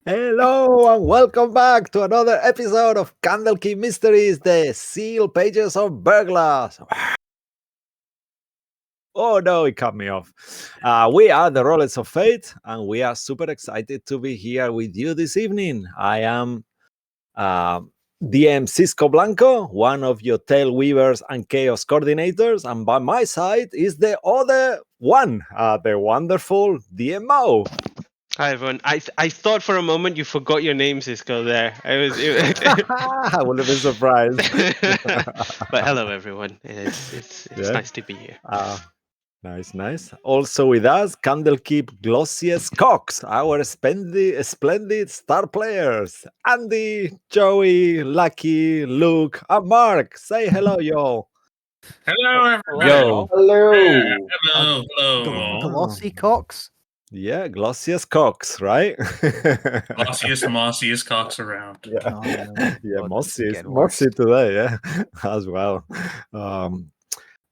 Hello and welcome back to another episode of Candlekeep Mysteries, the Seal Pages of Verglas. Oh no, it cut me off. We are the Rollers of Fate, and we are super excited to be here with you this evening. I am uh, DM Cisco Blanco, one of your Tail Weavers and Chaos Coordinators, and by my side is the other one, the wonderful DM Mao. Hi everyone. I thought for a moment you forgot your name, Cisco. There, I would have been surprised. but hello everyone. It's Yeah. nice to be here. Nice. Also with us, Candlekeep Glossiest Cox, our splendid star players. Andy, Joey, Lucky, Luke, and Mark. Say hello, y'all. Hello, Hello, everybody. y'all. Hello. Yeah. Glossy Cox. Yeah, Glossiest Cox, right? Glossiest, mossiest cocks around. Yeah, Oh, yeah, God, this is mossy, getting worse. mossy today, yeah, as well. Um,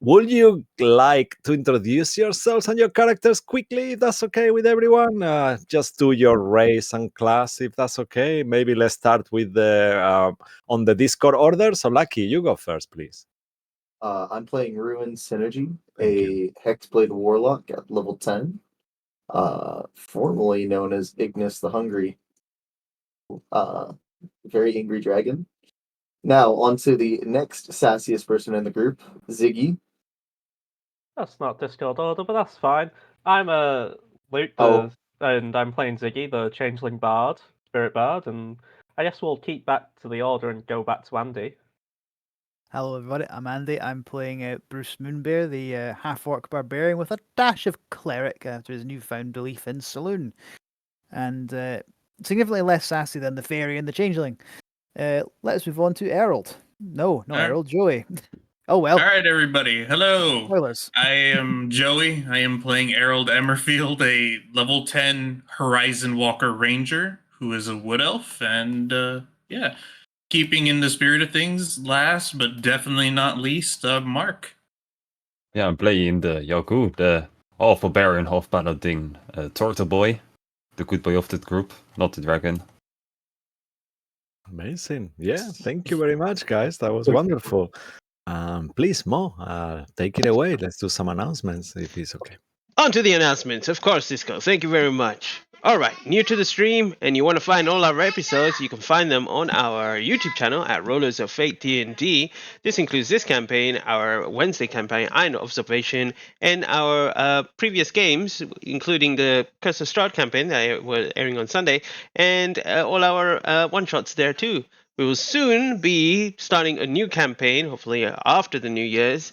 Would you like to introduce yourselves and your characters quickly, if that's okay with everyone? Just do your race and class, if that's okay. Maybe let's start with the on the Discord order. So, Lucky, you go first, please. I'm playing Ruin Synergy, Thank you. a Hexblade Warlock at level 10, formerly known as Ignis the Hungry, uh, very angry dragon. Now, on to the next sassiest person in the group, Ziggy. That's not Discord order, but that's fine. I'm Luke, Oh. and I'm playing Ziggy, the Changeling Bard, Spirit Bard, and I guess we'll keep back to the order and go back to Andy. Hello, everybody. I'm Andy. I'm playing Bruce Moonbear, the half-orc barbarian with a dash of cleric after his newfound belief in saloon, and significantly less sassy than the fairy and the changeling. Let's move on to Errol. No, not Alright. Errol. Joey. Oh well. All right, everybody. Hello. Spoilers. I am Joey. I am playing Errol Emmerfield, a level 10 Horizon Walker Ranger who is a wood elf. And yeah, keeping in the spirit of things, last but definitely not least, Mark. Yeah, I'm playing the Yaku, the half barbarian, half paladin, Torta Boy, the good boy of that group, not the dragon. Amazing. Yeah, thank you very much, guys. That was wonderful. Please, Mo, take it away. Let's do some announcements, if it's okay. On to the announcements, of course, Cisco. Thank you very much. All right, new to the stream, and you want to find all our episodes, you can find them on our YouTube channel at Rollers of Fate D&D. This includes this campaign, our Wednesday campaign, Iron Observation, and our previous games, including the Curse of Strahd campaign that were airing on Sunday, and all our one-shots there too. We will soon be starting a new campaign, hopefully after the New Year's,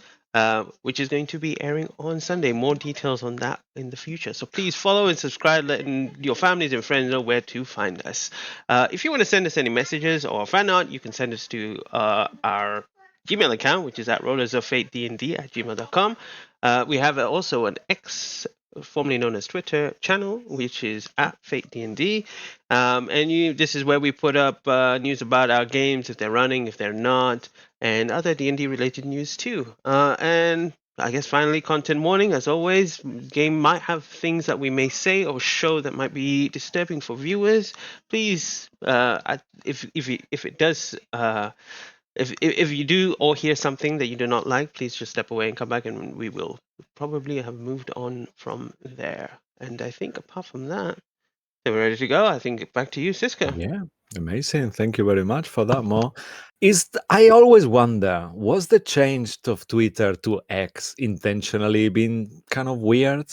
which is going to be airing on Sunday. More details on that in the future. So please follow and subscribe, letting your families and friends know where to find us. If you want to send us any messages or fan art, you can send us to our Gmail account, which is at rollersoffatednd@gmail.com. We have also an X, formerly known as Twitter channel, which is at FateDND. This is where we put up news about our games, if they're running, if they're not, and other D&D related news too. And I guess finally, content warning. As always, game might have things that we may say or show that might be disturbing for viewers. Please, if it does, if you do or hear something that you do not like, please just step away and come back, and we will probably have moved on from there. And I think apart from that, we're ready to go. I think back to you, Cisco. Yeah, amazing. Thank you very much for that, Mo. I always wonder, was the change of Twitter to X intentionally been kind of weird,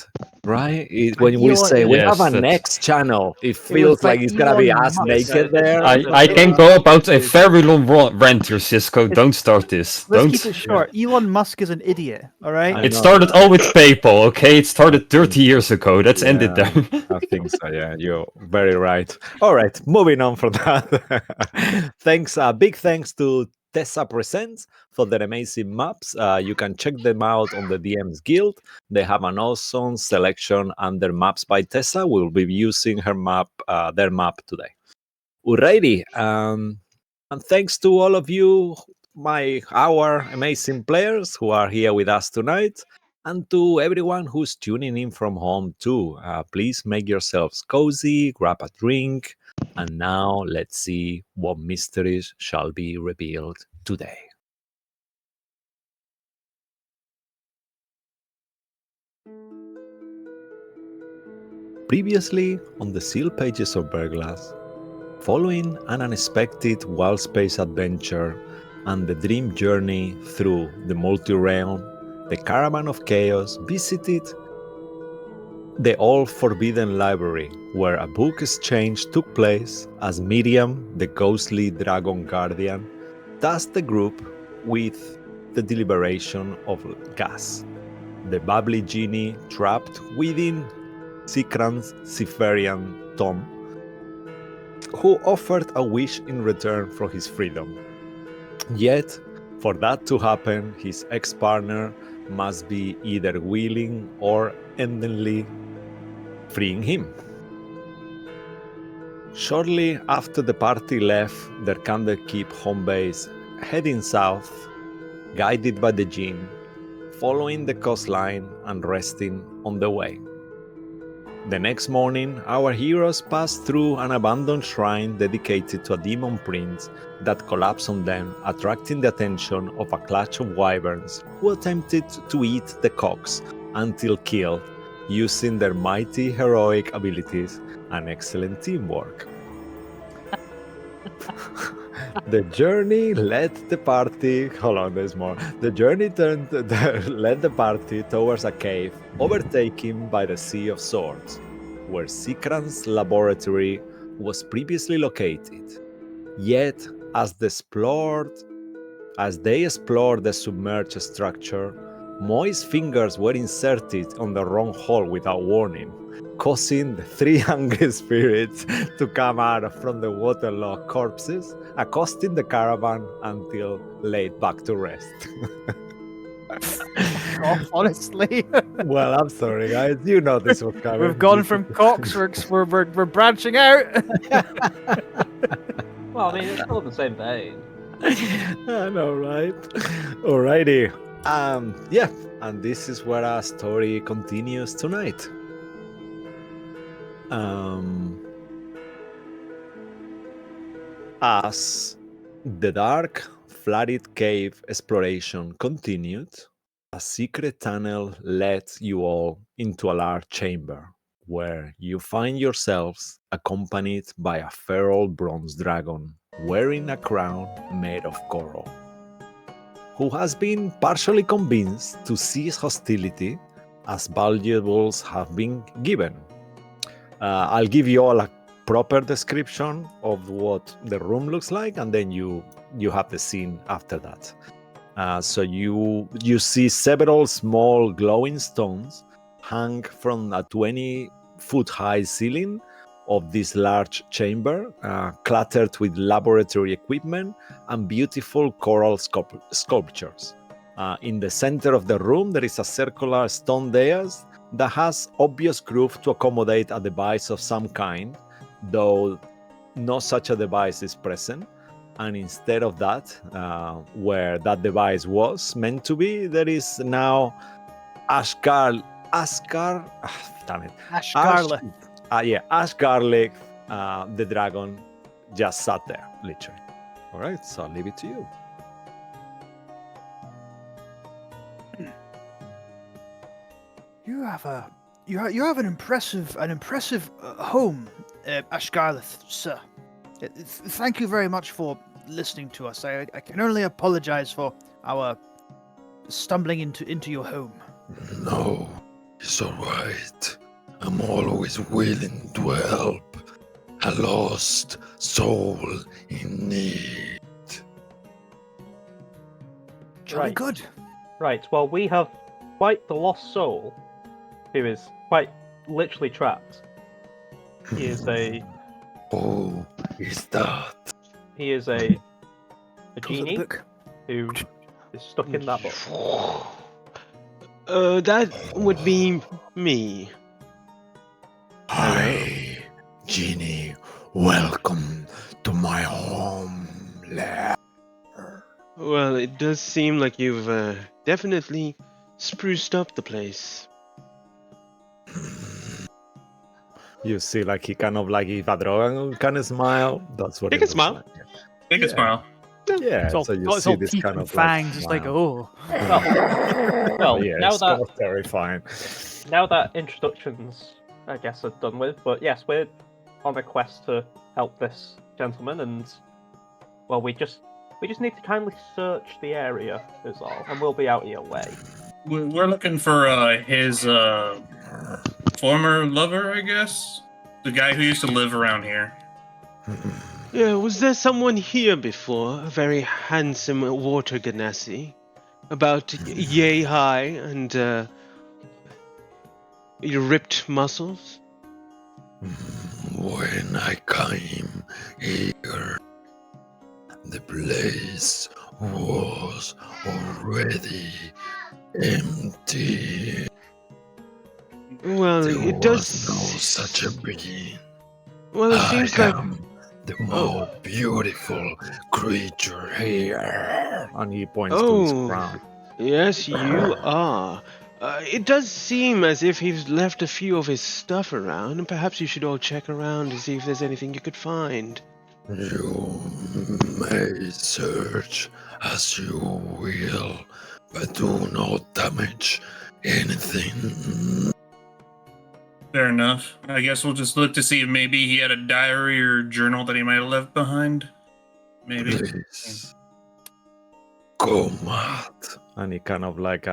right? When we say we have Yes, an that's- X channel, it was feels by like it's gonna be Elon us Musk. naked there. I can go about a very long rant here, Cisco. Don't start this. Let's Don't. keep it short. Elon Musk is an idiot. All right. I It know, started right? all with PayPal, okay? It started 30 years ago. Let's end it Yeah, there. I think so. Yeah, you're very right. All right, moving on from that. Thanks, big thanks to Tessa Presents for their amazing maps. You can check them out on the DMs Guild. They have an awesome selection under Maps by Tessa. We'll be using her map, their map today. Alrighty, and thanks to all of you, our amazing players who are here with us tonight. And to everyone who's tuning in from home too, please make yourselves cozy, grab a drink, and now let's see what mysteries shall be revealed today. Previously on the sealed pages of Verglas, following an unexpected wild space adventure and the dream journey through the multi-realm, the Caravan of Chaos visited the all-forbidden library, where a book exchange took place as Miriam, the ghostly dragon guardian, tasked the group with the deliberation of gas, the bubbly genie trapped within Zikran's Zephyrean Tome, who offered a wish in return for his freedom. Yet, for that to happen, his ex-partner must be either willing or endingly freeing him. Shortly after the party left their Candlekeep home base, heading south, guided by the Jinn, following the coastline and resting on the way. The next morning, our heroes passed through an abandoned shrine dedicated to a demon prince that collapsed on them, attracting the attention of a clutch of wyverns who attempted to eat the cocks until killed, using their mighty heroic abilities and excellent teamwork. The journey led the party. Hold on, there's more. The journey led the party towards a cave overtaken by the Sea of Swords, where Zikran's laboratory was previously located. Yet, as they explored the submerged structure, moist fingers were inserted on the wrong hole without warning, causing the three hungry spirits to come out from the waterlogged corpses, accosting the caravan until laid back to rest. Honestly. Well, I'm sorry, guys. You know this was coming. We've gone from cocks, we're branching out. Well, I mean, it's still the same vein. I know, right? Alrighty. Yeah, and this is where our story continues tonight. As the dark, flooded cave exploration continued, a secret tunnel led you all into a large chamber, where you find yourselves accompanied by a feral bronze dragon wearing a crown made of coral, who has been partially convinced to cease hostility as valuables have been given. I'll give you all a proper description of what the room looks like, and then you have the scene after that. So you see several small glowing stones hang from a 20-foot high ceiling of this large chamber, cluttered with laboratory equipment and beautiful coral sculptures. In the center of the room, there is a circular stone dais that has obvious groove to accommodate a device of some kind, though no such a device is present. And instead of that, where that device was meant to be, there is now Ash Garlic, the dragon, just sat there, literally. All right, so I'll leave it to you. You have an impressive home, Ashgarlith, sir. Thank you very much for listening to us. I can only apologize for our stumbling into your home. No, it's alright. I'm always willing to help a lost soul in need. Jolly good. Right, well, we have quite the lost soul, who is quite literally trapped. He is a... Oh, is that? He is a Close the genie book. who is stuck in that book. That would be me. Hi, Genie. Welcome to my home lair. Well, it does seem like you've definitely spruced up the place. You see, like he kind of like if a dragon can smile, that's what He it can looks smile. like. Take a Yeah. smile. Yeah, It's all, so you it's see all this teeth kind and of like fangs. It's like, wow. oh. Well, Yeah, now it's that kind of terrifying. now that introductions, I guess, are done with, but yes, we're on a quest to help this gentleman, and well, we just need to kindly search the area, is all, and we'll be out of your way. We're looking for his former lover, I guess. The guy who used to live around here. Yeah, was there someone here before? A very handsome water ganassi, about yay high and ripped muscles. When I came here, the place was already empty. Well, There it was does. no such a being. Well, it I seems like. am the most beautiful creature here. And he points to his Oh, crown. yes, you are. It does seem as if he's left a few of his stuff around, and perhaps you should all check around to see if there's anything you could find. You may search as you will, but do not damage anything. Fair enough. I guess we'll just look to see if maybe he had a diary or journal that he might have left behind. Maybe. Please. Come out. And he kind of like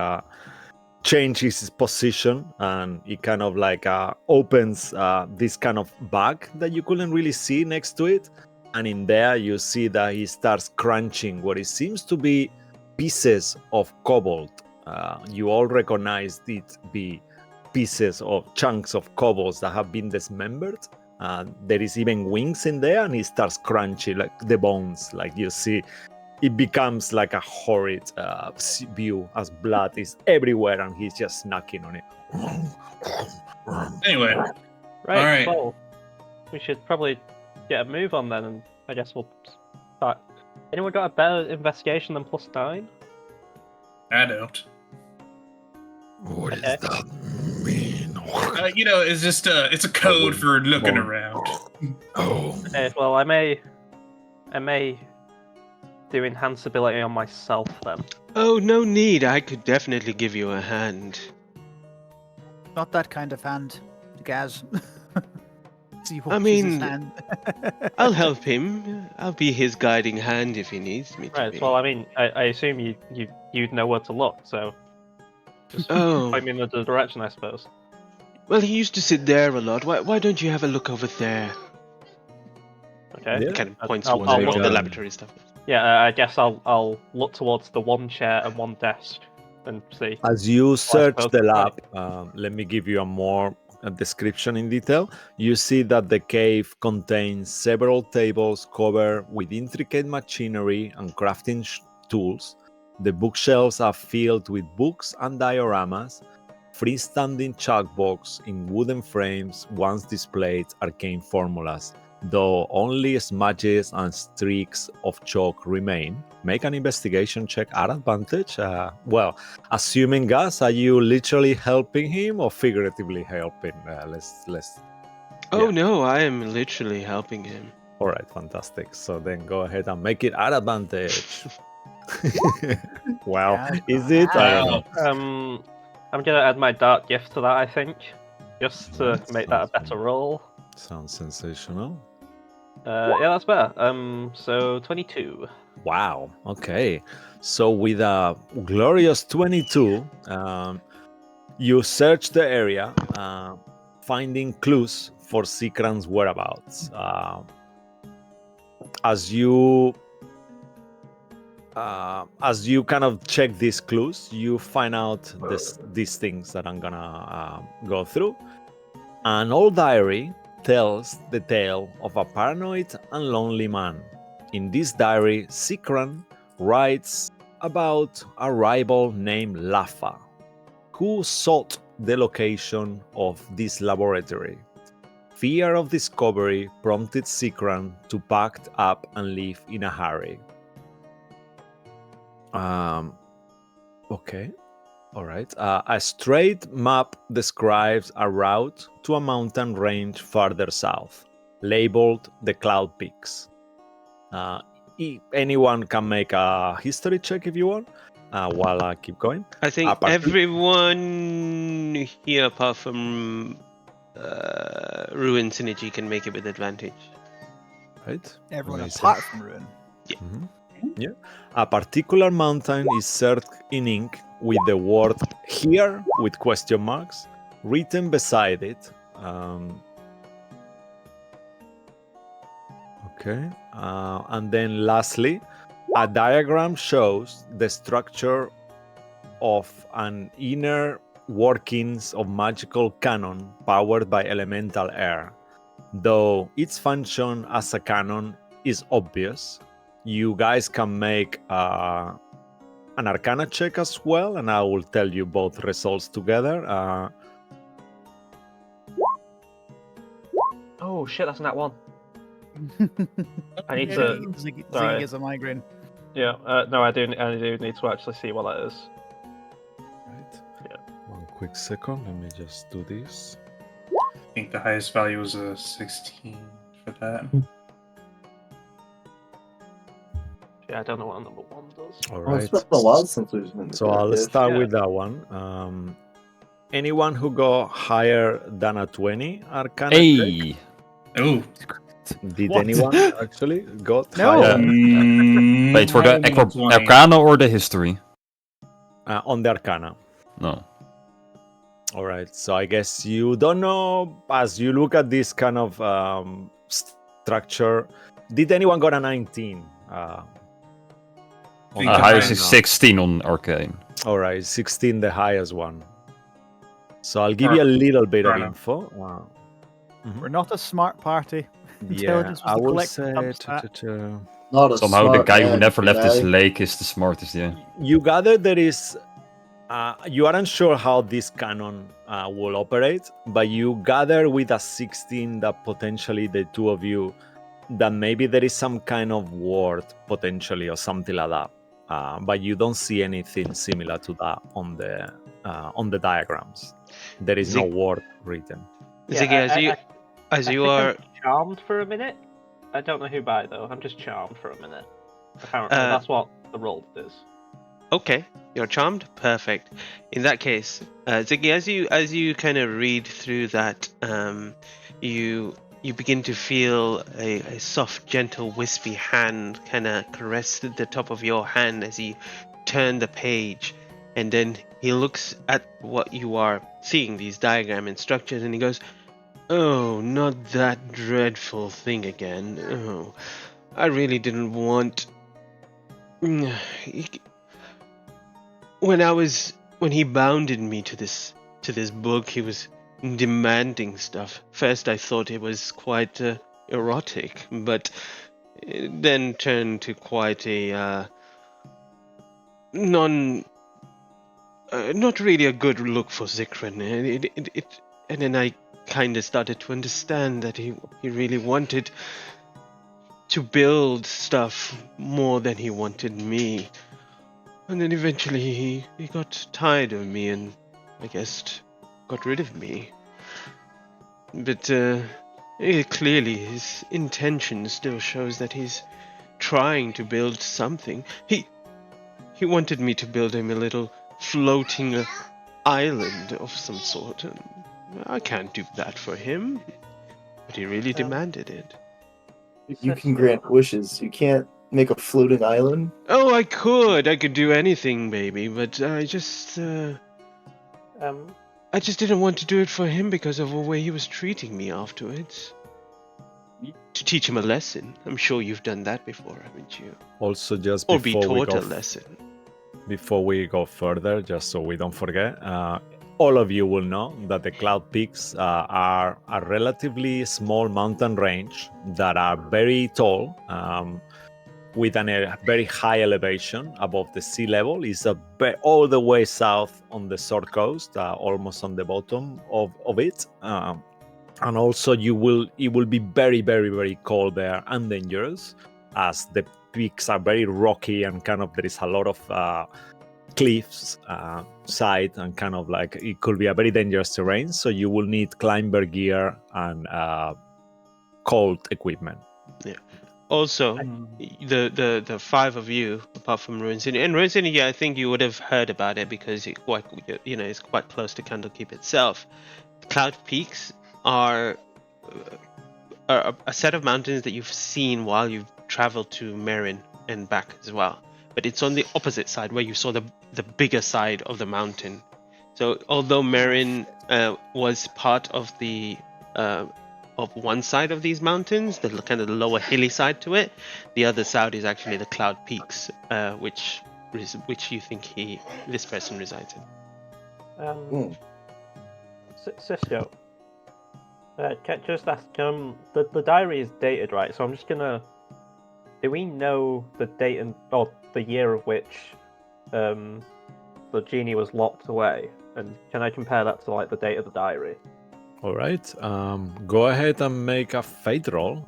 changes his position, and he kind of like opens this kind of bag that you couldn't really see next to it, and in there you see that he starts crunching what it seems to be pieces of cobalt. You all recognize it be pieces of chunks of cobalt that have been dismembered. There is even wings in there, and he starts crunching like the bones, like you see. It becomes like a horrid view as blood is everywhere, and he's just snacking on it. Anyway, Right. Alright. Well, we should probably get a move on then, and I guess we'll start. Anyone got a better investigation than +9? I don't. What Okay. does that mean? It's just it's a code for looking Bone. around. Oh, Well, I may do enhance ability on myself then. Oh, no need. I could definitely give you a hand. Not that kind of hand, Gaz. He I washes his mean, hand. I'll help him. I'll be his guiding hand if he needs me to Right. be. Well, I mean, I assume you'd know where to look, so just Oh. point me in the direction, I suppose. Well, he used to sit there a lot. Why don't you have a look over there? Okay. Yeah. He kind of points I'll towards where all the look. laboratory stuff is. Yeah, I guess I'll look towards the one chair and one desk and see. As you search suppose the that's lab, let me give you a more description in detail. You see that the cave contains several tables covered with intricate machinery and crafting tools. The bookshelves are filled with books and dioramas. Freestanding chalkboards in wooden frames once displayed arcane formulas, though only smudges and streaks of chalk remain. Make an investigation check at advantage. Well, assuming Gus, are you literally helping him or figuratively helping? Let's. Oh Yeah. no, I am literally helping him. All right, fantastic. So then go ahead and make it at advantage. Wow, Yeah, is it? I don't wow. know. I'm gonna add my dark gift to that, I think, just to Alright, make that a sounds better good. roll. Sounds sensational. Yeah, that's better. So 22. Wow. Okay. So with a glorious 22, you search the area, finding clues for Zikran's whereabouts. As you kind of check these clues, you find out these things that I'm gonna go through. An old diary tells the tale of a paranoid and lonely man. In this diary, Zikran writes about a rival named Lafa, who sought the location of this laboratory. Fear of discovery prompted Zikran to pack up and leave in a hurry. Okay. All right. A straight map describes a route to a mountain range farther south, labeled the Cloud Peaks. Anyone can make a history check if you want, while I keep going. I think Apart- everyone here, apart from Ruin Synergy, can make it with advantage. Right. Everyone Amazing. apart from Ruin. Mhm. Yeah. A particular mountain is circled in ink with the word "here" with question marks written beside it. Okay. And then lastly, a diagram shows the structure of an inner workings of magical cannon powered by elemental air. Though its function as a cannon is obvious, you guys can make an Arcana check as well, and I will tell you both results together. Oh shit, that's not one. I need Yeah, to. Ziggy sorry. gets a migraine. Yeah, no, I do need to actually see what that is. Right. Yeah. One quick second. Let me just do this. I think the highest value was a 16 for that. Yeah, I don't know what number one does. All Well, it's right. been a while since we've been. So I'll start Yeah. with that one. Anyone who got higher than a 20 Arcana check? Hey! Oh. Did What? anyone actually got No. higher Wait, for the Arcana or the history? on the Arcana? No. All right. So I guess you don't know, as you look at this kind of structure, did anyone got a 19? think the Highest Arcana? is 16 on Arcane. All right, 16, the highest one. So I'll give you a little bit of Arcana. info. We're not a smart party. Yeah, Intelligence was I the will collective say substat. Not a Somehow the smart guy who man, never left his guy. lake is the smartest, yeah. you gather there is. You aren't sure how this cannon will operate, but you gather with a 16 that potentially the two of you, that maybe there is some kind of word potentially or something like that. But you don't see anything similar to that on the diagrams. There is no Zig- word written. Ziggy, as you think are, I'm charmed for a minute. I don't know who by though. I'm just charmed for a minute. Apparently, Uh, that's what the roll is. okay, you're charmed. Perfect. In that case, Ziggy, as you kind of read through that, you begin to feel a soft, gentle, wispy hand kind of caress the top of your hand as you turn the page, and then he looks at what you are seeing, these diagram and structures, and he goes, "Oh, not that dreadful thing again. Oh, I really didn't want." When he bounded me to this book, he was demanding stuff. First, I thought it was quite erotic, but it then turned to quite a not really a good look for Zikran. And then I kind of started to understand that he really wanted to build stuff more than he wanted me. And then eventually he got tired of me and I guess got rid of me. But clearly his intention still shows that he's trying to build something. He wanted me to build him a little floating island of some sort. And I can't do that for him. But he really demanded it. You can grant wishes. You can't make a floating island. Oh, I could do anything, baby, but I just didn't want to do it for him because of the way he was treating me afterwards. To teach him a lesson. I'm sure you've done that before, haven't you? Also, just Or be before we taught go a lesson. before we go further, just so we don't forget, all of you will know that the Cloud Peaks are a relatively small mountain range that are very tall, with a very high elevation above the sea level. It's all the way south on the south coast, almost on the bottom of it. And also, it will be very, very, very cold there and dangerous, as the peaks are very rocky and kind of there is a lot of cliffs side, and kind of like it could be a very dangerous terrain. So you will need climber gear and cold equipment. Also, Um, the five of you, apart from Ruin City, and Ruin City, I think you would have heard about it because it's quite close to Candlekeep itself. Cloud Peaks are a set of mountains that you've seen while you've traveled to Merin and back as well. But it's on the opposite side where you saw the bigger side of the mountain. So although Merin was part of the of one side of these mountains, the kind of the lower hilly side to it, the other side is actually the Cloud Peaks, which you think this person resides in. Cisco, can I just ask, the diary is dated, right? So I'm just gonna. Do we know the date or the year of which the genie was locked away? And can I compare that to like the date of the diary? All right. Go ahead and make a fate roll,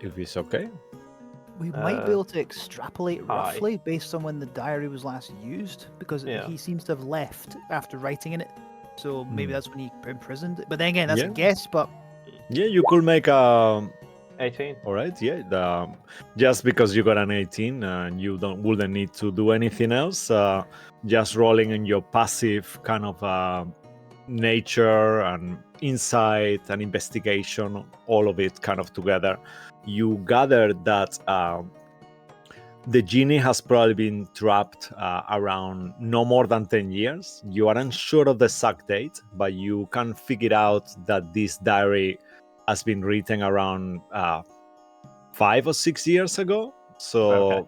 if it's okay. We might be able to extrapolate aye. roughly based on when the diary was last used, because Yeah. he seems to have left after writing in it. So maybe Hmm. that's when he imprisoned. But then again, that's Yeah. a guess. But Yeah, you could make a. 18. All right. Yeah. Just because you got an 18, you wouldn't need to do anything else. Just rolling in your passive kind of nature and insight and investigation, all of it kind of together. You gather that the genie has probably been trapped around no more than 10 years. You are unsure of the exact date, but you can figure out that this diary has been written around 5 or 6 years ago. So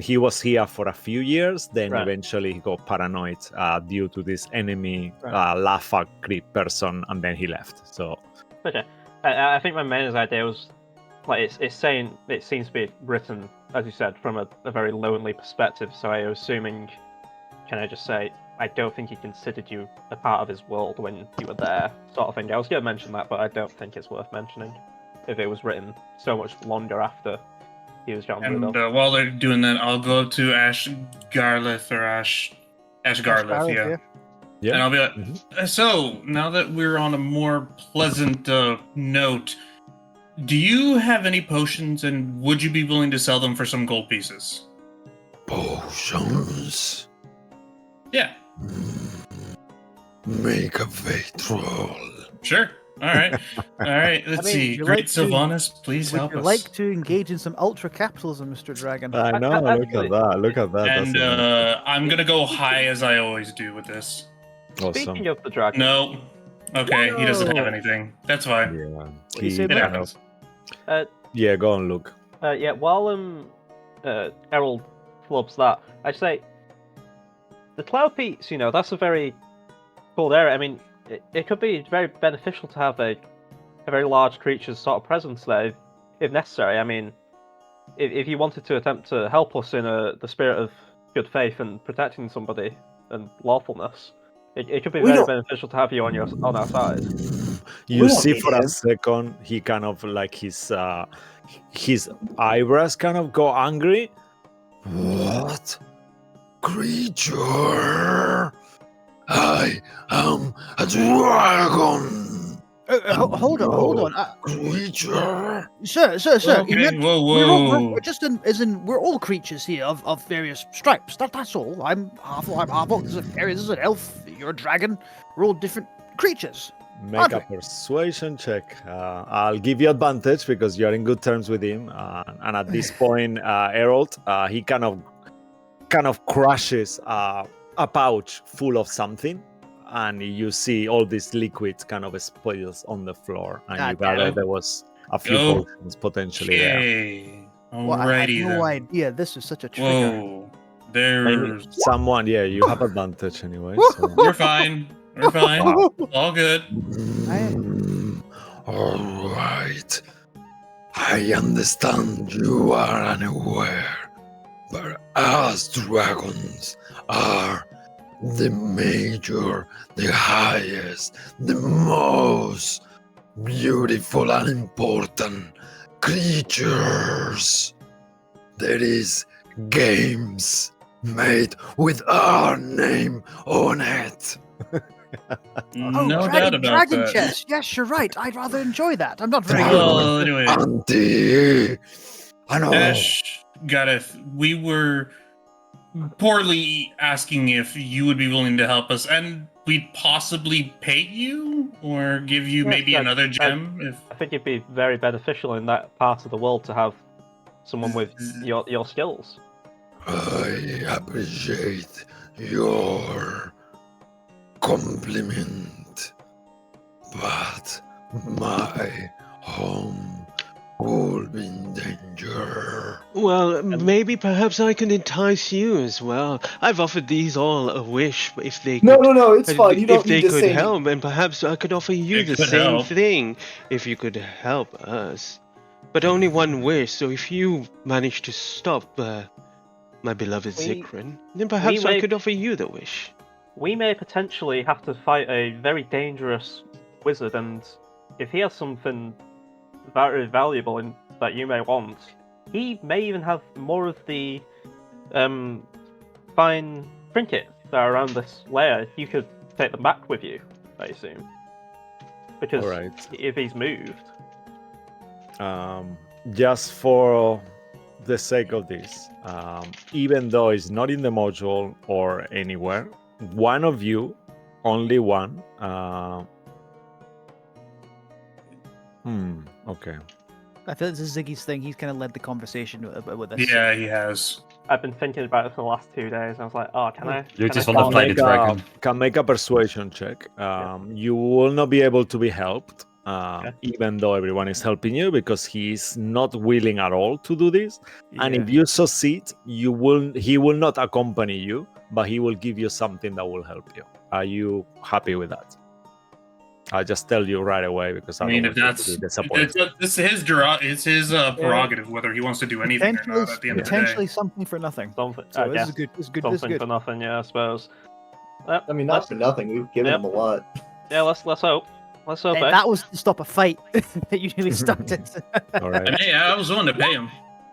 he was here for a few years, then Right. eventually he got paranoid due to this enemy Right. Lafa creep person, and then he left. So Okay. I think my main idea was like it's saying it seems to be written, as you said, from a very lonely perspective. So I was assuming, can I just say, I don't think he considered you a part of his world when you were there, sort of thing. I was going to mention that, but I don't think it's worth mentioning if it was written so much longer after he was gotten rid And of. while they're doing that, I'll go up to Ash Garlith or Ash Garlith, yeah. yeah. And I'll be like, Mhm. so now that we're on a more pleasant note, do you have any potions, and would you be willing to sell them for some gold pieces? Potions. Yeah, Make a fate roll. sure. All right. All right. Let's mean, see. would you Great like to- Sylvanas, please would help you us. like to engage in some ultra capitalism, Mr. Dragon? I know. Look actually- at that. Look at that. And That's amazing. I'm gonna go high as I always do with this. Awesome. Speaking of the dragon, No. Okay, he doesn't have Whoa. anything. That's fine. Yeah. What you say, It Mike? happens. Yeah, go on, Luke. yeah, while Errol flubs that, I'd say the Cloud Peaks, that's a very cool area. I mean, it could be very beneficial to have a very large creature's sort of presence there, if necessary. I mean, if you wanted to attempt to help us in the spirit of good faith and protecting somebody and lawfulness, it could be We very don't- beneficial to have you on our side. You We don't see need for a him. second, he kind of like his eyebrows kind of go angry. What? Creature? I am a dragon. Hold on. Creature? Sir. Okay, whoa. We're all creatures here of various stripes. That's all. I'm half orc. There's an elf. You're a dragon. We're all different creatures. Make a Andre. persuasion check. I'll give you advantage because you're in good terms with him. And at this point, Errol, he kind of crushes a pouch full of something, and you see all this liquid kind of spills on the floor, and you God gather damn it. there was a few Go. potions potentially there. Okay. Well, I had Alrighty no then. idea this was such a trigger. Whoa. There's. Someone, yeah, you have advantage anyway. So. We're fine. We're fine. Wow. All good. All right. I understand you are unaware, but us dragons are the major, the highest, the most beautiful and important creatures. There is games made with our name on it. Oh, No doubt about dragon that. chest. Yes, you're right. I'd rather enjoy that. I'm not very good. Well, anyway, Auntie, I know. Ash, Gareth, we were poorly asking if you would be willing to help us, and we'd possibly pay you or give you Yes, maybe I- another gem. If I think it'd be very beneficial in that part of the world to have someone with your skills. I appreciate your compliment, but my home will be in danger. Well, maybe perhaps I can entice you as well. I've offered these all a wish if they could. No, it's fine. You if don't they need to could say help, and perhaps I could offer you It the could same help. thing if you could help us. But only one wish. So if you manage to stop my beloved We- Zikran, then perhaps I may- could offer you the wish. We may potentially have to fight a very dangerous wizard, and if he has something very valuable that you may want, he may even have more of the fine trinkets that are around this lair. You could take them back with you, I assume. Because Alright. if he's moved, Just for the sake of this, even though it's not in the module or anywhere, one of you, only one. Okay. I feel this is Ziggy's thing. He's kind of led the conversation with this. yeah, he has. I've been thinking about it for the last 2 days. I was like, oh, can I? You can just I wanna start fight making- the dragon. Can make a persuasion check. You will not be able to be helped, even though everyone is helping you, because he's not willing at all to do this. And if you succeed, he will not accompany you, but he will give you something that will help you. Are you happy with that? I just tell you right away because I mean, if otherwise you'll be disappointed. it's his prerogative whether he wants to do anything or not. At the end of the day, Potentially something for nothing. Something, So I this guess. is good. This is good. This is Something good. for nothing, yeah, I suppose. I mean, not for nothing. We've given Yep. him a lot. Yeah, let's hope. Let's hope. That was to stop a fight that you nearly started. All right. and hey, I was willing to pay him.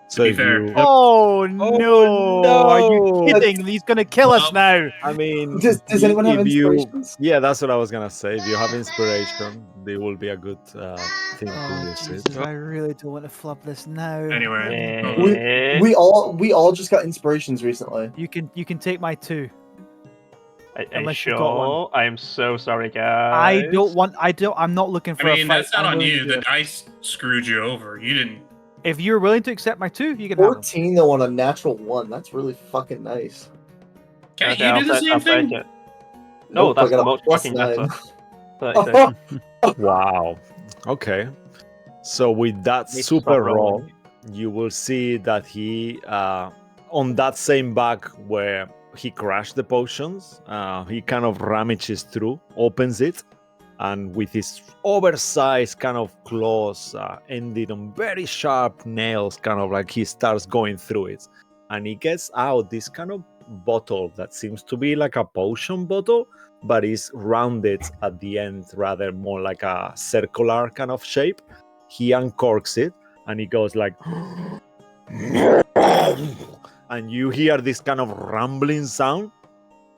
So be if fair. you, Oh no! Are you no! kidding? He's gonna kill us now. I mean, Does anyone have if you- inspirations? Yeah, that's what I was gonna say. If you have inspiration, they will be a good thing to Oh use it. Jesus! I really don't want to flub this now. Anyway, Eh, We all just got inspirations recently. You can take my 2. are you unless you've got one. sure? I am so sorry, guys. I'm not looking for I a mean, fight. that's not I'm on willing you. to do The it. dice screwed you over. You didn't. If you're willing to accept my 2, you can have them. 14 though on a natural 1. That's really fucking nice. Can't Okay, you I'll do the take- same I'll thing? take it. No, Nope, that's I got the a most plus fucking 9. better. 36. Wow. Okay. So with that Need to super stop roll, rolling. you will see that he, on that same bag where he crashed the potions, he kind of ramages through, opens it, and with his oversized kind of claws ended on very sharp nails, kind of like he starts going through it. And he gets out this kind of bottle that seems to be like a potion bottle, but is rounded at the end, rather more like a circular kind of shape. He uncorks it and he goes like, and you hear this kind of rumbling sound,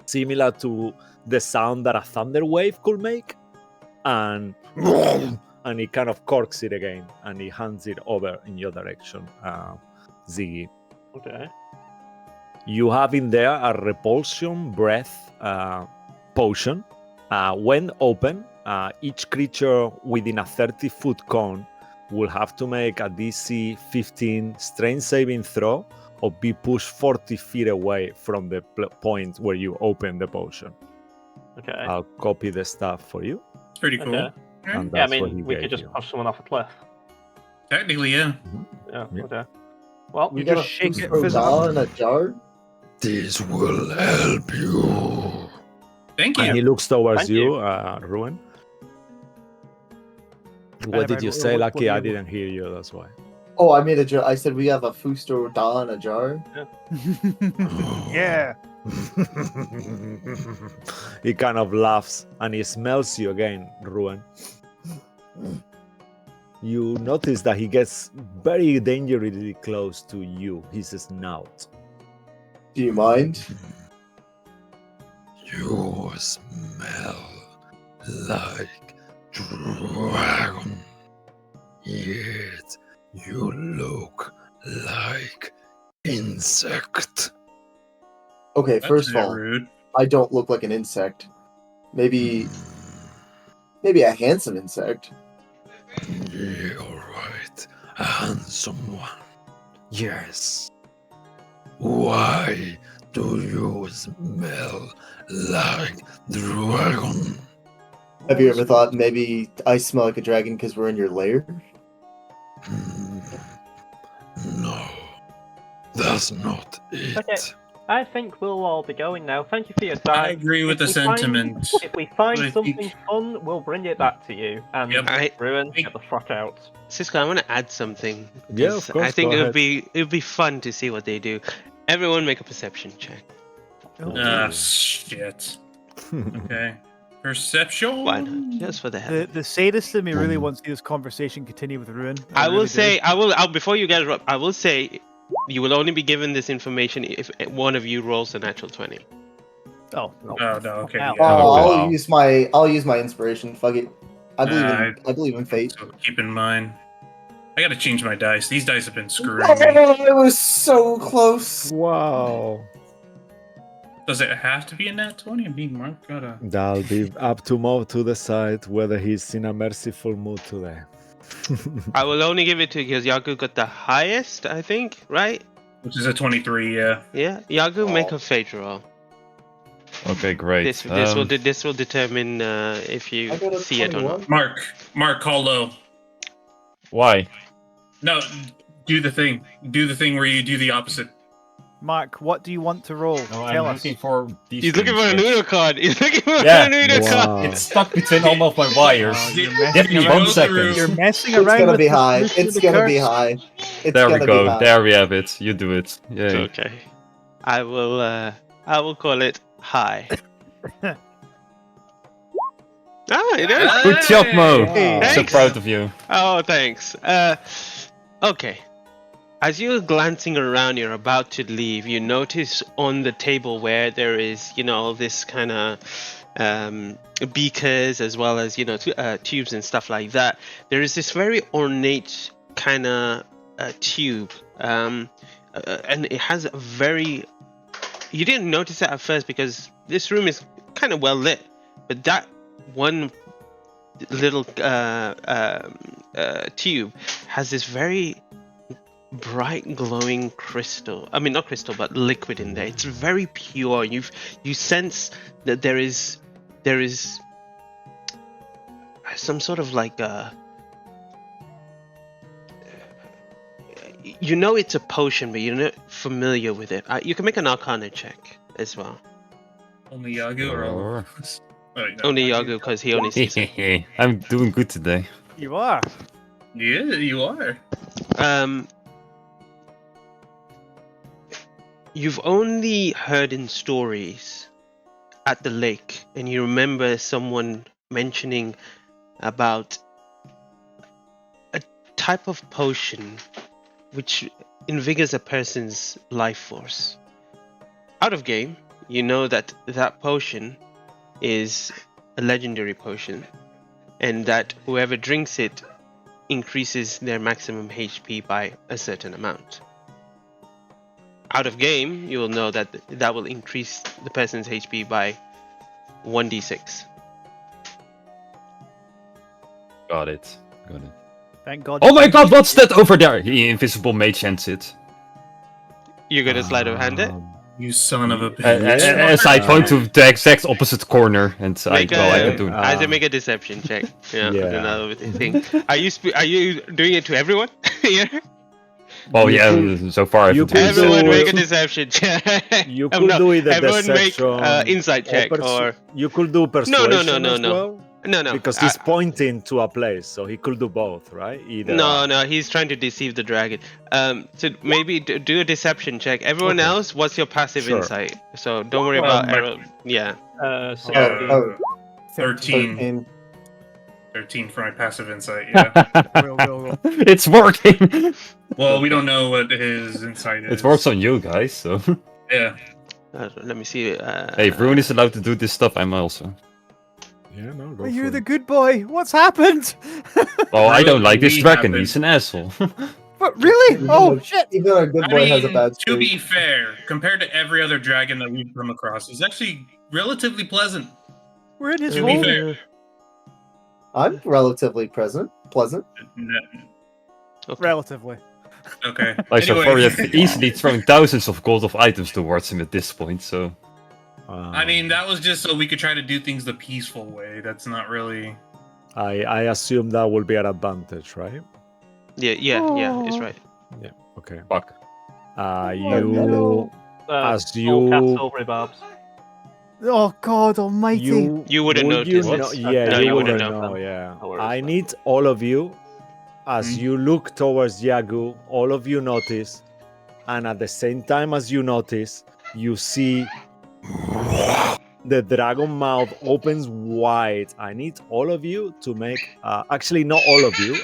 similar to the sound that a thunder wave could make. And he kind of corks it again and he hands it over in your direction, Ziggy. Okay. You have in there a repulsion breath potion. When open, each creature within a 30-foot cone will have to make a DC 15 strength saving throw or be pushed 40 feet away from the point where you open the potion. Okay. I'll copy the stuff for you. It's pretty cool. Okay. And Yeah, I that's what he mean, we gave could just you. push someone off a cliff. Technically, yeah. Yeah. Yeah. Okay. Well, We You got just a shake it Fusro physically. Da in a jar. This will help you. Thank And you. he looks towards Thank you, you. Ruin. What Never did mind, you what- say, what Lucky? do I you- didn't hear you, that's why. Oh, I made a jar. I said we have a Fusro Da in a jar. Yeah. He kind of laughs and he smells you again, Ruin. You notice that he gets very dangerously close to you, his snout. Do you mind? You smell like dragon. Yet you look like insect. Okay, That's first of a bit all, rude. I don't look like an insect. Maybe a handsome insect. Yeah, alright. A handsome one. Yes. Why do you smell like dragon? Have you ever thought maybe I smell like a dragon because we're in your lair? Hmm, no, that's not it. Okay. I think we'll all be going now. Thank you for your I time. agree with the If we find- sentiment. If we find But I something think- fun, we'll bring it back to you. And Yep. Ruin, get the fuck out. Cisco, I want to add something. Yeah, of 'cause course, I think go it ahead. would be fun to see what they do. Everyone make a perception check. Ah, shit. Okay. Perception. Why not? Just for the hell. The sadist in me really wants to see this conversation continue with Ruin. I will really do. say, before you guys, I will say, you will only be given this information if one of you rolls a natural 20. Oh, no. Oh no. Okay. Wow. Yeah. Oh, wow. I'll use my inspiration. Fuck it. I believe in fate. So keep in mind, I gotta change my dice. These dice have been screwing Oh, me. it was so close. Wow. Does it have to be a nat 20? I mean, Mark gotta. That'll be up to Mo to decide whether he's in a merciful mood today. I will only give it to because Yagu got the highest, I think, right? Which is a 23, yeah. Yeah, Yagu, make a fate roll. Okay, great. This will determine if you I got a see it or not. 21. Mark, call low. Why? No, do the thing. Do the thing where you do the opposite. Mark, what do you want to roll? No, I'm Tell us. looking for these. He's looking for a things, noodle card. He's looking for Yeah. a noodle card. Wow. It's stuck between all of my wires. Oh, you're Give messing me me around. 1 second. You're messing It's around gonna with be the high. solution It's of the gonna be curse. high. It's There we gonna go. be high. There we have it. You do it. Yay. Okay. I will call it high. it is. Good job, Mo. Hey. So Thanks. proud of you. Oh, thanks. Okay. As you're glancing around, you're about to leave. You notice on the table where there is, all this kind of beakers as well as, tubes and stuff like that. There is this very ornate kind of tube, and it has a very. You didn't notice it at first because this room is kind of well lit, but that one little tube has this very bright glowing crystal. I mean, not crystal, but liquid in there. It's very pure. You sense that there is some sort of like it's a potion, but you're not familiar with it. You can make an Arcana check as well. Only Yagu or all Sure. of us? Oh, no, Only Yagu because he only sees it. I'm doing good today. You are. Yeah, you are. You've only heard in stories at the lake, and you remember someone mentioning about a type of potion which invigorates a person's life force. Out of game, you know that potion is a legendary potion, and that whoever drinks it increases their maximum HP by a certain amount. Out of game, you will know that will increase the person's HP by 1d6. Got it. Thank God. Oh my god, what's that over there? The invisible mage hands it. You're gonna sleight of hand it? You son of a As I point to the exact opposite corner, and I can do it. Isaac, make a deception check. Yeah. Yeah. Another thing. Are you doing it to everyone? Yeah. Well, You yeah, could- so far I you haven't could done do- Everyone it. make a deception check. You Oh, could no. do it a Everyone make deception insight check or you could do persuasion no, as no. well. no. Because he's pointing to a place, so he could do both, right? Either. No, he's trying to deceive the dragon. So maybe do a deception check. Everyone Okay. else, what's your passive Sure. insight? So don't worry Well, about my- arrow. Yeah. 16. 13. 13 for my passive insight, yeah. Go. It's working! Well, we don't know what his insight is. It works on you guys, so. Yeah. Let me see. Hey, if Rune is allowed to do this stuff, I'm also. Yeah, no, go Well, you're for the it. good boy. What's happened? Well, I don't like this We dragon. haven't. He's an asshole. But really? Oh shit! Even a good boy has a bad to be streak. fair, compared to every other dragon that we've come across, he's actually relatively pleasant. We're in his To be home. fair. I'm relatively pleasant. Relatively. Okay. Like, so Anyway. far, you have easily thrown thousands of gold of items towards him at this point, so. I mean, that was just so we could try to do things the peaceful way. That's not really. I assume that will be an advantage, right? Yeah, it's right. Yeah. Okay. Fuck. You as All cast you silvery barbs. Oh God Almighty! You wouldn't would notice you it. know, yeah, No, you you wouldn't wouldn't know. know. Yeah. No worries, I then. need all of you as Mhm. you look towards Yagu. All of you notice, and at the same time as you notice, you see the dragon mouth opens wide. I need all of you to make. Actually, not all of you.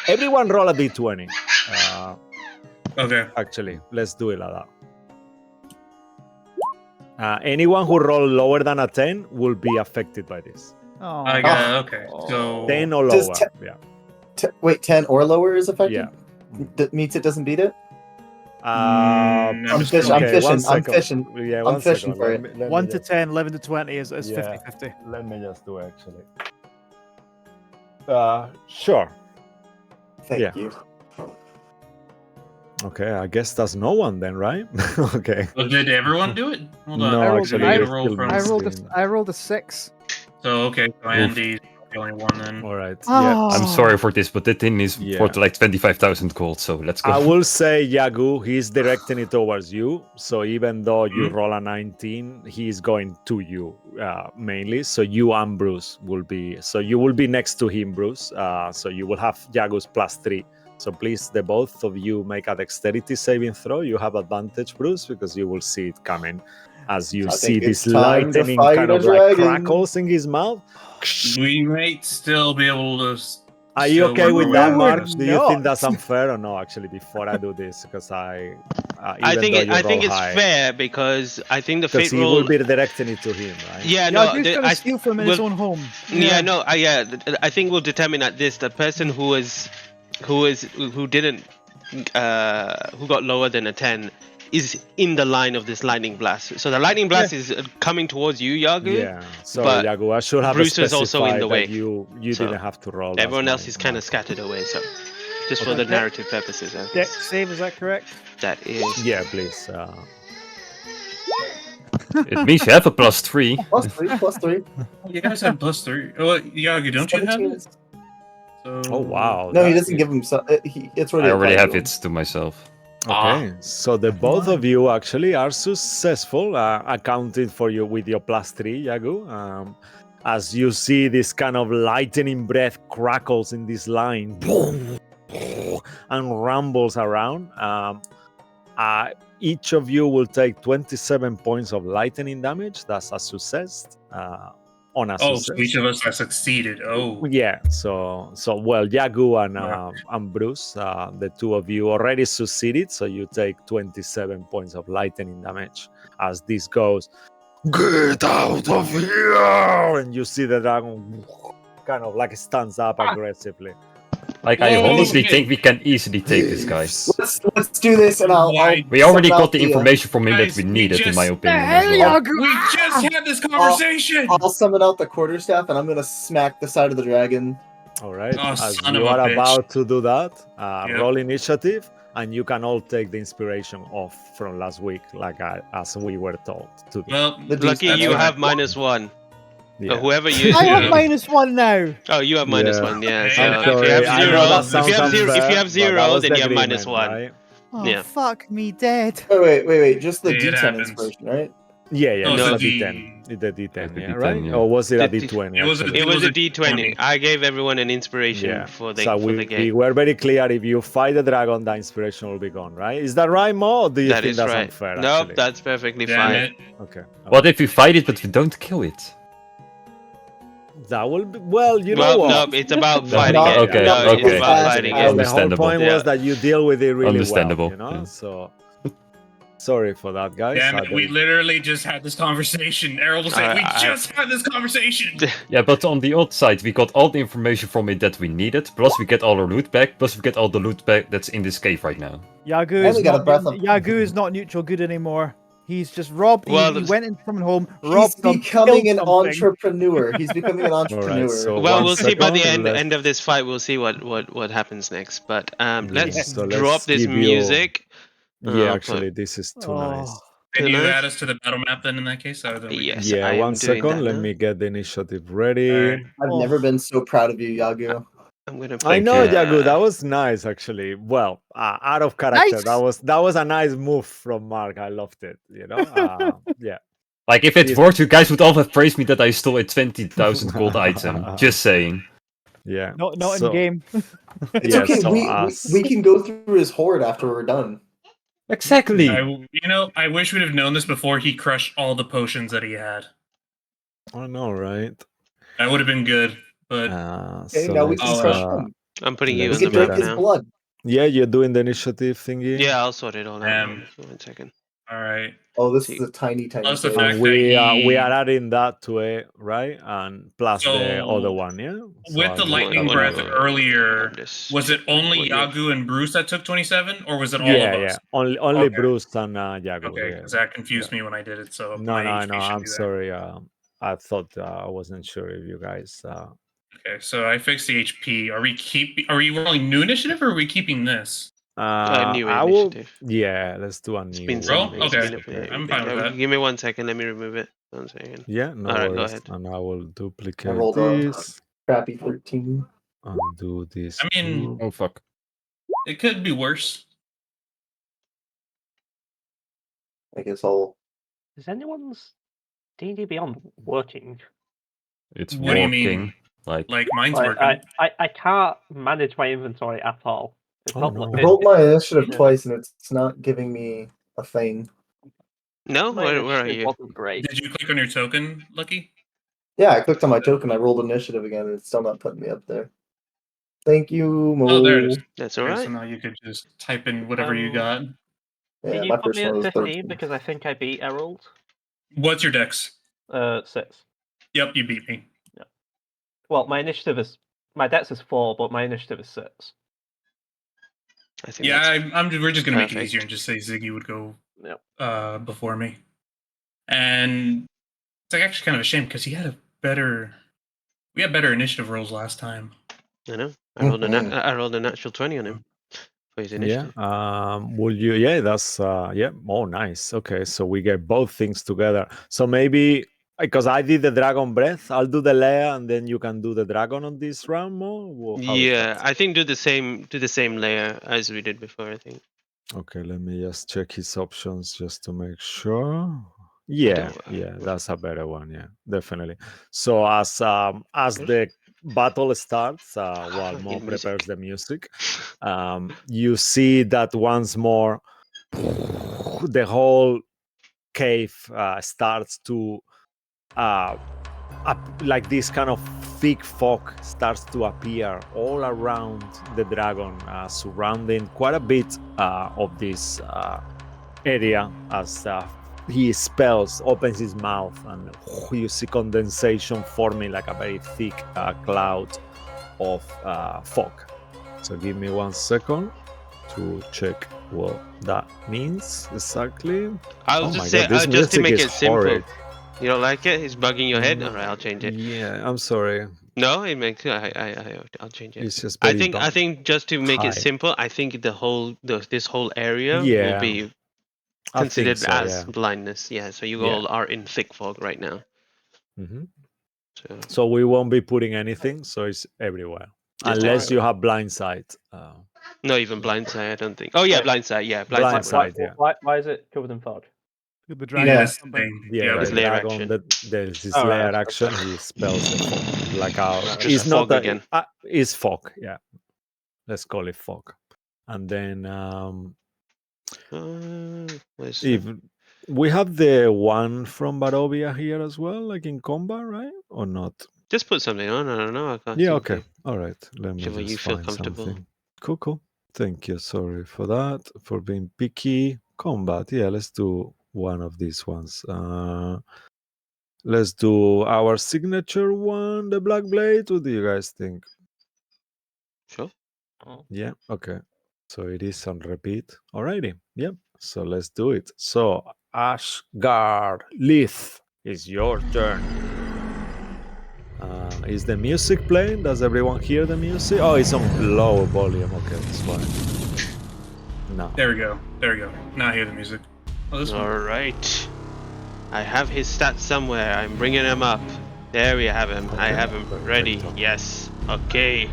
Everyone roll a d20. Okay. Actually, let's do it like that. Anyone who roll lower than a 10 will be affected by this. Oh. I got okay. So 10 or Does lower. Yeah. Wait, 10 or lower is affected? Yeah. That means it doesn't beat it? I'm just fishing, I'm okay, fishing, one I'm second. fishing. Yeah, I'm one fishing second. for Let it. me- let me 1 to just- 10, 11 to 20 is Yeah. 50-50. Let me just do it, actually. Sure. Thank Yeah. you. Okay, I guess that's no one then, right? Okay. Well, did everyone do it? Hold on. No, I rolled- actually, I- you're roll still from. missing. I rolled a 6. So okay, so Andy's the only one then. All right. Oh. Yeah. I'm sorry for this, but that thing is Yeah. worth like 25,000 gold, so let's go. I will say Yagu, he's directing it towards you. So even though you Mhm. roll a 19, he's going to you mainly. So you and Bruce will be. So you will be next to him, Bruce. So you will have Yagu's +3. So please, the both of you make a dexterity saving throw. You have advantage, Bruce, because you will see it coming as you I see think this it's time to lightning fight kind a of like dragon. crackles in his mouth. We might still be able to. Are you still okay work with our that, way Mark? out of Do this. you think not. that's unfair or no? Actually, before I do this, because I even think though you I roll think it's high, fair because I think the because fate he roll. will be directing it to him, right? Yeah, Yeah, no, who's going to steal from his well, own home? Yeah, no, I think we'll determine at this the person who didn't who got lower than a 10 is in the line of this lightning blast. So the lightning blast is coming towards you, Yagu. Yeah. So But Yagu, I should have Bruce is also in specified the that way. you So didn't have to roll. That's Everyone else my- is kind my of scattered away. So just for Okay. the narrative purposes, I Dex guess save, is that correct? that is. Yeah, please. It means you have a +3. +3. You guys have +3. Oh, Yagi, don't you have 17 it? is- So... Oh wow. No, he that doesn't is- give him. It's already. I already applied have to him. it to myself. Okay, so the both of you actually are successful, accounted for you with your +3, Yagu. As you see this kind of lightning breath crackles in this line and rumbles around. Each of you will take 27 points of lightning damage. That's a success. On a Oh, success. so each of us has succeeded. Oh. Yeah, so well, Yagu Yeah. and Bruce, the two of you already succeeded, so you take 27 points of lightning damage as this goes. Get out of here! And you see the dragon kind of like stands up aggressively. Like, I Whoa, honestly okay. think we can easily take this guy. Let's do this, and I'll. Why- We already send out got the information from him Guys, that we we needed, in my just- opinion. Hell, As well. Yagu! We just had this conversation! I'll summon out the quarterstaff, and I'm gonna smack the side of the dragon. All right, Oh, as son you of a are bitch. about to do that, Yep. roll initiative, and you can all take the inspiration off from last week, like as we were told to do. Well, The Lucky That's you right. have -1. Yeah. Whoever you. I have Yeah. -1 now. Oh, you have -1. Yeah. Yeah, So I'm if you sorry, have I zero, know that if sounds you have zero, if you unfair, have but zero, that was then the you have agreement, -1. right? Oh, Yeah. fuck me dead. Wait. Just the It D10 happens. inspiration, right? Yeah, No, it's no. a D10. It's a D10, It's a yeah, D10, right? yeah. Or was it a The- D20? it was a actually? It was a D20. D20. I gave everyone an inspiration Yeah. for the So for the we game. were very clear. If you fight the dragon, the inspiration will be gone, right? Is that right, Mo? Or do you That think is that's right. unfair? Nope, actually? that's perfectly Damn fine. it. Okay. What if we fight it but we don't kill it? That will be well. You know Well, what? nope, it's about No, fighting no, it. okay, No, it's okay. about fighting The it. Understandable. whole point was Yeah. that you deal with it really Understandable, well. You know, yeah. so Sorry for that, guys. Damn it, we literally just had this conversation. Errol will say, we just had this conversation! Yeah, but on the odd side, we got all the information from it that we needed, plus we get all our loot back, plus we get all the loot back that's in this cave right now. Yagu And we got a breath of- Yagu is not neutral good anymore. He's just robbed. Well, he went into someone's home, He's robbed them, becoming killed an something. entrepreneur. He's becoming an entrepreneur. so well, one we'll see by the second, end of this fight. We'll see what happens next. But let's so drop let's this give you- music. Yeah, I'll actually, put- this is too Oh. nice. Can you Nice. add us to the battle map then in that case? So that we Yes, Yeah, I am one doing second. that Let now. me get the initiative ready. Alright. I've never been so proud of you, Yagu. I'm gonna. I put, know, Yagu, that was nice actually. Well, out of character. Nice. That was a nice move from Mark. I loved it. You know, yeah. Like, if it Yes. worked, you guys would all have praised me that I stole a 20,000 gold item. Just saying. Yeah. Not So- in game. It's Yeah, okay. so We can go through his hoard after we're done. Exactly. I wish we'd have known this before he crushed all the potions that he had. I know, right? That would have been good, but Okay, So now we can let's, crush uh, him. I'm putting you let's in We the can do map drink his that. now. blood. Yeah, you're doing the initiative thingy. Yeah, I'll sort it all out. Um, 1 second. all right. Oh, this See. is a tiny, tiny. Plus the cave. fact And we that we he- are adding that to it, right? And plus the So, other one, yeah. So with I'll the make lightning that breath one. earlier, I'm just was it checking only what you- Yagu and Bruce that took 27, or was it all Yeah, of yeah. us? Only Okay. Bruce and Yago. Okay, Yeah. because that confused me when I did it. So No, my no, HP no. should I'm be there. sorry. I thought I wasn't sure if you guys. Okay, so I fixed the HP. Are we rolling new initiative or are we keeping this? new I will. initiative. Yeah, let's do a It's new been one. some. Roll? It's Okay. been a I'm bit. fine with that. Give me 1 second. Let me remove it. 1 second. Yeah, no All right, go worries. ahead. And I will I duplicate rolled a this crappy 13. and do this. I mean- too. Oh, fuck. It could be worse. I guess I'll. Is anyone's D&D Beyond working? It's What do you working. mean? Like, Like mine's working. I can't manage my inventory at all. It's Oh, not. no. I rolled my initiative Yeah. twice and it's not giving me a thing. No, my where are initiative you? Wasn't great. Did you click on your token, Lucky? Yeah, I clicked on my token. I rolled initiative again and it's still not putting me up there. Thank you, Mo. Oh, there it is. That's all Okay, right. so now you could just type in whatever you got. Yeah, Can you my put first me one at was 15 13. because I think I beat Errol? What's your dex? 6. Yep, you beat me. Well, my dex is 4, but my initiative is 6. I think Yeah, that's we're just gonna make it perfect. easier and just say Ziggy would go Yep. before me. And it's like actually kind of a shame because we had better initiative rolls last time. I know. I rolled Mhm. I rolled a natural 20 on him for his Yeah. initiative. Will you? Yeah, that's yeah. Oh, nice. Okay, so we get both things together. So maybe because I did the dragon breath, I'll do the layer, and then you can do the dragon on this round more. Well, how is Yeah, that? I think do the same layer as we did before. I think. Okay, let me just check his options just to make sure. Yeah, yeah, that's a better one. Yeah, definitely. So as the battle starts, while Mo Music. prepares the music, you see that once more the whole cave starts to like this kind of thick fog starts to appear all around the dragon, surrounding quite a bit of this area as he opens his mouth, and you see condensation forming like a very thick cloud of fog. So give me 1 second to check what that means exactly. I'll Oh just my say God, this just to music make is it simple. horrid. You don't like it? It's bugging your head. All right, I'll change it. Yeah, I'm sorry. No, it makes. I'll change it. It's just I very think. I think just to make high. it simple, I think this whole area Yeah, will be I think considered so, as yeah. blindness. Yeah. So you Yeah. all are in thick fog right now. Mhm. So So we won't be putting anything, so it's everywhere. Just Unless everywhere. you have blind sight. not even blindside. I don't think. Oh yeah, Wait. blindside. Yeah, Blind blindside. side, yeah. Why is it covered in fog? The Yeah, dragon. that's the thing. Yeah, It's the layer dragon, action. there's this Oh, right, layer okay. action, he spells the fog. Like Just it's not fog again. it's fog, yeah. Let's call it fog. And then Where's if we have the one from Barovia here as well, like in combat, right? Or not? just put something on. I don't know. I can't Yeah, see okay. anything. All right. Let me Whichever just you feel find comfortable. something. Cool. Thank you. Sorry for that, for being picky. combat. Yeah, let's do one of these ones. Let's do our signature one, the Black Blade. What do you guys think? Sure. Yeah, okay. So it is on repeat. Alrighty. Yep. So let's do it. So Ashgard Lith, it's your turn. Is the music playing? Does everyone hear the music? Oh, it's on low volume. Okay, that's fine. No. There we go. There we go. Now I hear the music. Oh, this one. All right. I have his stats somewhere. I'm bringing him up. There we have him. I have him ready. Perfecto. Yes. Okay.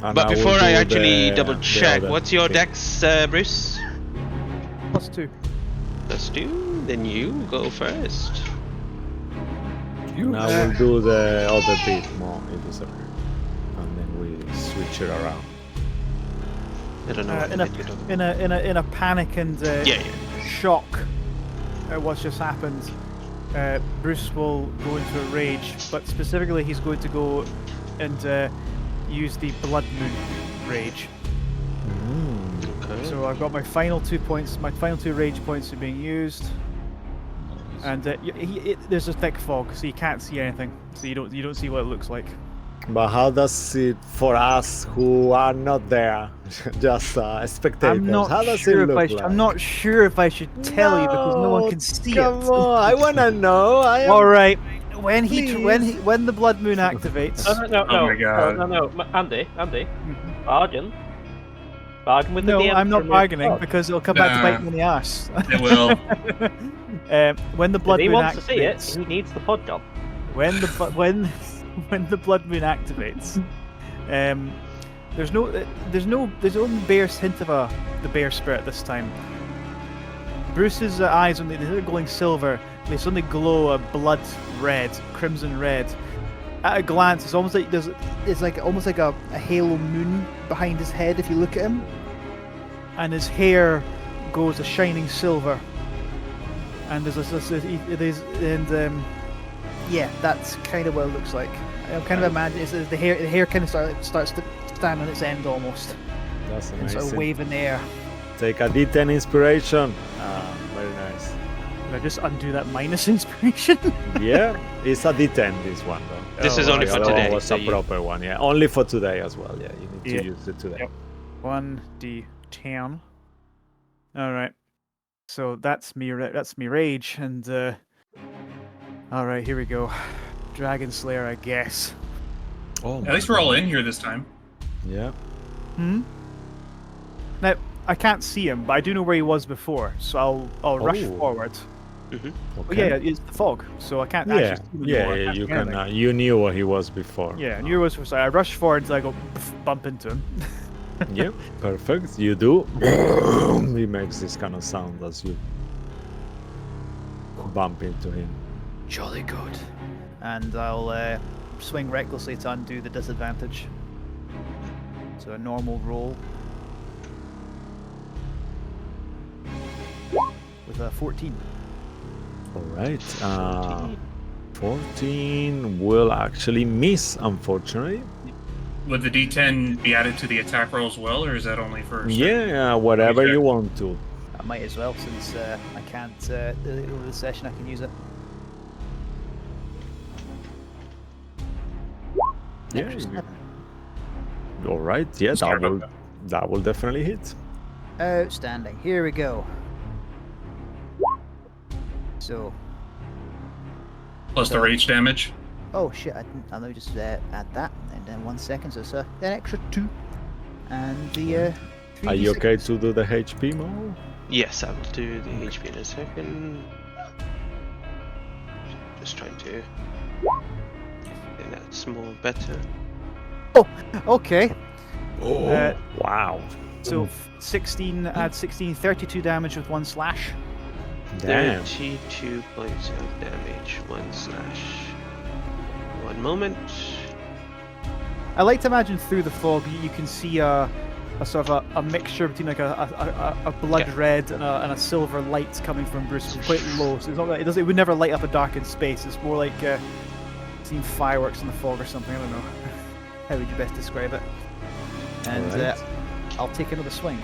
And But will before I do actually the- double the check, other what's your thing. dex, Bruce? +2. Let's do. Then you go first. Now we'll do the other bit more if it's okay. And then we switch it around. I don't know. what In bit you're talking a panic and Yeah. shock at what's just happened, Bruce will go into a rage, but specifically he's going to go and use the Blood Moon rage. Okay. So I've got my final 2 points. My final 2 rage points are being used, and there's a thick fog, so you can't see anything. So you don't see what it looks like. But how does it for us who are not there, just spectators? I'm not how does sure it look if like? I'm not sure if I should tell you because no one can see Come it. on, I wanna know. All right. When Please. when the Blood Moon activates, No, Oh my God. no. Andy, bargain with the no, DM. I'm not to remove bargaining fog. because it'll come back to Nah. bite me in the ass. It will. When the Blood If he Moon wants to see it, activates, he needs the pod job. when the Blood Moon activates, there's only barest hint of the bear spirit this time. Bruce's eyes they're glowing silver. They suddenly glow a blood red, crimson red. At a glance, it's almost like almost like a halo moon behind his head if you look at him, and his hair goes a shining silver. And yeah, that's kind of what it looks like. I'm kind of imagining the hair kind of starts to stand on its end almost, That's and sort of amazing. wave in the air. Take a D10 inspiration. Very nice. Did I just undo that minus inspiration? Yeah, it's a D10 this one though. This is only the for other one today, was so a you- proper one. Yeah, only for today as well. Yeah, you need Yeah. to use it today. Yep. 1d10. All right. So that's me. That's me rage, and all right, here we go. Dragon Slayer, I guess. Oh, At least we're all in here this time. Yeah. Now I can't see him, but I do know where he was before, so I'll rush Oh. forward. Okay. But yeah, it's the fog, so I can't Yeah, actually see him anymore. I yeah, can't you see can. anything. You knew what he was before. Yeah, and you was so I rush forward until I go bump into him. Yeah, perfect. You do. He makes this kind of sound as you bump into him. Jolly good. And I'll swing recklessly to undo the disadvantage. So a normal roll. With a 14. All right. 14 will actually miss, unfortunately. Would the D10 be added to the attack roll as well, or is that only for? Yeah, whatever Okay. you want to. I might as well, since I can't over the session. I can use it. Yeah. Extra 7. All right. Yeah, Sorry that about will that will definitely hit. Outstanding. Here we go. So, Plus the rage damage. oh shit! I'll now just add that, and then 1 second. So it's an extra 2, and the 3d6. Are you okay to do the HP more? Yes, I will do the HP in a second. Just trying to think that's more better. Okay. Oh, wow. So 16, add 16, 32 damage with 1 slash. Damn. 32 points of damage, 1 slash. 1 moment. I like to imagine through the fog you can see a sort of a mixture between like a blood Yeah. red and a silver light coming from Bruce. It's quite low, so it's not like it would never light up a darkened space. It's more like seeing fireworks in the fog or something. I don't know. How would you best describe it? And Alright. I'll take another swing.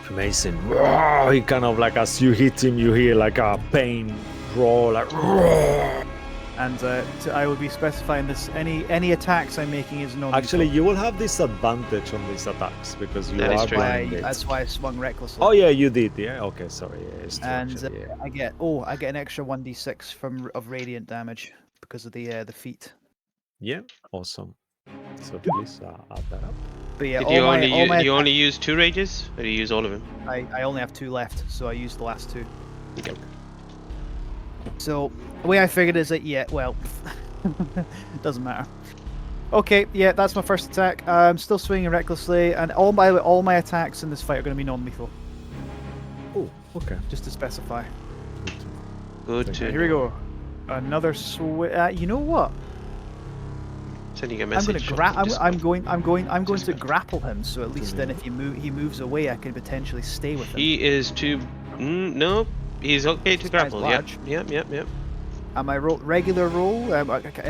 Amazing. Roar! He kind of like, as you hit him, you hear like a pain roar, like. Roar! And I will be specifying this. Any attacks I'm making is non. Actually, you will have disadvantage on these attacks because you That is are true. blinded. That's why I swung recklessly. Oh yeah, you did. Yeah. Okay. Sorry. Yeah, it's true, And actually, yeah. I get an extra 1d6 of radiant damage because of the feat. Yeah. Awesome. So please add that up. But yeah, Did all you my, only all my you only use 2 rages, or do you use all of them? I only have 2 left, so I used the last 2. Okay. So the way I figured is that doesn't matter. Okay, yeah, that's my first attack. I'm still swinging recklessly, and all my attacks in this fight are going to be non-lethal, Oh. Okay. just to specify. Good to Here we go. Another you know what? Sending a I'm message. going to on Discord. I'm going to Discord. grapple him. So at least then, if he moves away, I can potentially stay with him. He is too. No, he's okay to This guy's grapple. Yep. large. Yep. And my regular roll, I'm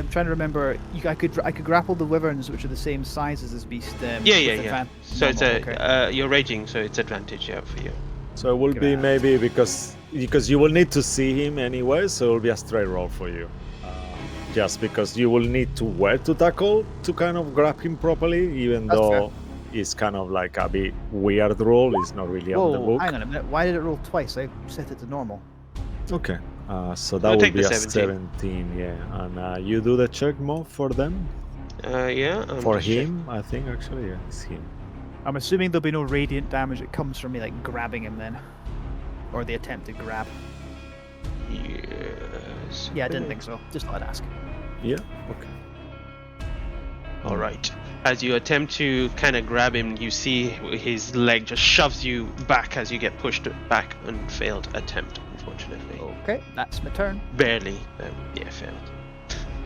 trying to remember. I could grapple the wyverns, which are the same size as this beast. Yeah. So it's normal, okay. you're raging, so it's advantage, yeah, for you. So it will Give be it a- maybe because you will need to see him anyway, so it will be a straight roll for you. Just because you will need to where to tackle to kind of grab him properly, even That's though it's kind of like a bit weird roll. It's not really on the Whoa, book. hang on a minute. Why did it roll twice? I set it to normal. Okay. So We'll that will take be the a 17. 17, yeah. And you do the check more for them? Yeah. I'm For just checking. him, I think actually, yeah, it's him. I'm assuming there'll be no radiant damage that comes from me like grabbing him then, or the attempted grab. Yes. Yeah, I didn't think so. Just thought I'd ask. Yeah, okay. All right. As you attempt to kind of grab him, you see his leg just shoves you back as you get pushed back and failed attempt, unfortunately. Okay, that's my turn. Barely. Failed.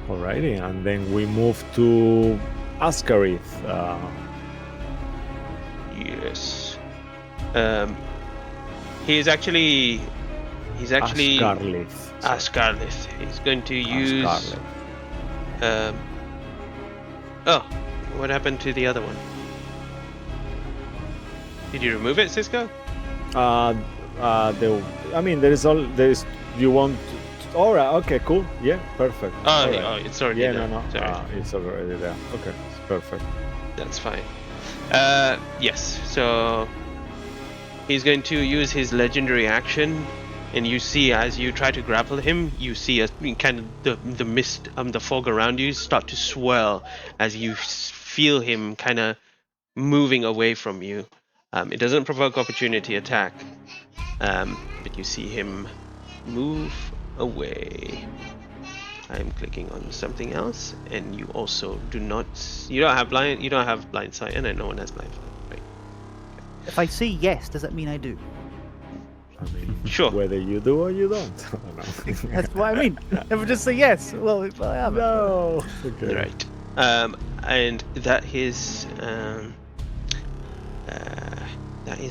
Alrighty, and then we move to Askarith. Yes. He's actually Askarith. Askarith. He's going to use. Askarith. Oh, what happened to the other one? Did you remove it, Cisco? There's. You want? All right. Okay. Cool. Yeah. Perfect. Oh, All right. it's already Yeah. there. No. Sorry. It's already there. Okay. It's perfect. That's fine. Yes. So he's going to use his legendary action, and you see as you try to grapple him, you see a kind of the mist, the fog around you start to swirl as you feel him kind of moving away from you. It doesn't provoke opportunity attack, but you see him move away. I'm clicking on something else, and you also do not. You don't have blind sight, and no one has blind sight, right? If I say yes, does that mean I do? I mean, Sure. whether you do or you don't. I don't know. That's what I mean. If I just say yes, well, I have it. No. Okay. Right. And that is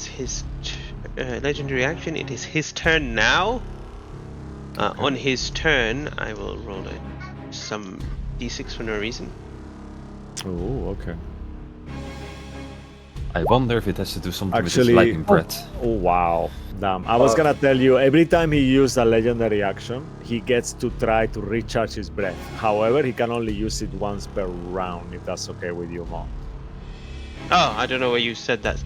his legendary action. It is his turn now. On his turn, I will roll some d6 for no reason. Oh, okay. I wonder if it has to do something with Actually- his lightning breath. Oh wow. Damn. I was gonna tell you, every time he used a legendary action, he gets to try to recharge his breath. However, he can only use it once per round, if that's okay with you, Mo. Oh, I don't know where you said that.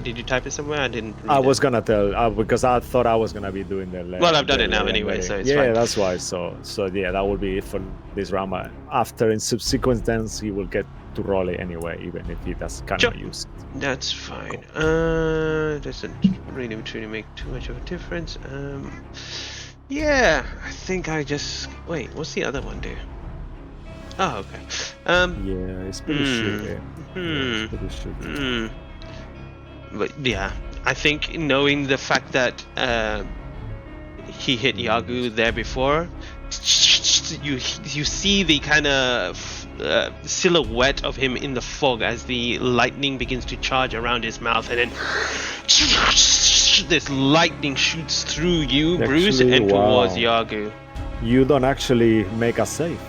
Did you type it somewhere? I didn't read I it. was gonna tell, because I thought I was gonna be doing the Well, I've done it now anyway, so it's yeah, fine. that's why. So yeah, that will be it for this round. But after, in subsequent turns, he will get to roll it anyway, even if he cannot Sure. use it. That's fine. Doesn't really truly make too much of a difference. Yeah, I think I just wait. What's the other one do? Oh, okay. Yeah, it's pretty shit. Yeah, it's pretty shit. But yeah, I think knowing the fact that he hit Yagu there before, you see the kind of silhouette of him in the fog as the lightning begins to charge around his mouth, and then this lightning shoots through you, Bruce, Actually, and towards wow. Yagu. You don't actually make a save.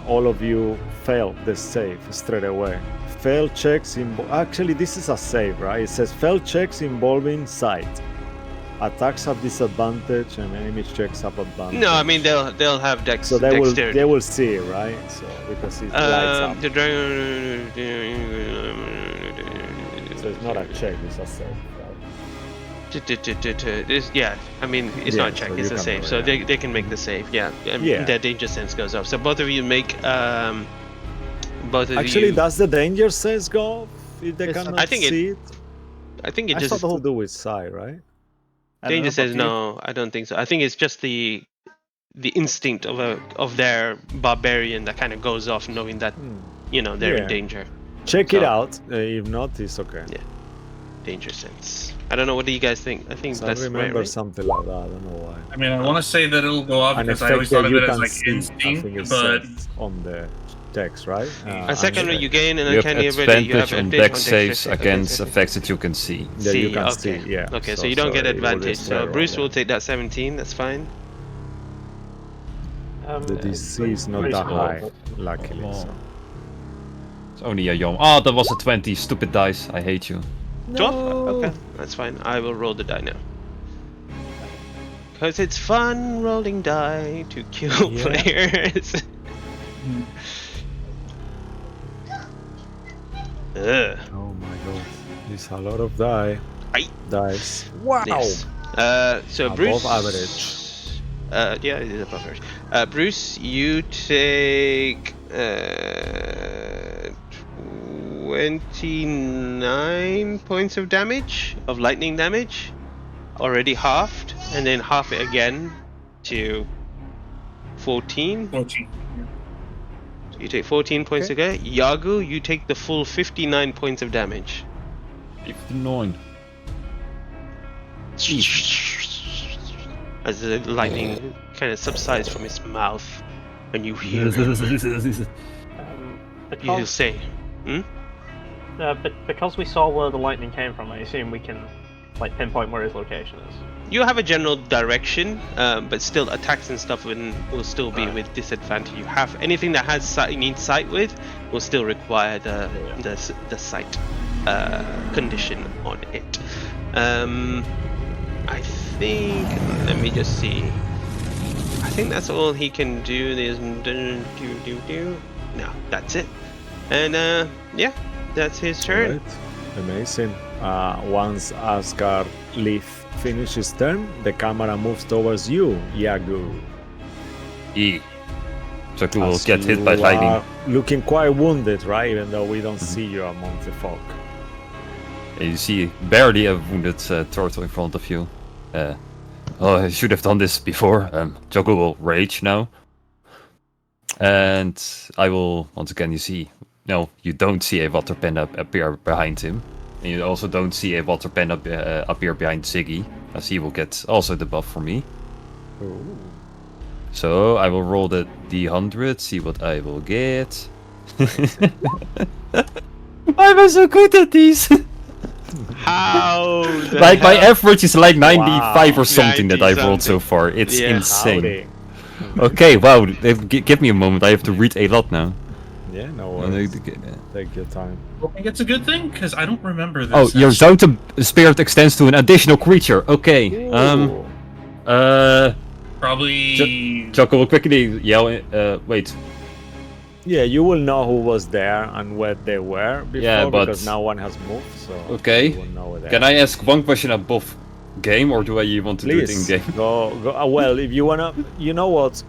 All of you fail the save straight away. failed checks actually this is a save, right? It says failed checks involving sight. Attacks have disadvantage and enemy checks have advantage. No, I mean they'll have so dexterity. they will see, right? So because it lights up. The dragon. So it's not a check, it's a save. This, yeah, I mean it's not a check, so it's you a can save, do it, so yeah. they can make the save. Yeah, Yeah. their danger sense goes up. So both of you make both of Actually, you. does the danger sense go off if they Yes, cannot I think see it? I think it I just thought the whole To do with sight, right? I don't danger know, says but do you- no. I don't think so. I think it's just the instinct of their barbarian that kind of goes off, knowing that they're in Yeah. danger. Check it So- out. If not, it's okay. Yeah. Danger sense. I don't know. What do you guys think? I think So I that's remember right. something like that. I don't know why. I mean, I want to say that it'll go off An because I effect always that thought of you it as can like see. I think instinct, it but says on the text, right? A second, and you gain an You have uncanny ability. You have advantage on advantage dex saves dexterity. against effects that you can see. Yeah, you can okay. see. Yeah. Okay, so you don't get sorry, it will advantage. display So wrong Bruce there. will take that 17. That's fine. The DC is not that high, luckily. So. It's only a yom. Oh, that was a 20. Stupid dice. I hate you. 12? Okay, that's fine. I will roll the die now. Because it's fun rolling die to kill Yeah. players. Ugh. Oh my god, it's a lot of dice. Wow. Yes. So Above Bruce. average. Yeah, it is above average. Bruce, you take 29 points of damage, of lightning damage, already halved, and then half it again to 14. 14. So you take 14 points again. Yagu, you take the full 59 points of damage. 59. As the lightning kind of subsides from his mouth, and you hear you say, Because we saw where the lightning came from, I assume we can like pinpoint where his location is. you have a general direction, but still attacks and stuff will still be with disadvantage. You have anything that has sight, you need sight with, will still require the sight condition on it. I think. Let me just see. I think that's all he can do. There's no, that's it. And yeah, that's his turn. Right. Amazing. Once Asgard Leaf finishes his turn, the camera moves towards you, Yagu. E. So you will As get hit you by lightning. are looking quite wounded, right? Even though we don't see you among the fog. And you see barely a wounded turtle in front of you. Oh, I should have done this before. Joggo will rage now. And I will, once again, you see... No, you don't see a water pen appear behind him. And you also don't see a water pen appear behind Ziggy. As he will get also the buff for me. Ooh. So I will roll the D100, see what I will get. I was so good at these! How? the Like my hell- average is like 95 Wow. or something that I've 90 rolled so far. It's Yeah. insane. Howdy. Okay, wow. Give me a moment. I have to read a lot now. Yeah, no worries. Take your time. I think it's a good thing because I don't remember this. Oh, your zone to spirit extends to an additional creature. Okay. Ooh. Probably. Jocko will quickly yell. Wait. Yeah, you will know who was there and where they were before, Yeah, but- because no one has moved, so Okay. you will know where they Can are. I ask one question above game, or do I want to do it in Please game? go. Well, if you wanna, you know what?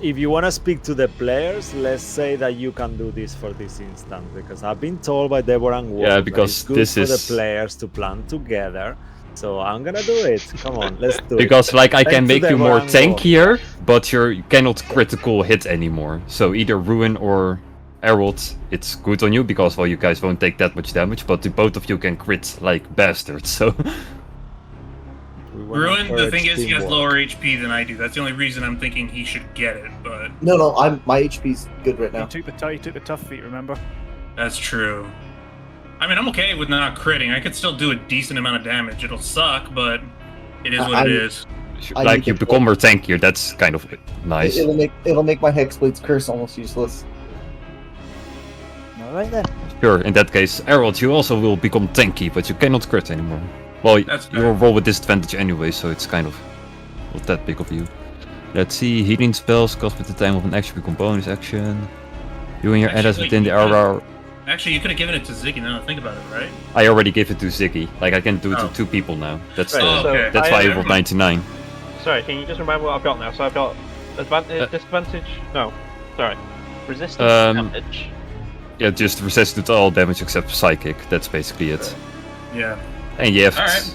If you wanna speak to the players, let's say that you can do this for this instance, because I've been told by Deborah and Wolf Yeah, that because it's good this for is- the players to plan together. So I'm gonna do it. Come on, let's do it. Because like I can Thanks to make you Deborah more and Wolf. tankier, but you cannot critical hit anymore. So either Ruin or Herald, it's good on you because well you guys won't take that much damage, but the both of you can crit like bastards. So We wanna Ruin, the encourage thing is, he has teamwork. lower HP than I do. That's the only reason I'm thinking he should get it, but No, my HP's good right You now. took the tough feat, remember? that's true. I mean, I'm okay with not critting. I could still do a decent amount of damage. It'll suck, but it is what it is. I like need you to- become more tankier. That's kind of nice. It'll make my Hexblade's curse almost useless. Alright then. Sure, in that case, Harold, you also will become tanky, but you cannot crit anymore. Well, That's you'll roll with disadvantage anyway, so it's kind of not that big of you. Let's see, healing spells cost with the time of an action become bonus action. You and your Actually, allies within the you could've- area. Actually, you could have given it to Ziggy now. Think about it, right? I already gave it to Ziggy. Like I can do it Oh. to 2 people now. That's Right, Oh, so okay. that's I- why I rolled 99. Sorry, can you just remember what I've got now? So I've got disadvantage. No, sorry, resistance to Um, damage. Yeah, just resist to all damage except psychic. That's basically it. Yeah. And you have, Alright.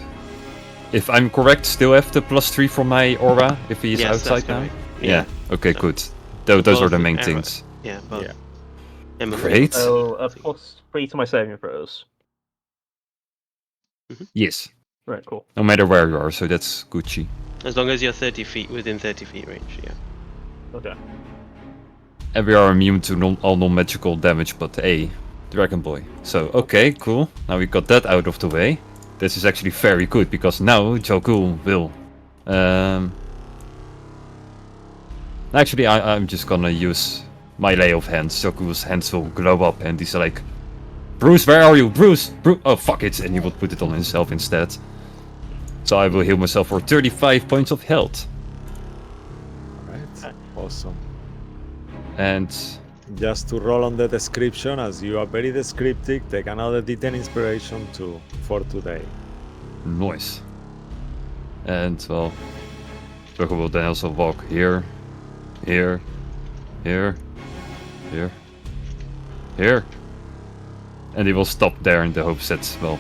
if I'm correct, still have the +3 from my aura if he is Yes, that's outside now. correct. Yeah. Okay, So- good. Those are both the main arrow- things. Yeah, both. Yeah. Emma Great. So a +3 to my saving throws. Yes. Right, cool. No matter where you are, so that's Gucci. As long as you're 30 feet within 30 feet range, yeah. Okay. And we are immune to all non-magical damage, but a Dragon Boy. So okay, cool. Now we got that out of the way. This is actually very good because now Jokul will. Actually, I'm just gonna use my lay of hands. Jokul's hands will glow up, and he's like, "Bruce, where are you, Bruce? Oh fuck it!" And he will put it on himself instead. So I will heal myself for 35 points of health. Alright, awesome. And Just to roll on the description, as you are very descriptive, take another D10 inspiration for today. noise. And well, Jokel will then also walk here, here, here, here, here. And he will stop there in the hopes that, well,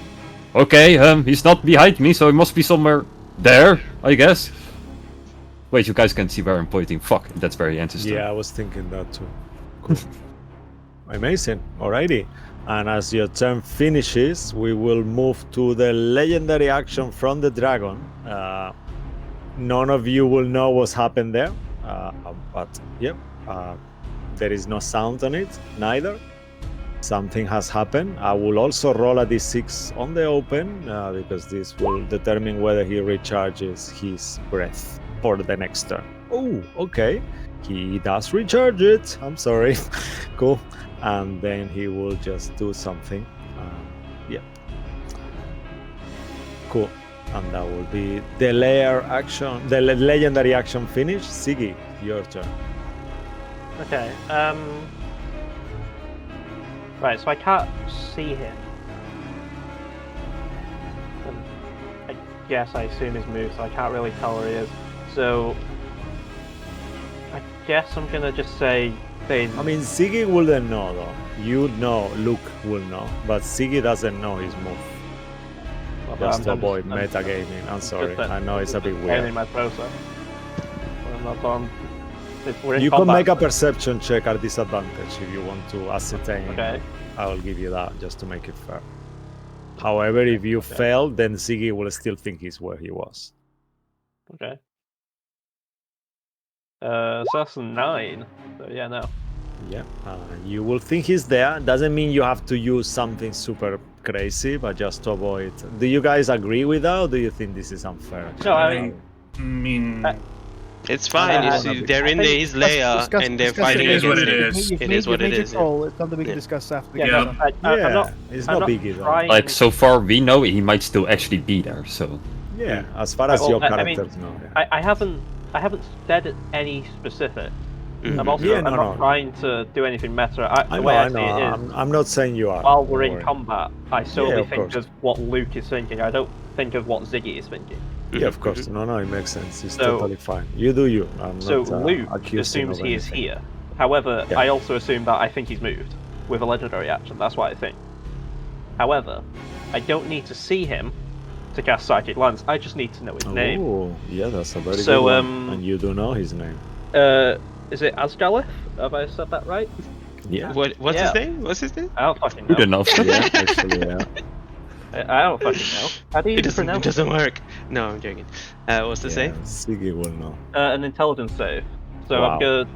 okay, he's not behind me, so he must be somewhere there, I guess. Wait, you guys can see where I'm pointing. Fuck, that's very interesting. Yeah, I was thinking that too. Cool. Amazing. Alrighty. And as your turn finishes, we will move to the legendary action from the dragon. None of you will know what's happened there, but yep, there is no sound on it, neither. Something has happened. I will also roll a d6 on the open because this will determine whether he recharges his breath for the next turn. Oh, okay. He does recharge it. I'm sorry. Cool. And then he will just do something. Yeah. Cool. And that will be the layer action, the legendary action finish. Siggy, your turn. Okay. Right, so I can't see him. I guess I assume he's moved, so I can't really tell where he is. So I guess I'm gonna just say they. I mean, Siggy wouldn't know though. You know, Luke will know, but Siggy doesn't know his move. Just to avoid metagaming. I'm sorry. I know it's a bit weird. In my process. I'm not on. We're in You can combat. make a perception check at disadvantage if you want to ascertain. Okay. I will give you that just to make it fair. However, if you fail, then Ziggy will still think he's where he was. Okay. So that's a 9. So yeah, no. Yeah, you will think he's there. Doesn't mean you have to use something super crazy, but just to avoid. Do you guys agree with that, or do you think this is unfair? No, I mean, It's fine. You see, they're in his lair and they're fighting It is what against it him. is. It is what it You've made is. your call. It's something we can Yeah. discuss after the yeah, game. Yeah. no, Yeah, I'm not. it's I'm not not biggie though. trying- Like so far we know he might still actually be there, so Yeah, as far as Well, your I mean, characters know. Yeah. I haven't said any specific. I'm also Yeah, I'm no, not no. trying to do anything meta. I The know, way I I see know. it is, I'm not saying you are. while we're don't in worry. combat, I solely of think course. of what Luke is thinking. I don't think of what Ziggy is thinking. Yeah, of course. No, it makes sense. It's So- totally fine. You do you. I'm So not Luke accusing assumes of he is anything. here. However, Yeah. I also assume that I think he's moved with a legendary action. That's what I think. However, I don't need to see him to cast Psychic Lance. I just need to know his name. Oh, yeah, that's a very So, good one. And you do know his name. Is it Asgalith? Have I said that right? Yeah. What's Yeah. his name? What's his name? I don't fucking good know. enough. Yeah, actually, yeah. I don't fucking know. How do you It pronounce doesn't work. No, I'm joking. What's the Yeah, same? Siggy will know. an intelligence save. So Wow. I'm good.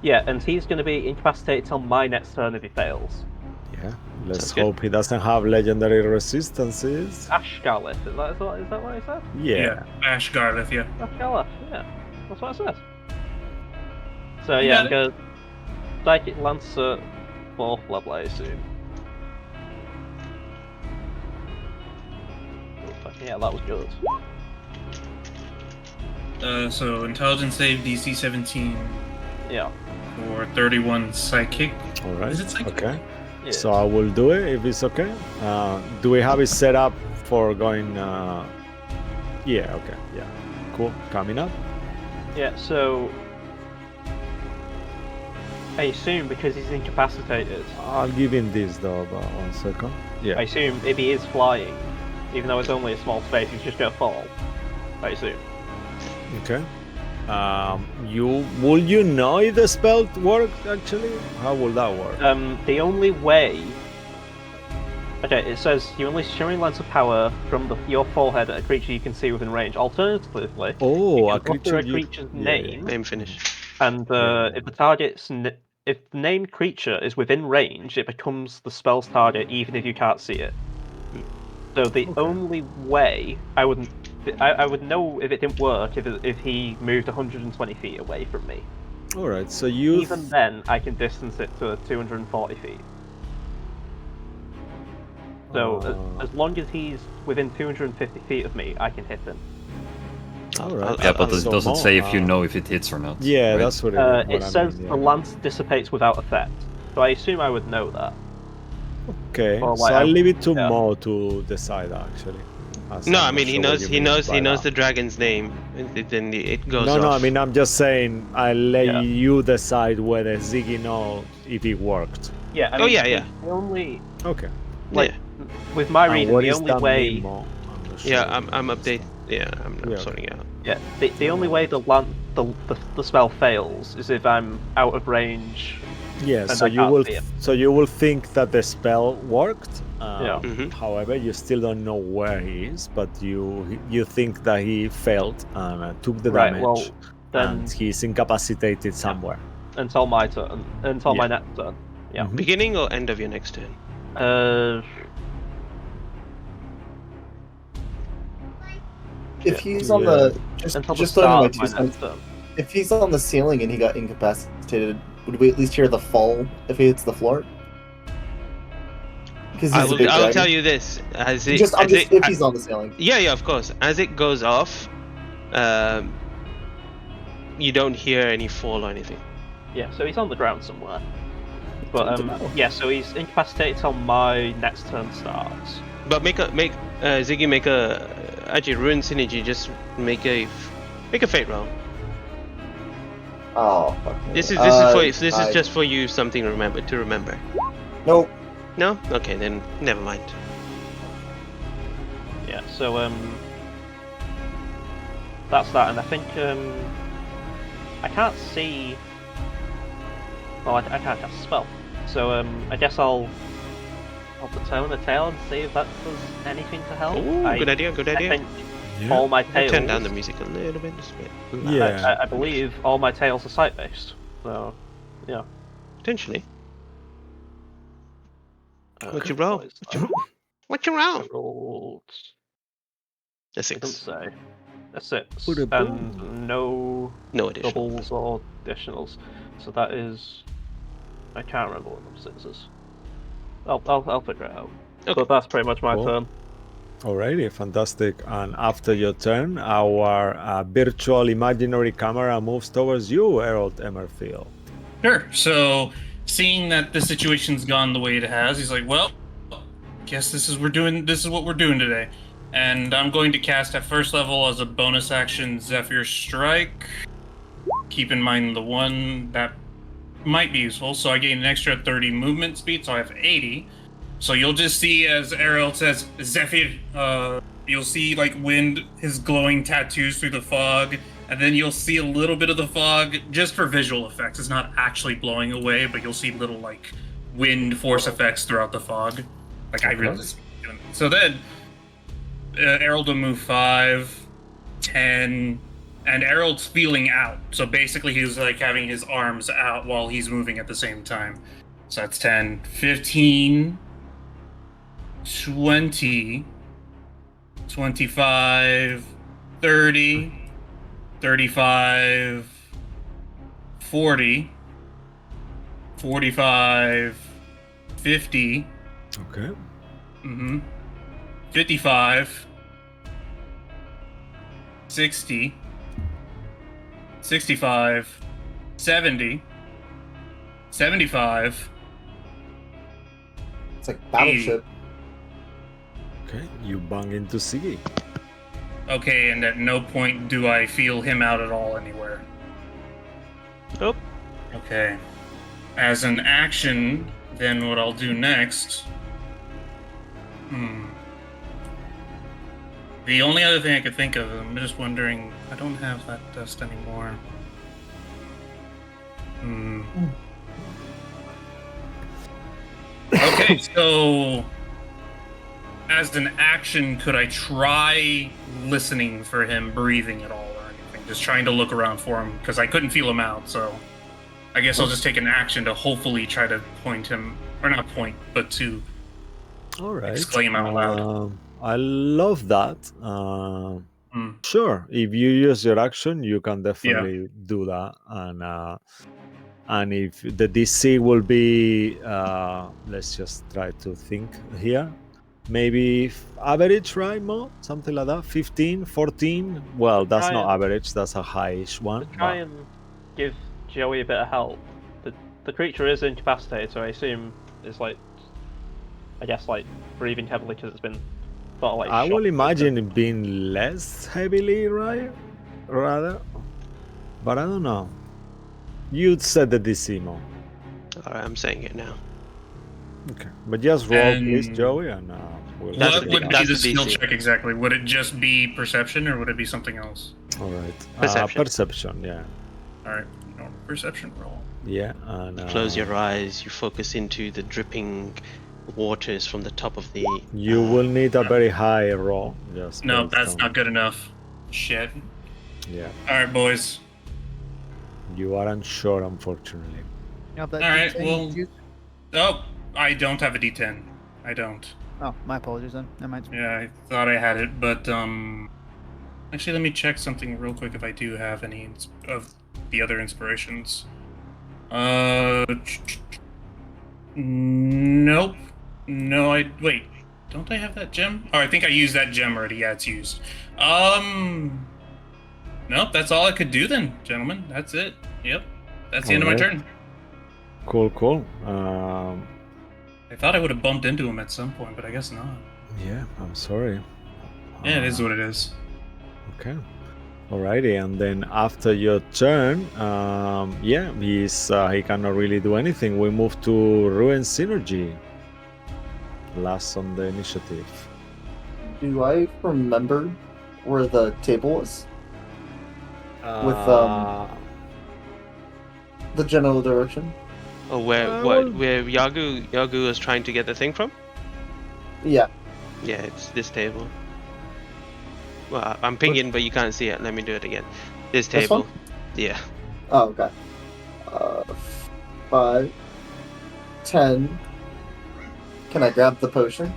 Yeah, and he's going to be incapacitated till my next turn if he fails. Yeah. Let's Sounds good. hope he doesn't have legendary resistances. Ashgalith, is that what I said? Yeah. Ash Garlith, yeah. Ashgalith, yeah. That's what I said. So You yeah, got I'm it. going to Psychic Lance at 4th level, I assume. Yeah, that was good. So intelligence save DC 17 Yeah. for 31 psychic. All right. Is it psychic? Okay. Yeah. So I will do it if it's okay. Do we have it set up for going? Yeah. Okay. Yeah. Cool. Coming up. Yeah, so I assume because he's incapacitated, I'll give him this though. About 1 second. I Yeah. assume if he is flying, even though it's only a small space, he's just gonna fall. I assume. Okay. Will you know if the spell works actually? How will that work? The only way. Okay, it says you unleash shimmering lance of power from your forehead at a creature you can see within range. Alternatively, Oh, you a can utter creature. a creature's name, Name finish. and if the target's if the named creature is within range, it becomes the spell's target, even if you can't see it. So the Okay. only way I would know if it didn't work if he moved 120 feet away from me. All right. So you. Even then, I can distance it to 240 feet. So as long as he's within 250 feet of me, I can hit him. All right. Yeah, but it So doesn't more, say if you know if it hits or not. Yeah, right? that's what it, It I says mean, the yeah. lance dissipates without effect, so I assume I would know that. Okay. Or So like, I'll leave it to yeah. Mo to decide actually. As No, I'm I not mean he sure what knows you he mean knows he by knows that. the dragon's name, and then it goes No, off. I mean I'm just saying I'll let Yeah. you decide whether Ziggy knows if it worked. Yeah, I Oh, mean, yeah. The only Okay. like Yeah. with my And reading, what the is only that way. mean, Mo? I'm not sure Yeah, what I'm it I'm means, update. so. Yeah, I'm Yeah. sorting out. Yeah, the only way the spell fails is if I'm out of range. Yeah, And so I you can't will see him. so you will think that the spell worked. Yeah. Mhm. However, you still don't know where he is, but you think that he failed and took the Right. damage, Well, then and he's incapacitated somewhere. until my turn, until my Yeah. next turn. Yeah. Mhm. Beginning or end of your next turn? If he's on the Until the just so I know, start my of my 2 cents. next turn. If he's on the ceiling and he got incapacitated, would we at least hear the fall if he hits the floor? Because I he's a big will dragon. tell you this as it Just, I'm as just it, if he's on the ceiling. yeah, of course. As it goes off, you don't hear any fall or anything. Yeah, so he's on the ground somewhere. But Good to know. yeah, so he's incapacitated till my next turn starts. But Ziggy make a actually ruin synergy. Just make a fate roll. Oh, fuck me. This is just for you something to remember. Nope. No? Okay, then never mind. Yeah, so that's that, and I think I can't see. Well, I can't cast a spell, so I guess I'll turn the tail and see if that does anything to help. Ooh, good idea. I think Yeah. all my I'll tails. turn down the music a little bit. Just a bit. Yeah. I believe all my tails are sight based. So, yeah. Potentially. What you What roll? is What you I roll? rolled. A It doesn't 6. say. A 6 Put a and no No additional. doubles or additionals. So that is. I can't remember what them 6s. I'll figure it out. Okay. But that's pretty much my Cool. turn. Alrighty, fantastic. And after your turn, our virtual imaginary camera moves towards you, Harold Emmerfield. Sure. So, seeing that the situation's gone the way it has, he's like, "Well, guess this is what we're doing today." And I'm going to cast at first level as a bonus action Zephyr Strike. Keep in mind the one that might be useful. So I gain an extra 30 movement speed, so I have 80. So you'll just see, as Ariel says, Zephyr, you'll see like wind, his glowing tattoos through the fog, and then you'll see a little bit of the fog just for visual effects. It's not actually blowing away, but you'll see little like wind force effects throughout the fog. Like I really. So then, Ariel will move 5, 10, and Harold's feeling out. So basically he's like having his arms out while he's moving at the same time. So that's 10, 15, 20, 25, 30, 35, 40, 45, 50, Okay. 55, 60, 65, 70, 75. It's like Battleship. Okay, you bang into Ziggy. Okay, and at no point do I feel him out at all anywhere. Nope. Okay. As an action, then what I'll do next... The only other thing I could think of, I'm just wondering, I don't have that dust anymore. Okay, so as an action, could I try listening for him breathing at all or anything? Just trying to look around for him, because I couldn't feel him out, so I guess I'll just take an action to hopefully try to point him, or not point, but to All right. exclaim out loud. I love that. Sure, if you use your action, you can definitely do that. And if the DC will be, let's just try to think here. Maybe average, right, Mo? Something like that? 15, 14? Well, that's not average. That's a high-ish one. To try and give Joey a bit of help, the creature is incapacitated, so I assume it's like, I guess, like, breathing heavily because it's been sort of like I will shocked. imagine it being less heavily, right? Rather. But I don't know. You said the DC, Mo. Alright, I'm saying it now. Okay. But just roll, please, Joey, and we'll That's What the- would be that's the the skill DC. check exactly? Would it just be perception, or would it be something else? All right. Perception. Perception, yeah. Alright, normal perception roll. Yeah, and... Close your eyes, you focus into the dripping waters from the top of the... You will need a very high roll. Just No, based that's on- not good enough. Shit. Yeah. Alright, boys. You are unsure, unfortunately. You have that Alright, D10 well- juice? Oh, I don't have a D10. I don't. Oh, my apologies then. Never mind. Yeah, I thought I had it, but actually, let me check something real quick if I do have any of the other inspirations. Nope. No, wait. Don't I have that gem? Oh, I think I used that gem already. Yeah, it's used. Nope, that's all I could do then, gentlemen. That's it. Yep. That's the end of my Alright. turn. Cool. I thought I would have bumped into him at some point, but I guess not. Yeah, I'm sorry. Yeah, it is what it is. Okay. Alrighty, and then after your turn, yeah, he cannot really do anything. We move to Ruin Synergy. Last on the initiative. Do I remember where the table was? With the general direction? Oh, where Yagu was trying to get the thing from? Yeah. Yeah, it's this table. Well, I'm pinging, but you can't see it. Let me do it again. This This table. one? Yeah. Oh, okay. 5, 10. Can I grab the potion?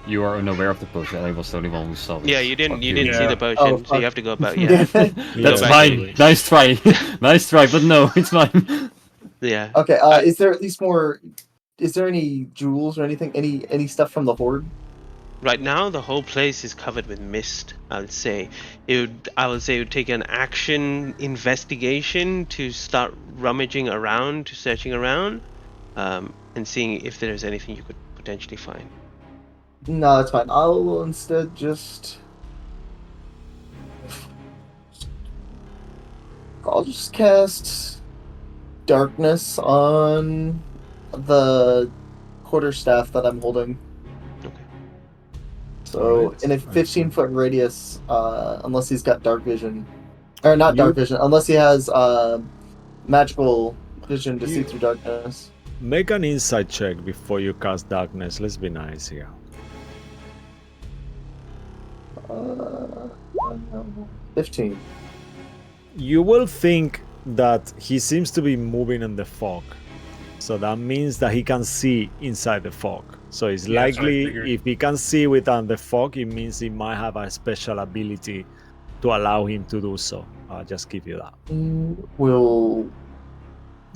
You are unaware of the potion. I was the only one who saw it. Yeah, you didn't see Yeah. the potion, Oh, so fuck. you have to go about yeah. That's back mine. Nice try. Nice try, but no, it's mine. Yeah. Okay, is there at least more... Is there any jewels or anything? Any stuff from the horde? Right now, the whole place is covered with mist. I would say it would take an action investigation to start rummaging around, searching around, and seeing if there's anything you could potentially find. No, that's fine. I'll instead just... I'll just cast darkness on the quarterstaff that I'm holding. Okay. So, Alright, in a I see. 15-foot radius, unless he's got dark vision. Or not You- dark vision, unless he has magical vision to see You- through darkness. Make an insight check before you cast darkness. Let's be nice here. 15. You will think that he seems to be moving in the fog. So that means that he can see inside the fog. So it's Yeah, that's what I likely figured. if he can see within the fog, it means he might have a special ability to allow him to do so. I'll just give you that. Will...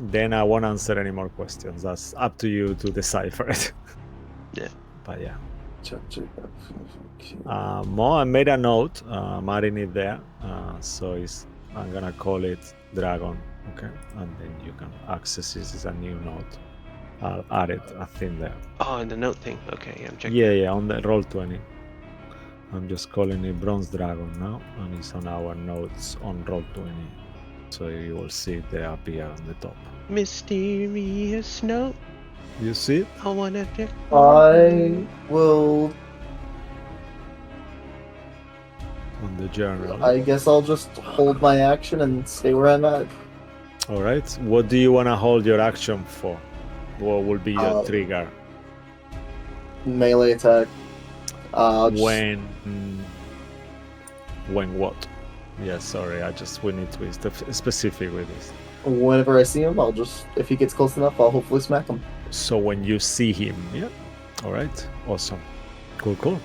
Then I won't answer any more questions. That's up to you to decipher it. Yeah. But yeah. Mo, I made a note. I'm adding it there. I'm gonna call it Dragon. Okay, and then you can access this as a new note. I'll add it. I think there. Oh, and the note thing. Okay, yeah, I'm checking. Yeah, on the roll 20. I'm just calling it Bronze Dragon now, and it's on our notes on roll 20. So you will see it there appear on the top. Mysterious note. You see it? I wanna check. I will. On the journal. I guess I'll just hold my action and stay where I'm at. All right. What do you want to hold your action for? What will be your trigger? Melee attack. When what? Yeah, sorry. We need to be specific with this. Whenever I see him, I'll just, if he gets close enough, I'll hopefully smack him. So when you see him, yeah. All right. Awesome. Cool.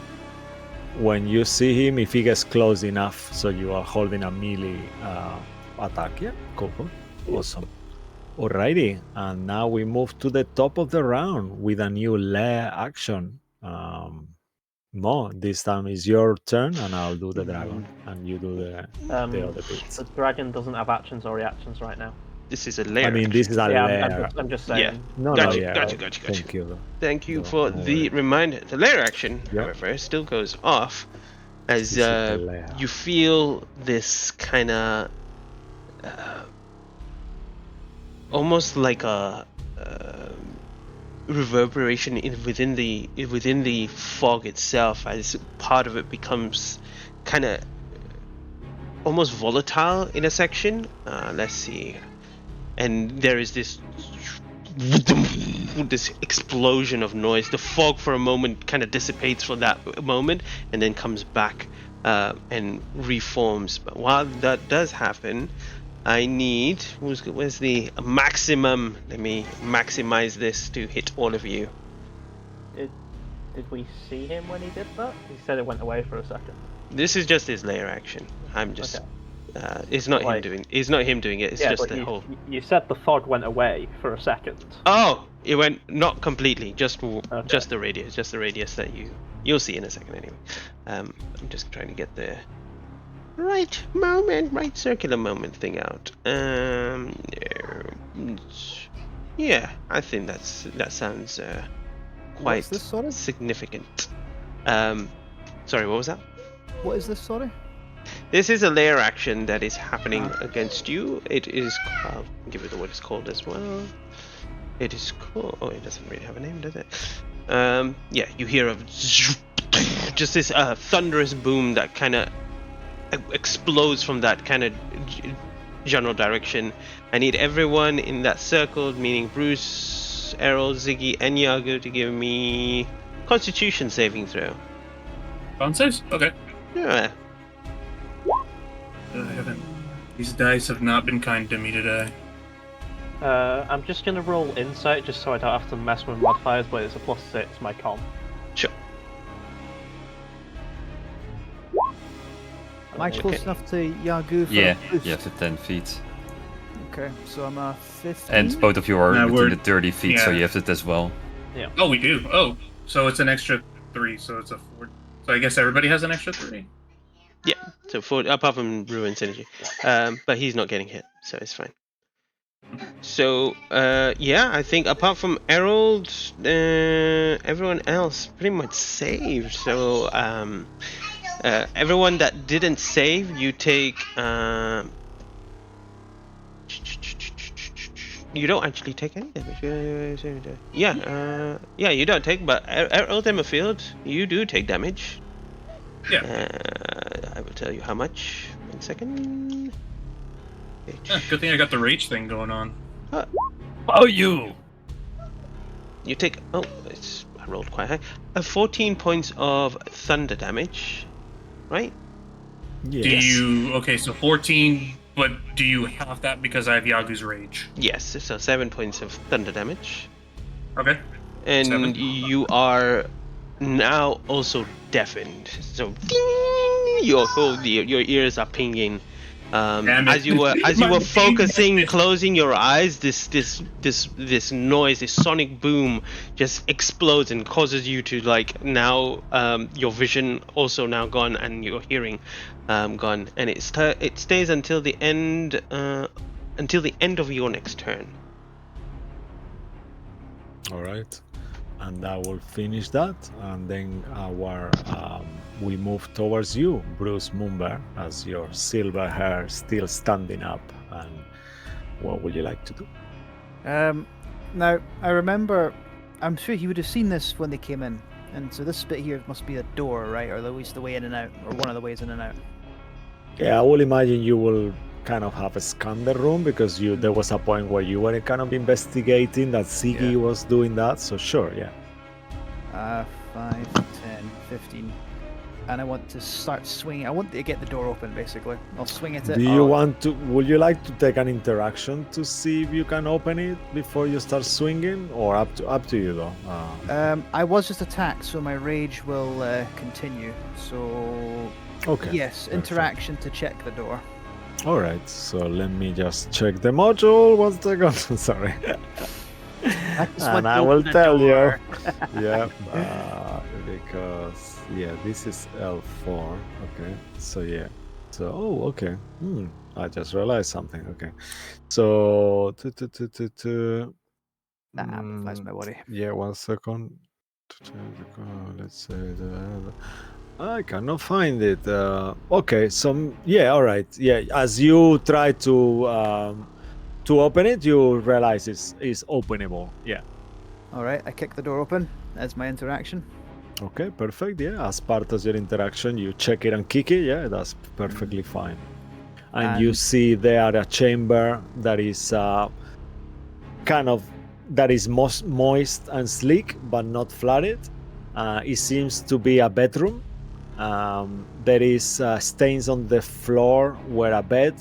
When you see him, if he gets close enough, so you are holding a melee attack, yeah. Cool. Awesome. Alrighty, and now we move to the top of the round with a new lair action. Mo, this time is your turn, and I'll do the dragon, and you do the other bits. The dragon doesn't have actions or reactions right now. This is a layer. I mean, this is a Yeah, lair. I'm just saying. Yeah. No, Gotcha, yeah. gotcha. Thank you. Thank you No, for don't the worry. reminder. The layer action, Yeah. however, still goes off as This is the lair. you feel this kind of almost like a reverberation within the fog itself, as part of it becomes kind of almost volatile in a section. Let's see, and there is this explosion of noise. The fog for a moment kind of dissipates for that moment and then comes back and reforms. But while that does happen, I need, where's the maximum? Let me maximize this to hit all of you. Did we see him when he did that? He said it went away for a second. This is just his layer action. I'm just Okay. it's not him Like- doing it's not him doing it, it's Yeah, just but the you, whole. you said the fog went away for a second. Oh, it went not completely, just the radius that you'll see in a second anyway. I'm just trying to get the right circular moment thing out. Yeah, I think that sounds quite What's this, sorry? significant. Sorry, what was that? What is this, sorry? This is a layer action that is happening against you. It is, I'll give it what it's called as well. It is called, oh, it doesn't really have a name, does it? Yeah, you hear just this thunderous boom that kind of explodes from that kind of general direction. I need everyone in that circle, meaning Bruce, Errol, Ziggy, and Yago, to give me Constitution saving throw. Con saves? Okay. Yeah. I haven't. These dice have not been kind to me today. I'm just gonna roll insight just so I don't have to mess with modifiers, but it's a +6, my con. Sure. Am I close Okay. enough to Yagu for Yeah, a boost? you have to 10 feet. Okay, so I'm a 15. And both of you are Nah, within we're- the 30 feet, so yeah. you have it as well. Oh, we do. Oh, so it's an extra 3, so it's a 4. So I guess everybody has an extra 3. Yeah, so apart from Ruin's energy. But he's not getting hit, so it's fine. So, yeah, I think apart from Errol, everyone else pretty much saved. So, everyone that didn't save, you take... you don't actually take any damage. Yeah, you don't take, but Errol Demerfield, you do take damage. Yeah. I will tell you how much. 1 second. Good thing I got the rage thing going on. Oh, you! You take. Oh, I rolled quite high. 14 points of thunder damage, right? Yes. Do you... Okay, so 14, but do you have that because I have Yagu's rage? Yes. So 7 points of thunder damage, Okay. and 7. you are now also deafened. So your ears are pinging, Damn it. As you My were game focusing, missed. closing your eyes, this noise, this sonic boom, just explodes and causes you to like now your vision also now gone and your hearing gone, and it stays until the end of your next turn. All right, and that will finish that, and then we move towards you, Bruce Moonbear, as your silver hair still standing up. And what would you like to do? Now, I remember, I'm sure he would have seen this when they came in. And so this bit here must be a door, right? Or at least the way in and out, or one of the ways in and out. Yeah, I will imagine you will kind of have scanned the room because there was a point where you were kind of investigating that Ziggy was doing that. So sure, yeah. 5, 10, 15. And I want to start swinging. I want to get the door open, basically. I'll swing at it. Do you want to? Would you like to take an interaction to see if you can open it before you start swinging, or up to you though? I was just attacked, so my rage will continue. So Okay. yes, perfect. interaction to check the door. All right. So let me just check the module. 1 second. Sorry. And I will tell you. Yeah. Because this is L4. Okay. So yeah. So okay. I just realized something. Okay. So That's my worry. Yeah. 1 second. Let's say I cannot find it. Okay. So yeah. All right. Yeah. As you try to open it, you realize it's openable. Yeah. All right, I kick the door open. That's my interaction. Okay, perfect. Yeah, as part of your interaction, you check it and kick it. Yeah, that's perfectly fine. And you see there a chamber that is moist and sleek, but not flooded. It seems to be a bedroom. There is stains on the floor where a bed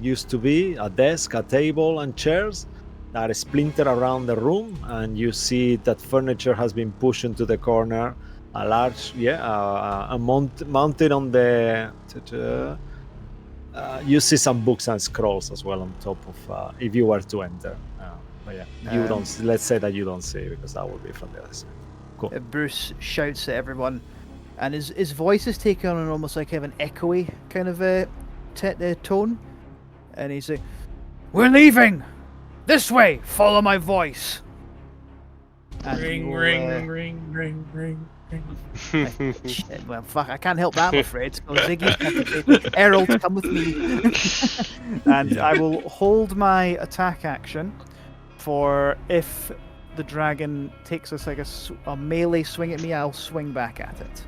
used to be, a desk, a table, and chairs that are splintered around the room, and you see that furniture has been pushed into the corner. A large, mounted on the. You see some books and scrolls as well on top of if you were to enter. But yeah, you don't. Let's say that you don't see it because that would be from the other side. Cool. Bruce shouts at everyone, and his voice is taken on an almost like an echoey kind of tone, and he's like, "We're leaving. This way. Follow my voice." And Ring, ring, ring, ring, ring, ring. Shit, well, fuck, I can't help that, I'm afraid. So Ziggy, Errol, come with me. And I will hold my attack action for if the dragon takes us like a melee swing at me, I'll swing back at it.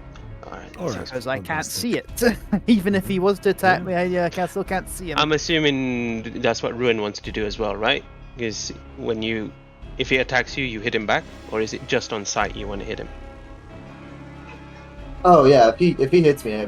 Alright. Because I can't see it. Even if he was to attack me, I still can't see him. I'm assuming that's what Ruin wants to do as well, right? Because if he attacks you, you hit him back, or is it just on sight you want to hit him? Oh yeah, if he hits me,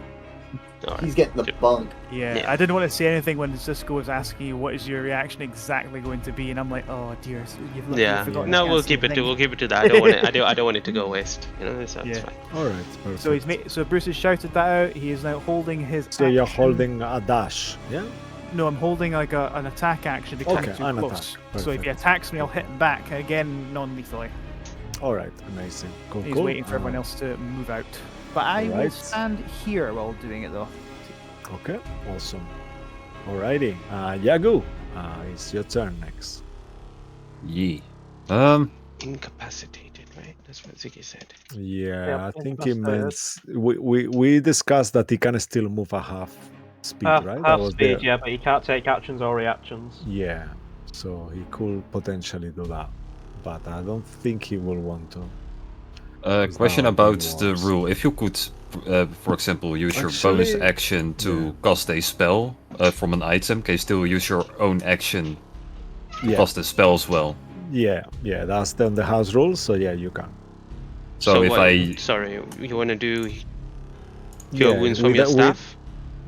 Alright. he's getting the bunk. Yeah, I didn't want to say anything when Cisco was asking you what is your reaction exactly going to be, and I'm like, oh dear, you've forgotten. No, we'll keep it to that. I don't want it. I don't want it to go waste. You know, so it's fine. All right. Perfect. So so Bruce has shouted that out. He is now holding his. So you're action. holding a dash, yeah? No, I'm holding like an attack action to Okay, get too an close. attack. So if he Perfect. attacks me, I'll hit him back again, non-lethally. All right, amazing. Cool. He's cool. waiting for everyone else to move out. But I will Alright. stand here while doing it though. Okay, awesome. Alrighty, Yagu, it's your turn next. Yee. Incapacitated, right? That's what Ziggy said. Yeah, I it's think plus it means we discussed that he can still move a half speed, right? That Half was speed, the- yeah, but he can't take actions or reactions. Yeah, so he could potentially do that, but I don't think he will want to. It's Question not about what he the wants. rule. If you could, for example, use your Actually, bonus action to cast a spell from an item, can you still use your own action to Yeah, cast a spell as well? yeah, that's then the house rules. So yeah, you can. So if Sorry, you want to do cure Yeah, wounds from with your that- with- staff?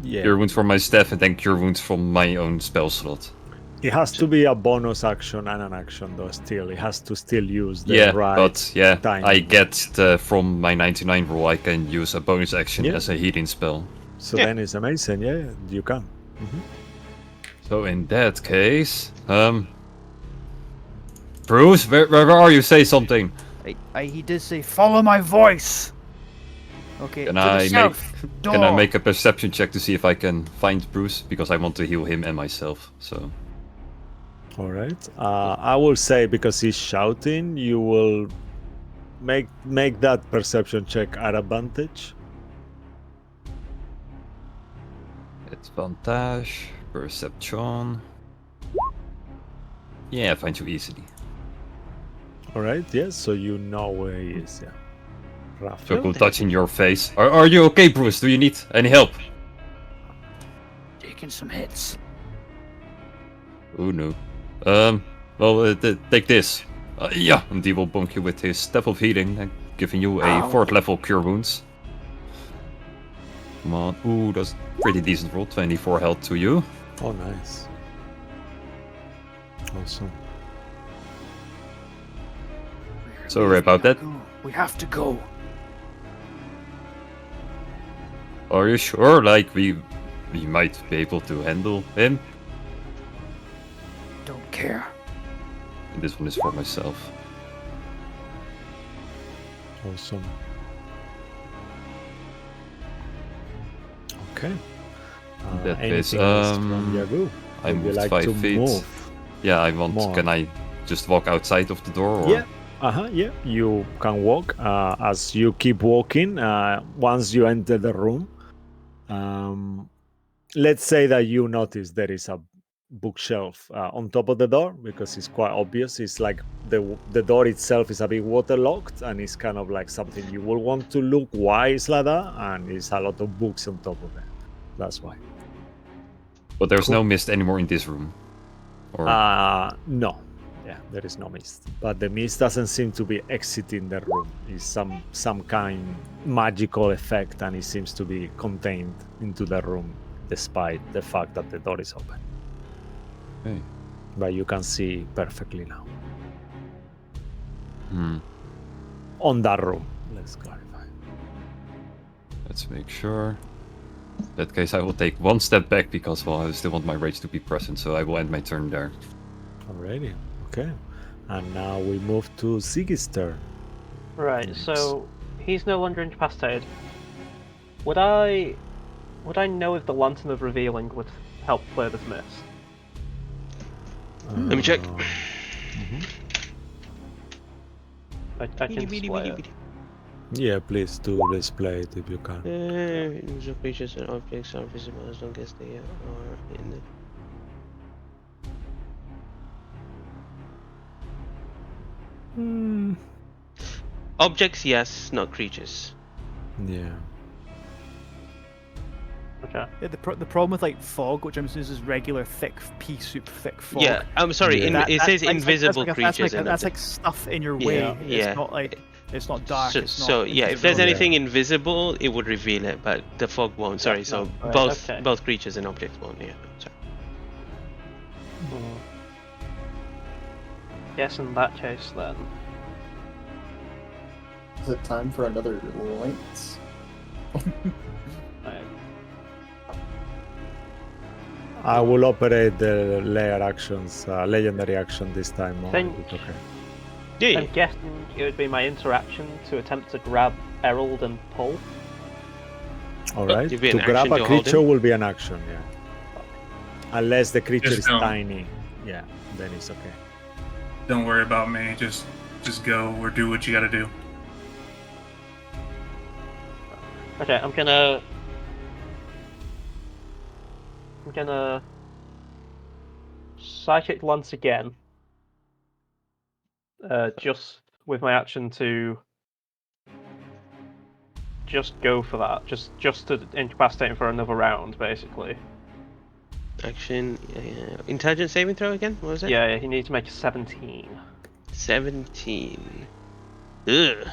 Yeah, cure wounds from my staff and then cure wounds from my own spell slot. it has to be a bonus action and an action though. Still, it has to still use the Yeah, right. but yeah, time. I get from my 99 rule, I can use a bonus action Yeah. as a healing spell. So Yeah. then it's amazing. Yeah, you can. So in that case, Bruce, where are you? Say something. He did say, follow my voice. Okay, Can to I the south. Door. Can I make a perception check to see if I can find Bruce? Because I want to heal him and myself. So All right. I will say because he's shouting, you will make that perception check at advantage. advantage, perception. Yeah, I find you easily. All right. Yes. So you know where he is. Yeah. Raphael. Chuckle touching your face. Are you okay, Bruce? Do you need any help? Taking some hits. Oh no. Well, take this. Yeah, and he will bonk you with his Step of Healing, and giving you a 4th level Cure Wounds. Come on. Ooh, that's pretty decent roll. 24 health to you. Oh, nice. Awesome. Sorry about that. We have to go. Are you sure? Like, we might be able to handle him? Don't care. And this one is for myself. Awesome. Okay. That is, anything else from Yagu? I Would you moved like 5 to feet. move? Yeah, I want. More. Can I just walk outside of the door? Or? Yeah. Yeah. You can walk. As you keep walking, once you enter the room, let's say that you notice there is a bookshelf on top of the door because it's quite obvious. It's like the door itself is a bit waterlogged and it's kind of like something you will want to look why it's like that, and it's a lot of books on top of it. That's why. But there's Cool. no mist anymore in this room. Or No. Yeah, there is no mist. But the mist doesn't seem to be exiting the room. It's some kind magical effect, and it seems to be contained into the room despite the fact that the door is open. okay. But you can see perfectly now. On that room. Let's clarify. Let's make sure. In that case, I will take 1 step back because, well, I still want my rage to be present, so I will end my turn there. Alrighty. Okay. And now we move to Ziggy's turn. Right, Yes. so he's no longer incapacitated. Would I know if the Lantern of Revealing would help clear this mist? Let me check. I can display it. Yeah, please do display it if you can. Usual creatures and objects are visible as long as they are in the. Objects, yes, not creatures. Yeah. Okay. Yeah, the problem with like fog, which I'm assuming is regular thick pea soup, thick fog. Yeah, I'm sorry. Yeah. It says invisible creatures. That's like stuff in your way. Yeah, yeah. It's not like it's not dark. So, it's not so yeah, if there's Yeah. anything invisible, it would reveal it, but the fog won't. Sorry, so no, right, both okay. both creatures and objects won't. Yeah, sorry. Yes, in that case then. Is it time for another lance? Right. I will operate the layer actions, legendary action this time. Think- Okay. Yeah, I'm guessing it would be my interaction to attempt to grab Herald and pull. All right. it'd be To an grab action a to hold creature him? will be an action, yeah. Unless the creature Just is don't. tiny. Yeah, then it's okay. Don't worry about me. Just go or do what you gotta do. Okay, I'm gonna psychic lance again. Just with my action to just go for that. Just to incapacitate him for another round, basically. action. Intelligence saving throw again. What was it? Yeah, he needs to make a 17. 17. Ugh.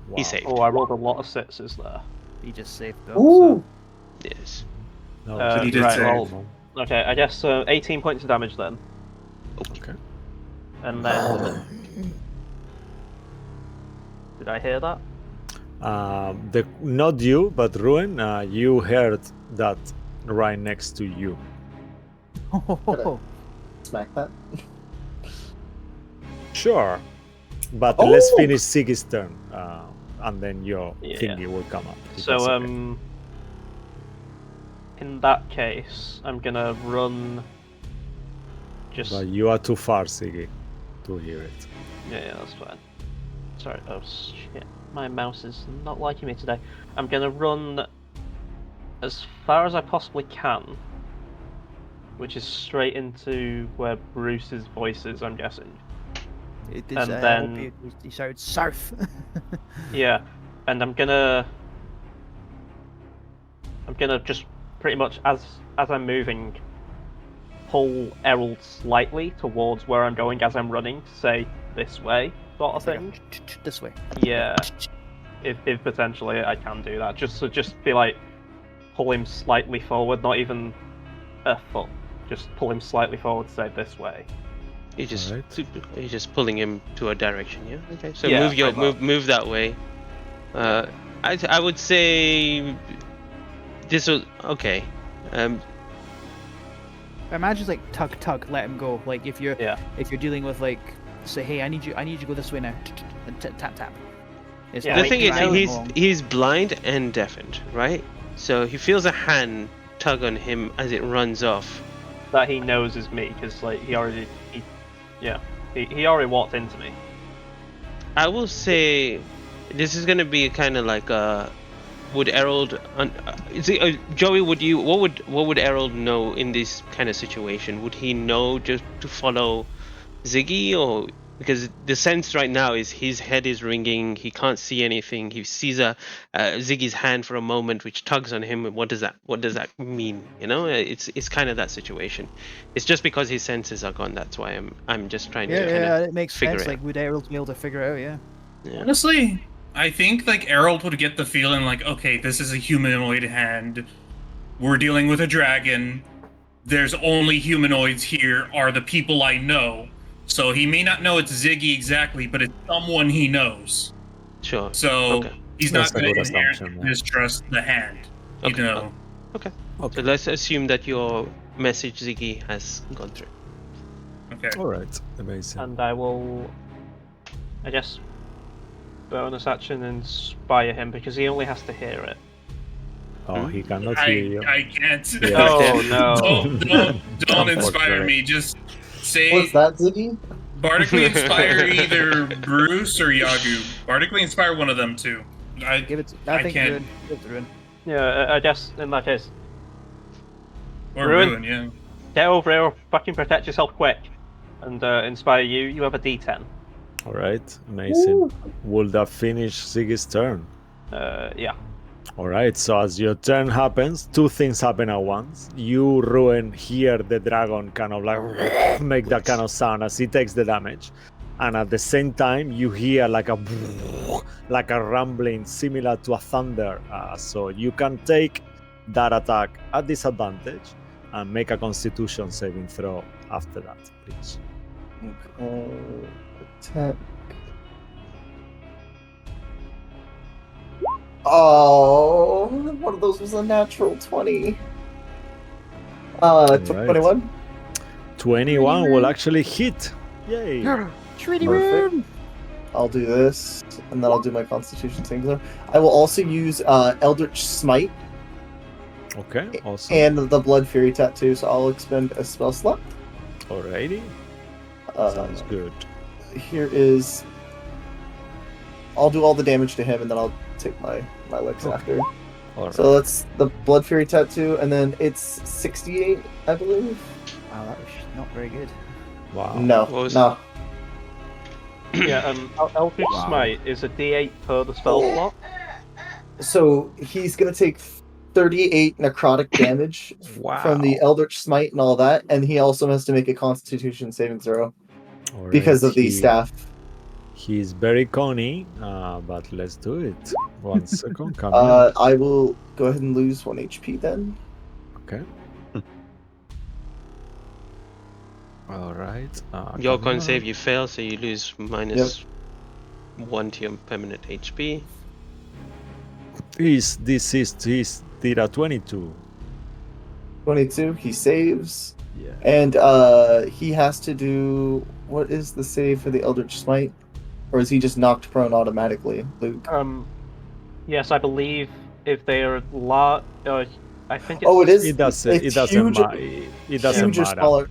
Wow. He saved. Oh, I rolled a lot of sixes there. He just saved though. Ooh! Yes. No, But he did right, save. well, okay, I guess 18 points of damage then. Okay. And then... Did I hear that? Not you, but Ruin, you heard that right next to you. Smack that. Sure, but Oh! let's finish Ziggy's turn, and then your Yeah. thingy will come up. if So that's okay. in that case, I'm gonna run. Just But you are too far, Ziggy, to hear it. yeah, that's fine. Sorry. Oh shit, my mouse is not liking me today. I'm gonna run as far as I possibly can, which is straight into where Bruce's voice is, I'm guessing. It is, And I hope then- he shouts south. Yeah, and I'm gonna just pretty much as I'm moving, pull Errol slightly towards where I'm going as I'm running, to say this way, sort of It's like thing. this way. Yeah, if potentially I can do that, just be like, pull him slightly forward, not even a foot, just pull him slightly forward, say this way. You just Alright. you're just pulling him to a direction, yeah. Okay, so Yeah, move your pretty much. move that way. I would say this was okay. Imagine like tug, let him go. Like if you're Yeah. dealing with like, say, hey, I need you to go this way now. And tap. It's Yeah, not The thing is, dragging he's along. he's blind and deafened, right? So he feels a hand tug on him as it runs off. That he knows is me, because like he already walked into me. I will say this is gonna be kind of like would Errol Joey, what would Errol know in this kind of situation? Would he know just to follow Ziggy, or because the sense right now is his head is ringing, he can't see anything, he sees Ziggy's hand for a moment which tugs on him, and what does that mean? You know, it's kind of that situation. It's just because his senses are gone, that's why I'm just trying to kind Yeah, of it makes figure sense. it Like, would Errol be able to figure it out? Yeah. Yeah. Honestly, I think like Errol would get the feeling like, okay, this is a humanoid hand. We're dealing with a dragon. There's only humanoids here. Are the people I know. So he may not know it's Ziggy exactly, but it's someone he knows. Sure. So Okay. he's That's not a going to good assumption, inherently yeah. mistrust the hand. You Okay. know. Okay. Okay. So let's assume that your message, Ziggy, has gone through. Okay. All right. Amazing. And I will, I guess, bonus action inspire him, because he only has to hear it. Oh, he cannot hear you. I can't. Yeah. Oh no! Don't inspire Unfortunately. me. Just say What's that, Ziggy? bardically inspire either Bruce or Yagu. Bardically inspire one of them too. Give it. I think can't. Ruin. Give it to Ruin. Yeah, I guess in that case, Or Ruin. Ruin, yeah. get over here, fucking protect yourself quick, and inspire you. You have a D10. All right. Amazing. Will that finish Ziggy's turn? Yeah. All right. So as your turn happens, two things happen at once. You hear the dragon kind of like make that kind of sound as he takes the damage, and at the same time you hear like a rumbling similar to a thunder. So you can take that attack at disadvantage and make a Constitution saving throw after that, please. Okay. Attack. Oh, one of those was a natural 20. Alright. 21. 21 will actually hit. Yay! Treaty Perfect. Ruin. I'll do this, and then I'll do my Constitution singular. I will also use Eldritch Smite Okay, awesome. and the Blood Fury Tattoo, so I'll expend a spell slot. Alrighty, sounds good. Here is. I'll do all the damage to him, and then I'll take my licks Okay. after. Alright. So that's the Blood Fury Tattoo, and then it's 68, I believe. Wow, that was not very good. Wow. No, What was- no. Yeah. Eldritch Wow. Smite is a D8 per the spell slot. So he's gonna take 38 necrotic damage from the Eldritch Smite and all that, and he also has to make a Constitution saving throw Alright, because of the staff. He's very conny, but let's do it. 1 second, come I will go ahead and lose 1 HP then. Okay. Alright. Your come con on. save, you fail, so you lose minus 1 to your permanent HP. His did a 22. 22. He saves. Yeah. And he has to do. What is the save for the Eldritch Smite? Or is he just knocked prone automatically, Luke? Yes, I believe if they are large, I think it's. Oh, it is. It doesn't. It's It doesn't huge. matter. It doesn't Huge or matter. smaller.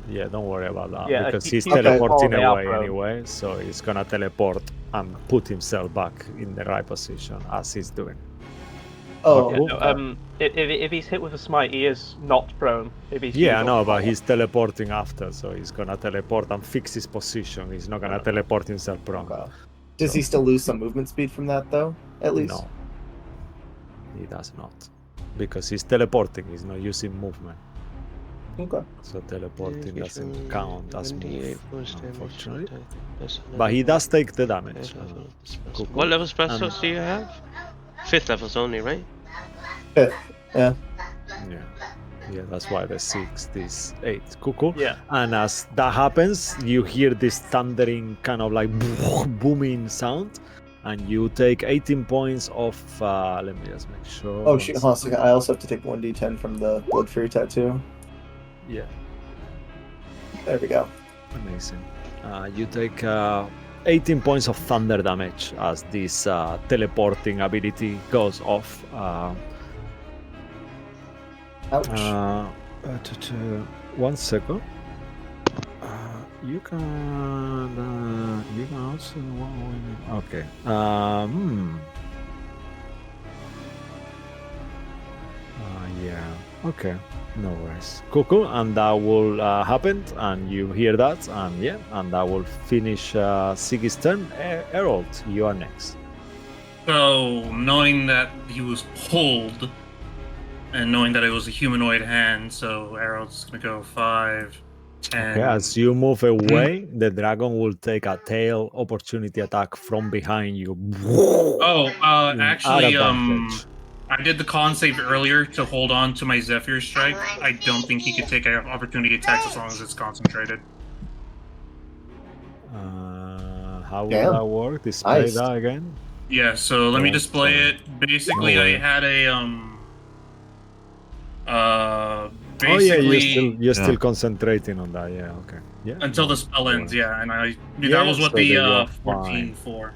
Yeah, don't worry about that Yeah, because he- he's he's teleporting small, they are away prone. anyway, so he's gonna teleport and put himself back in the right position as he's doing. Oh, Yeah, no, if he's hit with a smite, he is not prone. If he's Yeah, I huge or know, but smaller. he's teleporting after, so he's gonna teleport and fix his position. He's not gonna teleport himself prone. okay. Does he still lose some movement speed from that, though? At least. No, he does not, because he's teleporting. He's not using movement, Okay. so teleporting doesn't count as move, unfortunately. That's But he does take the damage. Cool. What level specials do you have? 5th levels only, right? Fifth. Yeah. Yeah, that's why the 6, this 8. Cool. Yeah. And as that happens, you hear this thundering kind of like booming sound, and you take 18 points of. Let me just make sure. Oh shit! Hold on a second. I also have to take 1d10 from the Blood Fury tattoo. Yeah, There we go. amazing. You take 18 points of thunder damage as this teleporting ability goes off. Ouch. 1 second. You can also. Okay. Yeah. Okay. No worries. Cool. And that will happen, and you hear that, and yeah, and that will finish Siggy's turn. Harold, you are next. So, knowing that he was pulled, and knowing that it was a humanoid hand, so Harold's gonna go 5, 10. Okay, as you move away, the dragon will take a tail opportunity attack from behind you. Oh, At actually, advantage. I did the con save earlier to hold on to my Zephyr Strike. I don't think he could take an opportunity attacks as long as it's concentrated. How will Damn. that work? Display Nice. that again. Yeah, so let me Yeah, display sorry. it. Basically, No I worry. had a Oh basically yeah, you're still concentrating on that. Yeah, okay. Yeah. until the no spell ends. worries. Yeah, and I Yeah, that was what so the then you are 14 fine. for.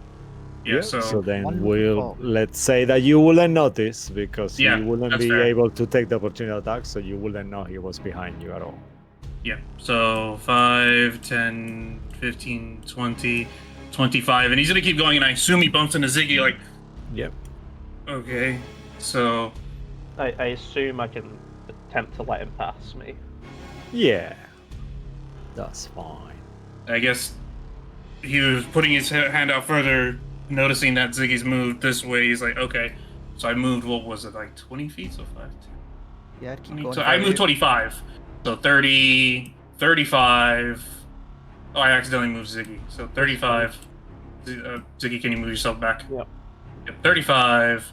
Yeah, so then Wonderful. let's say that you wouldn't notice because Yeah, you wouldn't that's be fair. able to take the opportunity attack, so you wouldn't know he was behind you at all. yeah, so 5, 10, 15, 20, 25, and he's gonna keep going. And I assume he bumps into Ziggy. Like, Yep. okay, so I assume I can attempt to let him pass me. Yeah. That's fine. I guess he was putting his hand out further, noticing that Ziggy's moved this way. He's like, okay. So I moved, what was it, like 20 feet? So 5, 10, Yeah, I'd keep 20. going. So if I were moved you. 25. So 30, 35. Oh, I accidentally moved Ziggy. So 35. Ziggy, can you move yourself back? Yep. 35.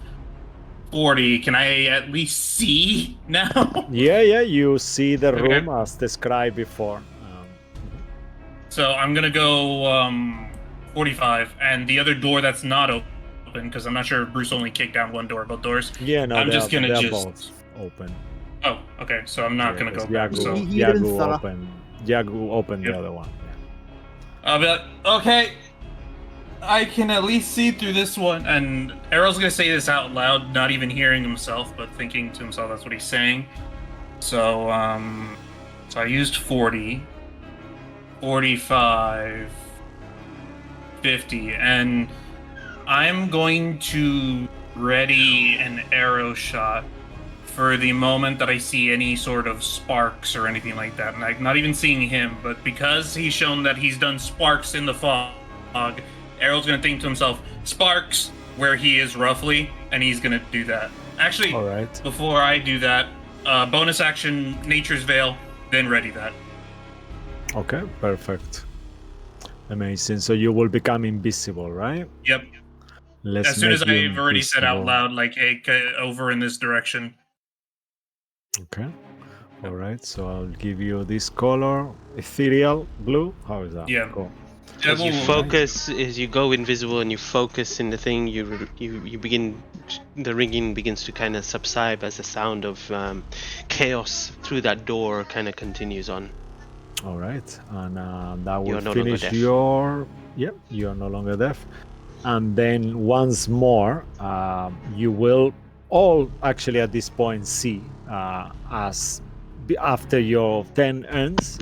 40. Can I at least see now? Yeah, you see the Okay. room as described before. So I'm gonna go 45, and the other door that's not open, because I'm not sure if Bruce only kicked down one door, both doors. Yeah, no, I'm just gonna they're just- both open. Oh, okay. So I'm not gonna go back. Yagu, So He didn't Yagu thorough. open Yep. the other one. I'll be like, okay, I can at least see through this one. And Errol's gonna say this out loud, not even hearing himself, but thinking to himself that's what he's saying. So so I used 40, 45, 50, and I'm going to ready an arrow shot for the moment that I see any sort of sparks or anything like that. And I'm not even seeing him, but because he's shown that he's done sparks in the fog, Errol's gonna think to himself, sparks, where he is roughly, and he's gonna do that. Actually, All right. before I do that, bonus action, Nature's Veil, then ready that. Okay, perfect. Amazing. So you will become invisible, right? Yep. Let's As soon as make you I've already said out invisible. loud, like, hey, over in this direction. Okay. All right. So I'll give you this color, ethereal blue. How is that? Yeah. Cool. As you Devil- focus, as you go invisible and you focus in the thing, you begin the ringing begins to kind of subside as the sound of chaos through that door kind of continues on. All right, and that will You're no longer finish deaf. your. Yep, you are no longer deaf. And then once more, you will all actually at this point see after your 10 ends,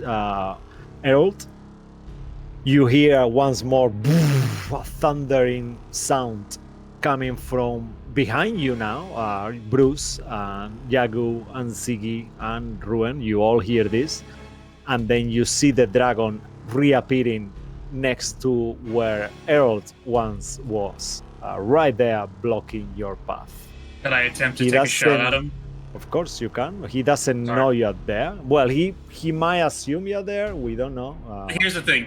Herald, you hear once more a thundering sound coming from behind you now. Bruce, and Yagu, and Ziggy, and Ruin, you all hear this. And then you see the dragon reappearing next to where Herald once was, right there blocking your path. Can I attempt to He take a shot doesn't- at him? Of course you can. He doesn't Sorry. know you're there. Well, he might assume you're there. We don't know. Here's the thing.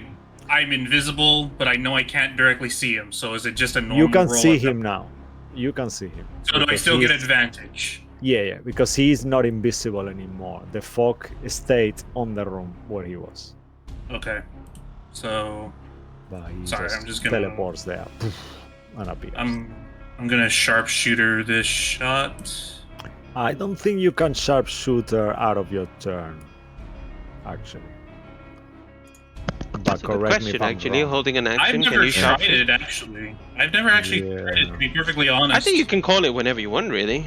I'm invisible, but I know I can't directly see him. So is it just a normal you can roll see at that him point? now. You can see him. So do I Because still get he's- advantage? Yeah, because he's not invisible anymore. The fog stayed on the room where he was. Okay. So But he Sorry, I'm just gonna- teleports there and appears. I'm gonna sharpshooter this shot. I don't think you can sharpshooter out of your turn, actually. But That's a good correct me question, if I'm actually. wrong. Holding an I've action, can never you tried sharpshoot? it actually. I've never actually tried it, to be perfectly honest. I think you can call it whenever you want, really.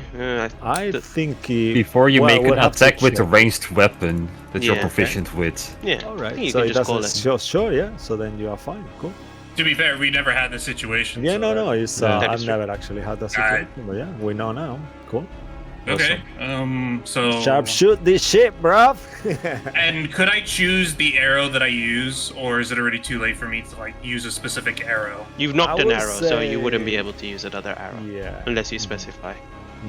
I Th- think he... Before you well, make we'll an have to attack with a check. ranged weapon that you're Yeah. proficient with. Yeah, All I right, think you so can it just call doesn't... it. Sure, yeah. So then you are fine. Cool. To be fair, we never had this situation. Yeah, so no, that- no. It's, Yeah. That I've is true. never actually had that Alright. situation. But yeah, we know now. Cool. Okay. So Sharpshoot this shit, bruv. And could I choose the arrow that I use, or is it already too late for me to like use a specific arrow? You've knocked I an would arrow, so you wouldn't be say- able to use another arrow. Yeah. Unless you specify.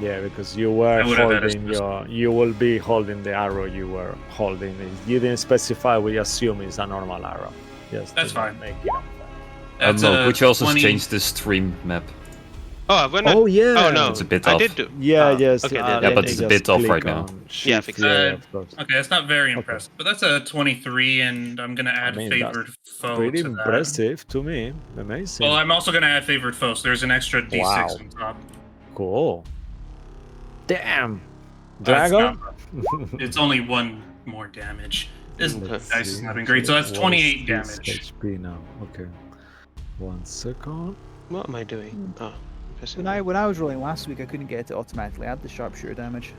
Yeah, because you were I would have had a holding your, you will be holding the arrow you were holding. You didn't specify. We assume it's a normal arrow. Yes, That's fine. Make it unfair. That's no, a could you also 20 change the stream map? Oh, we're not. Oh yeah. Oh no, It's a bit I off. did do. Yeah, Oh, yes. Okay, yeah, then but it it's a is. bit off right click now. on Yeah, shift, fix it. yeah, of course. Okay, that's not very Okay. impressive, but that's a 23, and I'm gonna add mean, favored foe Pretty to that. impressive to me. Amazing. Well, I'm also gonna add favored foe, so there's an extra D6 Wow. on top. Cool. Damn. That's Dragon. not- It's only one more damage. This Let's dice is see. not been great, so that's What is 28 this damage. HP now. Okay. 1 second. What am I doing? Oh, pressing. When I was rolling last week, I couldn't get it to automatically add the sharpshooter damage.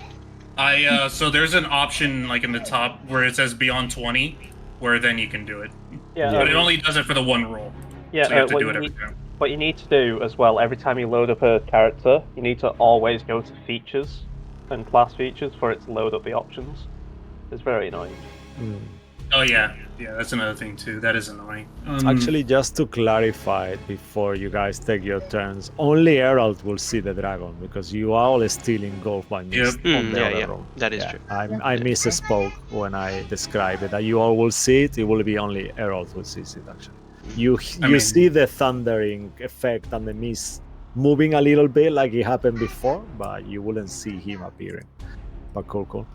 So there's an option like in the top where it says beyond 20, where then you can do it. Yeah, But it only does it for the one roll. yeah. So you have to what, do you it every need, time. what you need to do as well, every time you load up a character, you need to always go to features and class features for it to load up the options. It's very annoying. Oh yeah, that's another thing too. That is annoying. Actually, just to clarify before you guys take your turns, only Herald will see the dragon because you are all still engulfed by mist Yep. on the Yeah, other yeah, room. that is true. I misspoke when I described it. That you all will see it. It will be only Herald who sees it. Actually, you mean- see the thundering effect and the mist moving a little bit like it happened before, but you wouldn't see him appearing. But cool.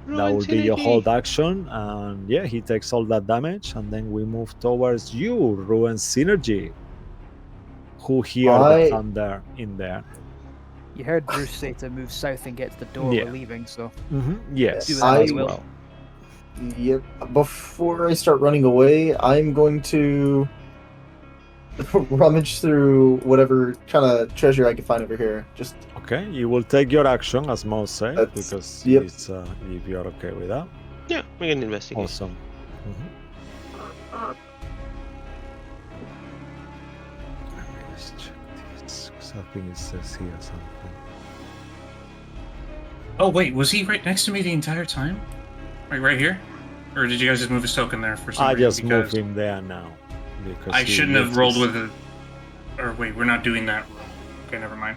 That will be your hold action, and yeah, he takes all that damage, and then we move towards you, Ruin Synergy, who hear the I- thunder in there. You heard Bruce say to move south and get to the door Yeah. we're leaving, so Yes, do that I as well. well. Yep. Before I start running away, I'm going to rummage through whatever kind of treasure I can find over here. Just Okay, you will take your action, as Mo said, That's- because yep. it's if you're okay with that. Yeah, we can investigate. Awesome. Let me just check this, 'cause I think it says here something. Oh wait, was he right next to me the entire time? Right here? Or did you guys just move his token there for some I reason? just moved Because him there now. Because I he shouldn't have moved rolled his- with it. Or wait, we're not doing that roll. Okay, never mind.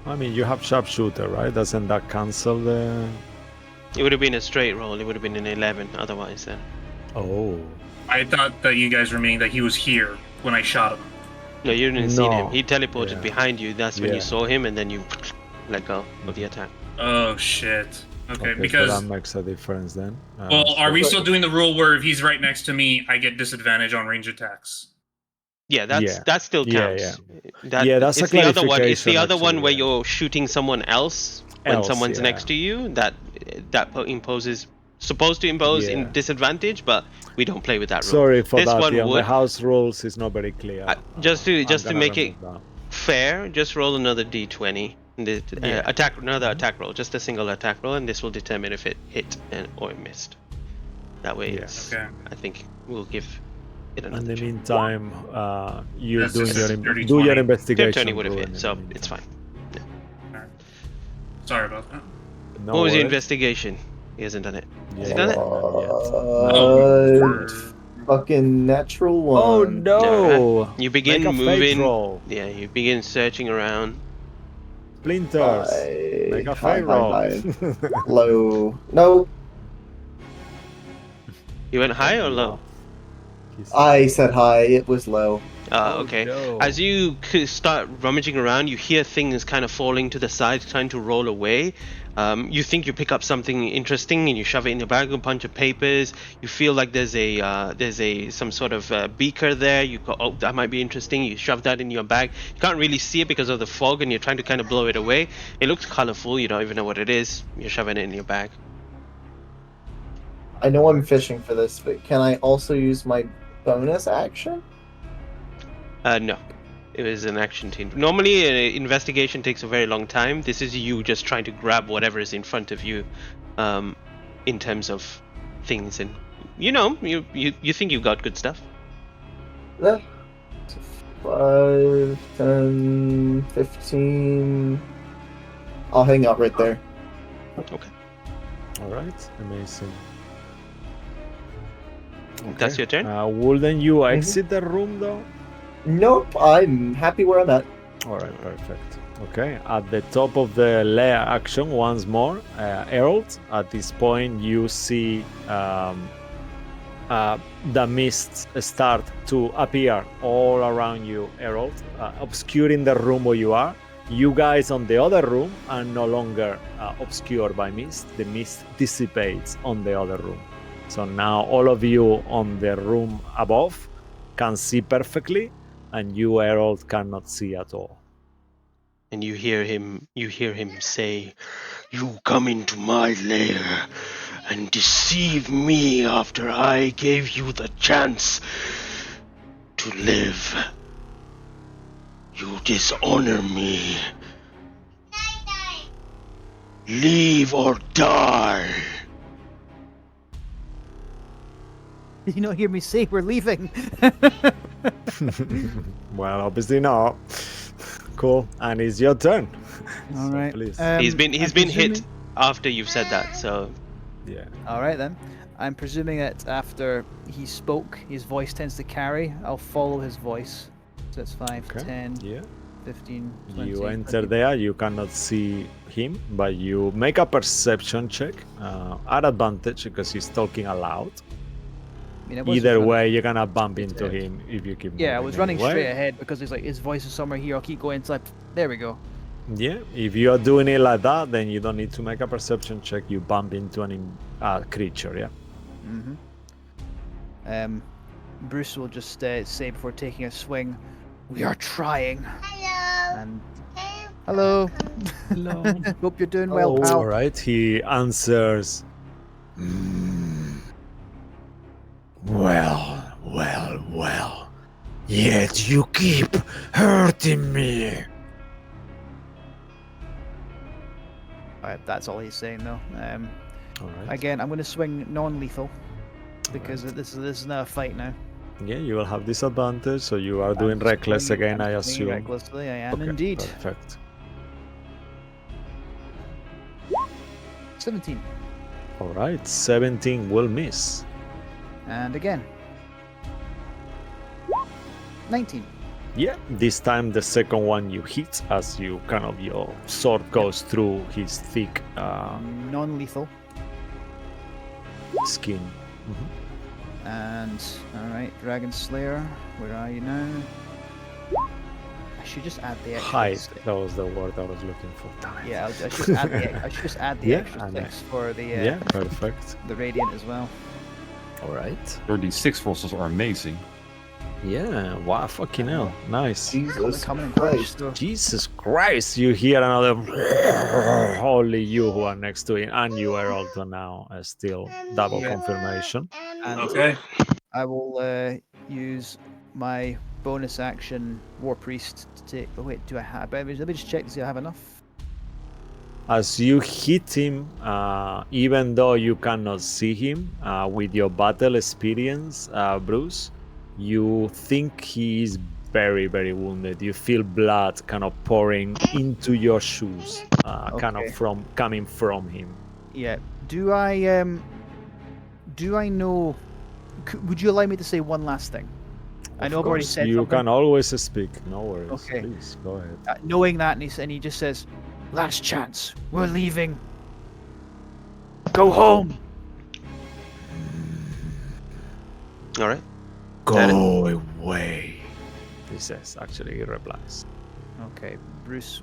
I mean, you have sharpshooter, right? Doesn't that cancel the? It would have been a straight roll. It would have been an 11 otherwise. Then. Oh. I thought that you guys were meaning that he was here when I shot him. No, you didn't see him. No. He teleported Yeah. behind you. That's when Yeah. you saw him, and then you let go of the attack. Oh shit. Okay, So because that makes a difference then. well, are we so- still doing the rule where if he's right next to me, I get disadvantage on range attacks? Yeah, Yeah. that still Yeah, counts. That, Yeah, that's a it's the other one. It's the clarification, other one actually, where yeah. you're shooting someone else when Else, someone's yeah. next to you. That imposes supposed to impose Yeah. in disadvantage, but we don't play with that rule. Sorry for This that. one Yeah, on the would. house rules is not very clear. Just I'm to gonna make it remove that. fair, just roll another d20. Yeah. Another attack roll, just a single attack roll, and this will determine if it hit or missed. That way, Yeah. it's, Okay. I think we'll give it In another the check. meantime, you're Yes, doing this your is dirty do your 20. investigation. 20 would have Ruin, hit, in so the it's meantime. fine. Sorry about that. No What was your worries. investigation? He hasn't done it. Yeah, Has he he done it? hasn't done it yet. Oh, Fucking natural one. Oh no! You begin Make a fate moving. roll. Yeah, you begin searching around. Splinters. Make a fate roll. High. Low. No, You went high or You low? are. He's- I said high. It was low. Oh, Okay. no. As you start rummaging around, you hear things kind of falling to the side, trying to roll away. You think you pick up something interesting and you shove it in your bag, a bunch of papers. You feel like there's some sort of beaker there. You go, oh, that might be interesting. You shove that in your bag. You can't really see it because of the fog, and you're trying to kind of blow it away. It looks colorful. You don't even know what it is. You're shoving it in your bag. I know I'm fishing for this, but can I also use my bonus action? No. It was an action team. Normally, an investigation takes a very long time. This is you just trying to grab whatever is in front of you, in terms of things, and you think you've got good stuff. 5, 10, 15. I'll hang out right there. Okay, All right. Amazing. that's your turn. Wouldn't you exit the room though? Nope, I'm happy where I'm at. All right, perfect. Okay, at the top of the layer action once more, Herald. At this point, you see the mist start to appear all around you, Herald, obscuring the room where you are. You guys on the other room are no longer obscured by mist. The mist dissipates on the other room. So now all of you on the room above can see perfectly, and you, Herald, cannot see at all. And you hear him say, "You come into my lair and deceive me after I gave you the chance to live. You dishonor me. Leave or die." Did you not hear me say we're leaving? Well, obviously not. Cool, and it's your turn. All So right. please. He's been I'm hit presuming- after you've said that, so Yeah. All right then. I'm presuming that after he spoke, his voice tends to carry. I'll follow his voice. So it's 5, Okay. 10, Yeah. 15, 20. You enter 20. there. You cannot see him, but you make a perception check at advantage because he's talking aloud. I mean, I wasn't Either running- way, you're gonna bump It's into ahead. him if you keep. Yeah, I moving was running anyway. straight ahead because he's like his voice is somewhere here. I'll keep going until there we go. Yeah, if you are doing it like that, then you don't need to make a perception check. You bump into an creature. Yeah. Bruce will just say before taking a swing, "We are trying." Hello. And hello. Hello. Hope you're doing well, All pal. right. He answers. Well, well, well. Yet you keep hurting me. Alright, that's all he's saying though. All right. Again, I'm going to swing non-lethal because this is not a fight now. Yeah, you will have disadvantage, so you are doing I'm reckless swinging- again, I I'm swinging assume. Recklessly, I am Okay, indeed. Perfect. 17. All right, 17 will miss. And again. 19. Yeah, this time the second one you hit as you your sword goes through his thick Non-lethal. skin. And alright, Dragon Slayer, where are you now? I should just add the extra Hide, stick. that was the word I was looking for. Damn it. Yeah, I should just add the, I should just add the Yeah, extra and, sticks for the Yeah, perfect. the radiant as well. All right. 36 fossils are amazing. Yeah, wow, fucking hell. Nice. Jesus Coming in clutch. Christ. So Jesus Christ, you hear another only you who are next to it, and you are also now still double Yeah. confirmation. and Okay. I will use my bonus action War Priest to take. Oh wait, do I have? Let me just check to see if I have enough. As you hit him, even though you cannot see him, with your battle experience, Bruce, you think he is very, very wounded. You feel blood kind of pouring into your shoes, kind of Okay. coming from him. Yeah. Do I know? Would you allow me to say one last thing? I Of know I've already course, said you something. can always speak. No worries. Okay. Please go ahead. Knowing that, and he just says, "Last chance. We're leaving. Go home." All right. Go away. He says, actually, he replies. Okay, Bruce.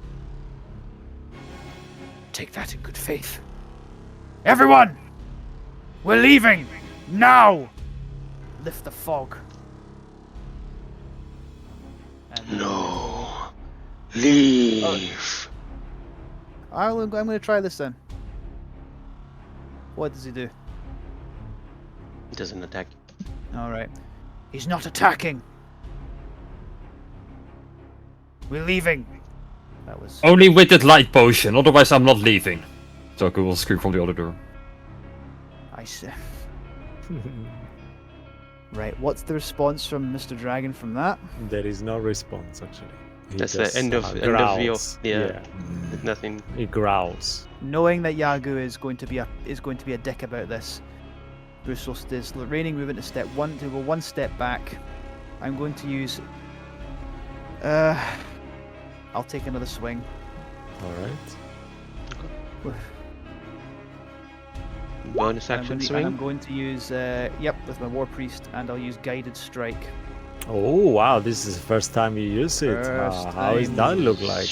Take that in good faith. Everyone, we're leaving now. Lift the fog. And No. Leave. I'm going to try this then. What does he do? He doesn't attack. All right. He's not attacking. We're leaving. That was. Only with that light potion, otherwise I'm not leaving. Zoku will scream from the other door. I see. Right. What's the response from Mr. Dragon from that? There is no response, actually. He That's just, the end of your. growls. Yeah. Nothing. He growls. Knowing that Yagu is going to be a dick about this, Bruce will is reigning movement to go one step back. I'm going to use. I'll take another swing. All right. Bonus And action I'm swing. going to use with my War Priest, and I'll use Guided Strike. Oh wow, this is the first time you use it. First How does time. that look like?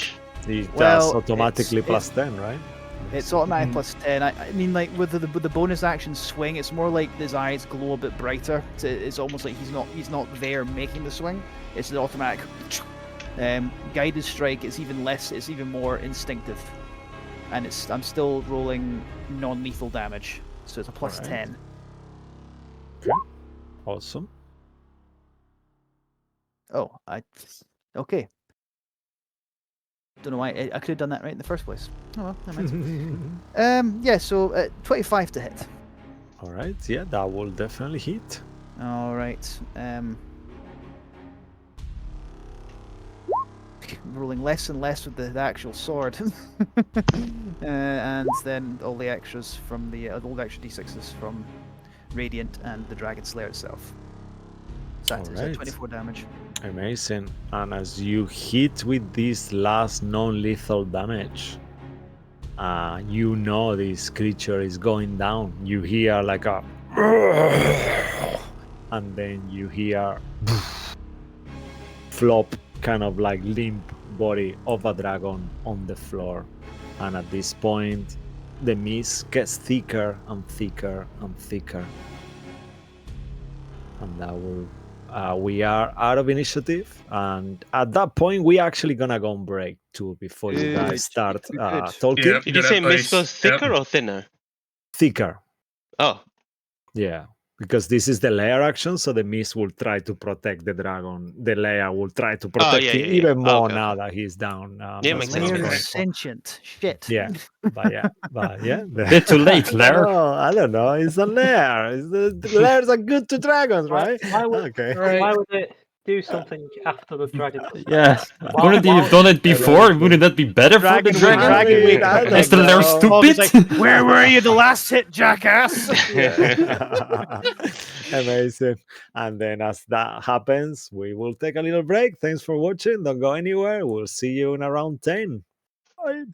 It Well, does automatically it's- +10, right? It's automatic +10. I mean, like with the bonus action swing, it's more like his eyes glow a bit brighter. It's almost like he's not there making the swing. It's an automatic. Guided Strike is even less. It's even more instinctive, and I'm still rolling non-lethal damage, so it's a +10. Awesome. Oh, okay. Don't know why I could have done that right in the first place. Oh well, never mind. Yeah. So 25 to hit. All right. Yeah, that will definitely hit. All right. Rolling less and less with the actual sword, and then all the extras from all the extra d6s from Radiant and the Dragon Slayer itself. So that's Alright. 24 damage. Amazing. And as you hit with this last non-lethal damage, you know this creature is going down. You hear like a, and then you hear flop, kind of like limp body of a dragon on the floor. And at this point, the mist gets thicker and thicker and thicker. And that will. We are out of initiative, and at that point, we actually gonna go on break too before you Good, guys start good. talking. Yep. Did you Good say advice. mist goes thicker or thinner? Thicker, Oh. yeah, because this is the layer action, so the mist will try to protect the dragon. The layer will try to protect yeah, him yeah, yeah. even more Okay, now okay. that he's down. Yeah, That's makes what sense, I'm makes Lair going is sense. for. sentient. Shit. Yeah, but yeah. Bit too late, Lair. I don't know. It's a lair. The lairs are good to dragons, right? Why would Okay. why would it do something after the dragon does that? Yeah. Why- Wouldn't he why have done it I before? don't Wouldn't that be better for the Dragon would- dragon? dragon would- I don't Is the Lair know. Oh, he's stupid? like, where were you the last hit, jackass? Yeah. Amazing. And then as that happens, we will take a little break. Thanks for watching. Don't go anywhere. We'll see you in around 10. Bye.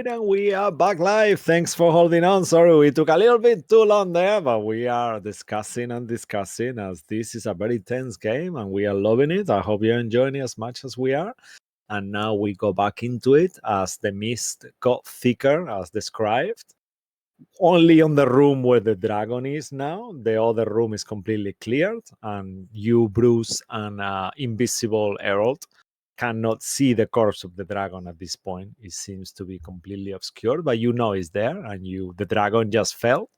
right, and we are back live. Thanks for holding on. Sorry, we took a little bit too long there, but we are discussing and discussing as this is a very tense game and we are loving it. I hope you're enjoying it as much as we are. And now we go back into it as the mist got thicker as described. Only on the room where the dragon is now. The other room is completely cleared, and you, Bruce, and invisible Herald cannot see the corpse of the dragon at this point. It seems to be completely obscured, but you know it's there, and the dragon just fell.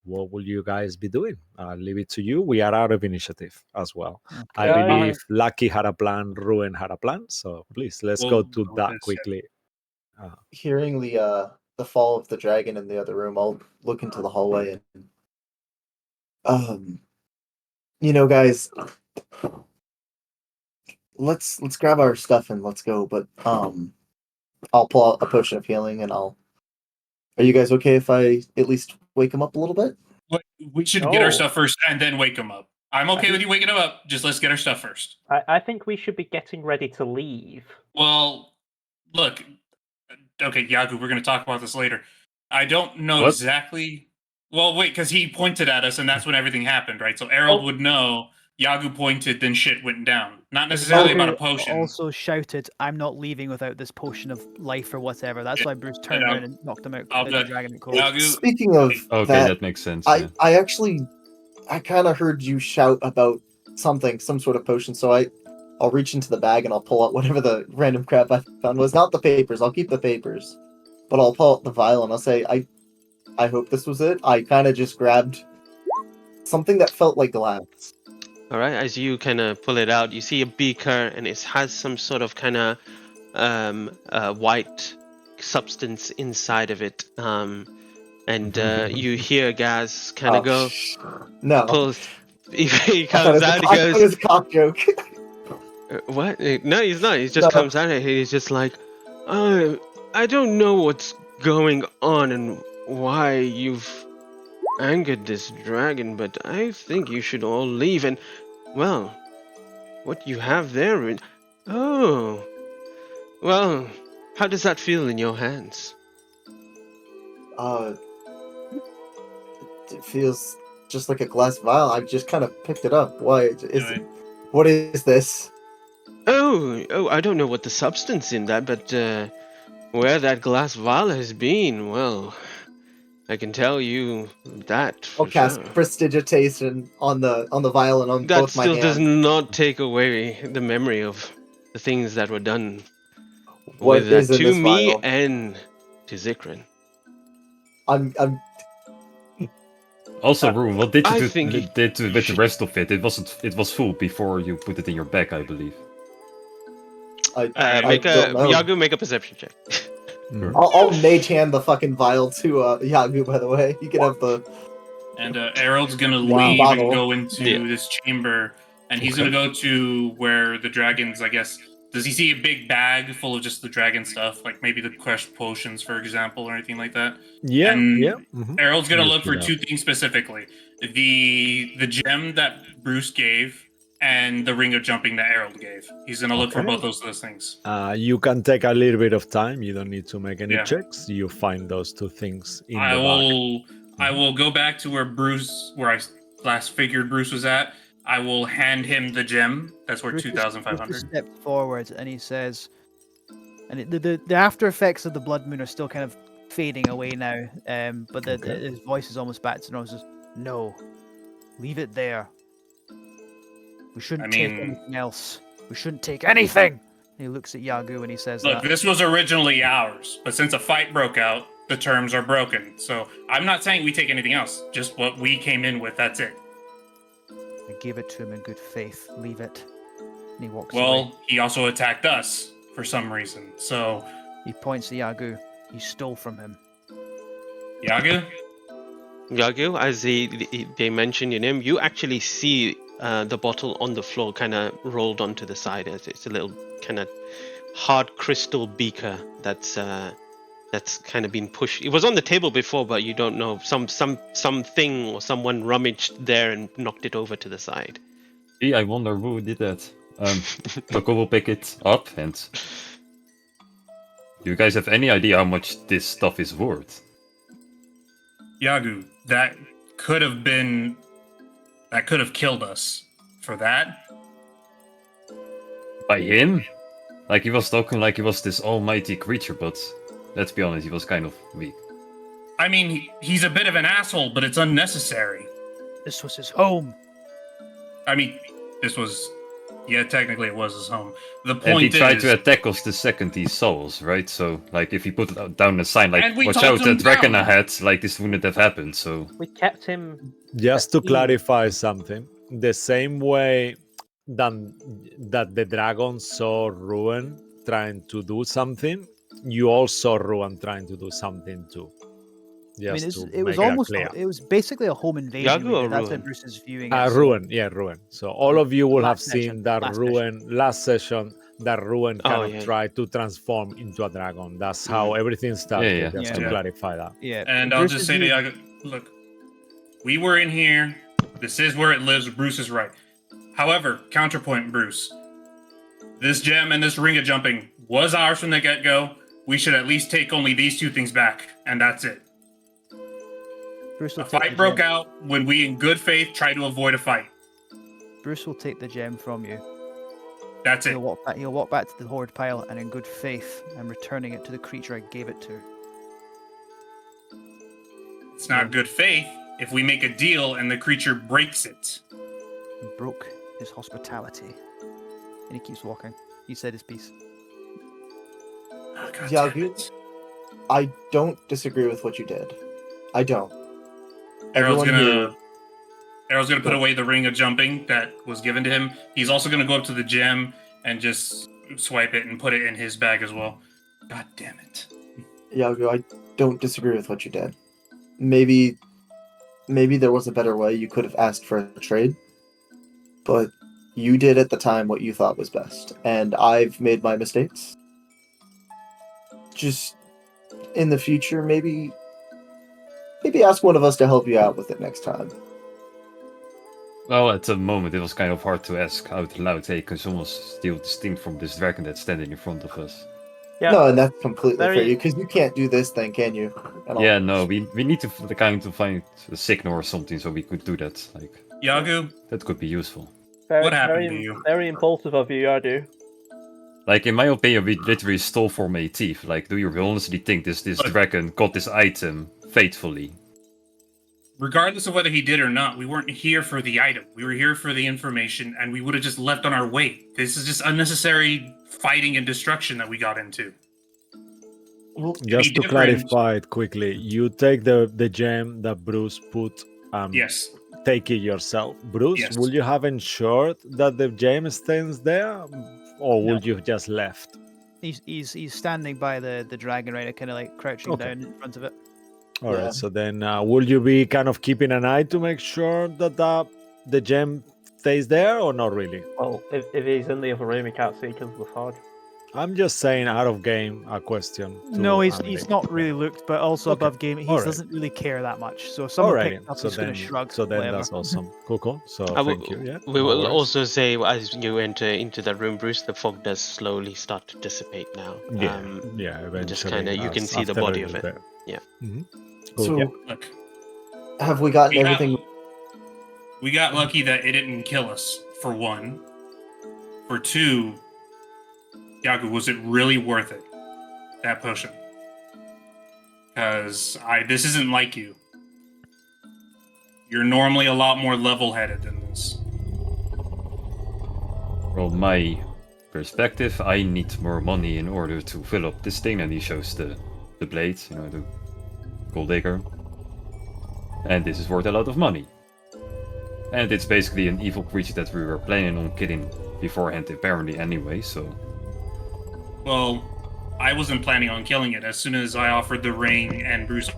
What will you guys be doing? I'll leave it to you. We are out of initiative as well. I Okay. believe Lucky had a plan, Ruin had a plan, so please let's go We'll to go with that this, yeah. quickly. Hearing the fall of the dragon in the other room, I'll look into the hallway and guys, let's grab our stuff and let's go. But I'll pull out a potion of healing and Are you guys okay if I at least wake him up a little bit? We should get our No. stuff first and then wake him up. I'm okay with you waking him up. Just let's get our stuff first. I think we should be getting ready to leave. Well, look. Okay, Yagu, we're going to talk about this later. I don't know What? exactly. Well, wait, because he pointed at us, and that's when everything happened, right? So Errol would know. Yagu pointed, then shit went down. Not necessarily about a Yagu potion. also shouted, "I'm not leaving without this potion of life or whatever." That's Yeah, why Bruce turned I'll- around and knocked him out. I'll The bet- dragon cold. Yagu, Speaking of Okay, that makes sense. I Yeah. I actually I kind of heard you shout about something, some sort of potion. So I'll reach into the bag and I'll pull out whatever the random crap I found was. Not the papers. I'll keep the papers, but I'll pull out the vial and I'll say, I hope this was it. I kind of just grabbed something that felt like glass. All right, as you kind of pull it out, you see a beaker, and it has some sort of kind of white substance inside of it. And you hear Gaz kind of go, No. pulls. He I thought comes it out. He was it goes, was a cock joke. "What? No, he's not. He just No. comes out and he's just like, I don't know what's going on and why you've angered this dragon, but I think you should all leave. And well, what you have there is... Oh. Well, how does that feel in your hands? It feels just like a glass vial. I just kind of picked it up. What is this? Oh, I don't know what the substance in that, but where that glass vial has been, well, I can tell you that for I'll cast sure. prestidigitation on the vial and on That both my still hands. does not take away the memory of the things that were done What with is in to this me vial? and to Zikran. I'm Also, Rune, what did I you think you with the should- rest of it? It was full before you put it in your bag, I believe. I Make don't know. Yagu, make a perception check. I'll mage hand the fucking vial to Yagu. By the way, you can have the. And Errol's gonna Wow. leave Bottle. and go into Yeah. this chamber, and he's gonna go to where the dragons, I guess. Does he see a big bag full of just the dragon stuff, like maybe the crushed potions, for example, or anything like that? Yeah, And yeah. mhm. Errol's gonna Yes, look for yeah. two things specifically: the gem that Bruce gave, and the ring of jumping that Errol gave. He's gonna look for Okay. both those things. You can take a little bit of time. You don't need to make any Yeah. checks. You find those two things in I the bag. I will go back to where I last figured Bruce was at. I will hand him the gem. That's worth Bruce 2,500. steps forward and he says, and the after effects of the blood moon are still kind of fading away now. But his voice is almost back to normal. He says, "No, leave it there. We shouldn't take mean- anything else. We shouldn't take anything." And he looks at Yagu and he says, Look, that. this was originally ours, but since a fight broke out, the terms are broken. So I'm not saying we take anything else. Just what we came in with. That's it. I gave it to him in good faith. Leave it. And he walks away. Well, he also attacked us for some reason. So, He points to Yagu. You stole from him. Yagu, Yagu, as they mention your name, you actually see the bottle on the floor, kind of rolled onto the side. It's a little kind of hard crystal beaker that's kind of been pushed. It was on the table before, but you don't know, something or someone rummaged there and knocked it over to the side. Gee, I wonder who did that. Coco will pick it up and Do you guys have any idea how much this stuff is worth? Yagu, that could have killed us. For that? By him? Like, he was talking like he was this almighty creature, but let's be honest, he was kind of weak. I mean, he's a bit of an asshole, but it's unnecessary. This was his home. I mean, this was... Yeah, technically it was his home. The And he point tried is... to attack us the second he saw us, right? So, like, if he put down a sign like, And we watch talked out, him a dragon down. ahead, like, this wouldn't have happened, so... We kept him. Just to He- clarify something, the same way that the dragon saw Ruin trying to do something, you also Ruin trying to do something too. I mean, Just to it was make almost, clear. it was basically a home invasion. Yagu or That's how Ruin? Bruce is viewing it. so- Ruin, yeah, Ruin. So all of you will have Last session, seen that last Ruin last session. That Ruin Oh, kind of yeah. tried to transform into a dragon. That's how everything started. Yeah. Just Yeah. to Yeah. clarify that. Yeah, And I'll Bruce just is say to viewing- Yagu, look, we were in here. This is where it lives. Bruce is right. However, counterpoint, Bruce. This gem and this ring of jumping was ours from the get-go. We should at least take only these two things back, and that's it. Bruce will A take fight the broke gem. out when we, in good faith, tried to avoid a fight. Bruce will take the gem from you. That's it. He'll walk back to the horde pile, and in good faith, I'm returning it to the creature I gave it to. It's not good faith if we make a deal and the creature breaks it. He broke his hospitality. And he keeps walking. He said his piece. Oh, God Yagu? damn it. I don't disagree with what you did. I don't. Errol's Everyone here- gonna put away the ring of jumping that was given to him. He's also gonna go up to the gem and just swipe it and put it in his bag as well. God damn it. Yagu, I don't disagree with what you did. Maybe there was a better way. You could have asked for a trade, but you did at the time what you thought was best, and I've made my mistakes. Just in the future, maybe ask one of us to help you out with it next time. Well, at the moment, it was kind of hard to ask out loud, hey, can someone steal this thing from this dragon that's standing in front of us? Yeah. No, and that's completely Very- fair. Because you can't do this thing, can you? At all. Yeah, no, we need to kind of find a signal or something so we could do that. Like, Yagu, that could be useful. What happened to you? Very impulsive of you, Yadu. Like, in my opinion, we literally stole from a thief. Like, do you honestly think this Look. dragon got this item faithfully? regardless of whether he did or not, we weren't here for the item. We were here for the information, and we would have just left on our way. This is just unnecessary fighting and destruction that we got into. Well, Just to different- clarify it quickly, you take the gem that Bruce put. Yes. Take it yourself, Bruce. Yes. Will you have ensured that the gem stands there, or would you just left? He's standing by the dragon, right? Kind of like crouching Okay. down in front of it. All right. Yeah. So then, will you be kind of keeping an eye to make sure that the gem stays there, or not really? Well, if he's in the other room, he can't see because of the fog. I'm just saying, out of game, a question. to No, he's Andy. not really looked, but also Okay. above game, he Alright. doesn't really care that much. So if someone Alrighty. picks up, So he's going then, to shrug. so then whatever. that's awesome. Cool. So I will- thank you. Yeah. We no will worries. also say, as you enter into that room, Bruce, the fog does slowly start to dissipate now. Yeah. Eventually. just kinda- you can as- see the after a body of little it. bit. Yeah. Mhm. Cool. So, yeah. Look, have we gotten we got, everything? we got lucky that it didn't kill us, for one. For two, Yaku, was it really worth it? That potion? Because this isn't like you. You're normally a lot more level-headed than this. From my perspective, I need more money in order to fill up this thing, and he shows the blade, the gold digger. And this is worth a lot of money. And it's basically an evil creature that we were planning on killing beforehand, apparently, anyway, so... Well, I wasn't planning on killing it. As soon as I offered the ring and Bruce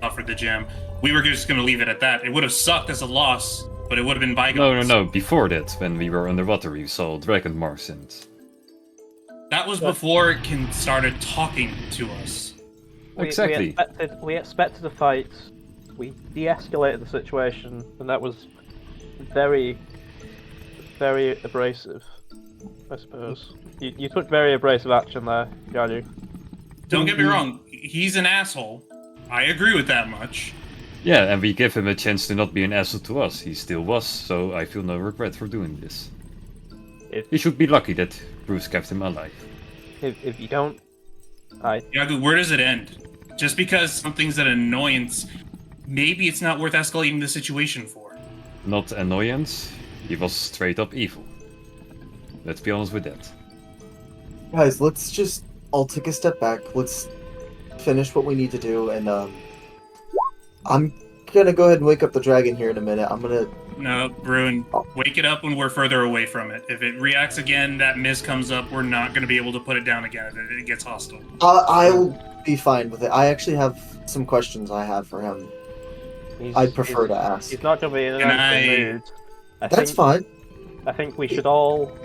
offered the gem, we were just going to leave it at that. It would have sucked as a loss, but it would have been bygones. No, before that, when we were underwater, we saw dragon marks and... That was before it started talking to us. Exactly. We expected a fight. We de-escalated the situation, and that was very, very abrasive, I suppose. You took very abrasive action there, Galu. don't get me wrong, he's an asshole. I agree with that much. Yeah, and we give him a chance to not be an asshole to us. He still was, so I feel no regret for doing this. He should be lucky that Bruce kept him alive. If you don't, Yagu, where does it end? Just because something's an annoyance, maybe it's not worth escalating the situation for. Not annoyance, he was straight up evil. Let's be honest with that. Guys, let's just all take a step back. Let's finish what we need to do, and I'm gonna go ahead and wake up the dragon here in a minute. I'm gonna. No, Bruin, wake it up when we're further away from it. If it reacts again, that mist comes up, we're not going to be able to put it down again if it gets hostile. I'll be fine with it. I actually have some questions I have for him. I'd prefer to ask. He's not going to be in an Can answering I- mood. That's fine. I think we should all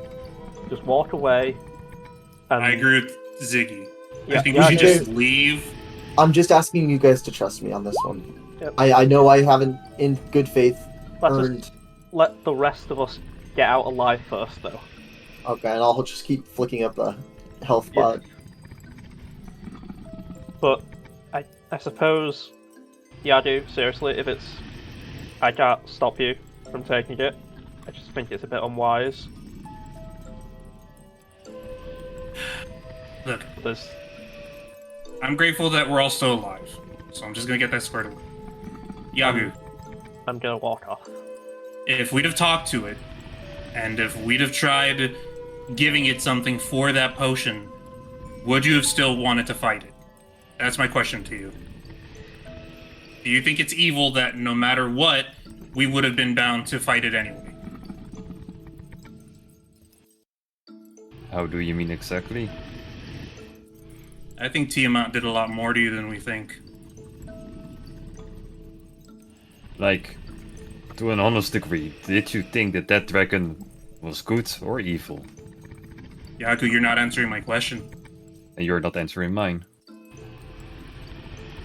just walk away. And, I agree with Ziggy. Yeah, I think yeah, we should I just leave. I'm just asking you guys to trust me on this one. Yep. I know I haven't, in good faith, Let's earned. just let the rest of us get out alive first, though. Okay, and I'll just keep flicking up the health Yeah. bar. But I suppose, Yadu, seriously, if it's, I can't stop you from taking it. I just think it's a bit unwise. Look, There's, I'm grateful that we're all still alive. So I'm just going to get that squared away. Yagu, I'm gonna walk off. if we'd have talked to it, and if we'd have tried giving it something for that potion, would you have still wanted to fight it? That's my question to you. Do you think it's evil that no matter what, we would have been bound to fight it anyway? How do you mean exactly? I think Tiamat did a lot more to you than we think. Like, to an honest degree, did you think that that dragon was good or evil? Yaku, you're not answering my question. And you're not answering mine.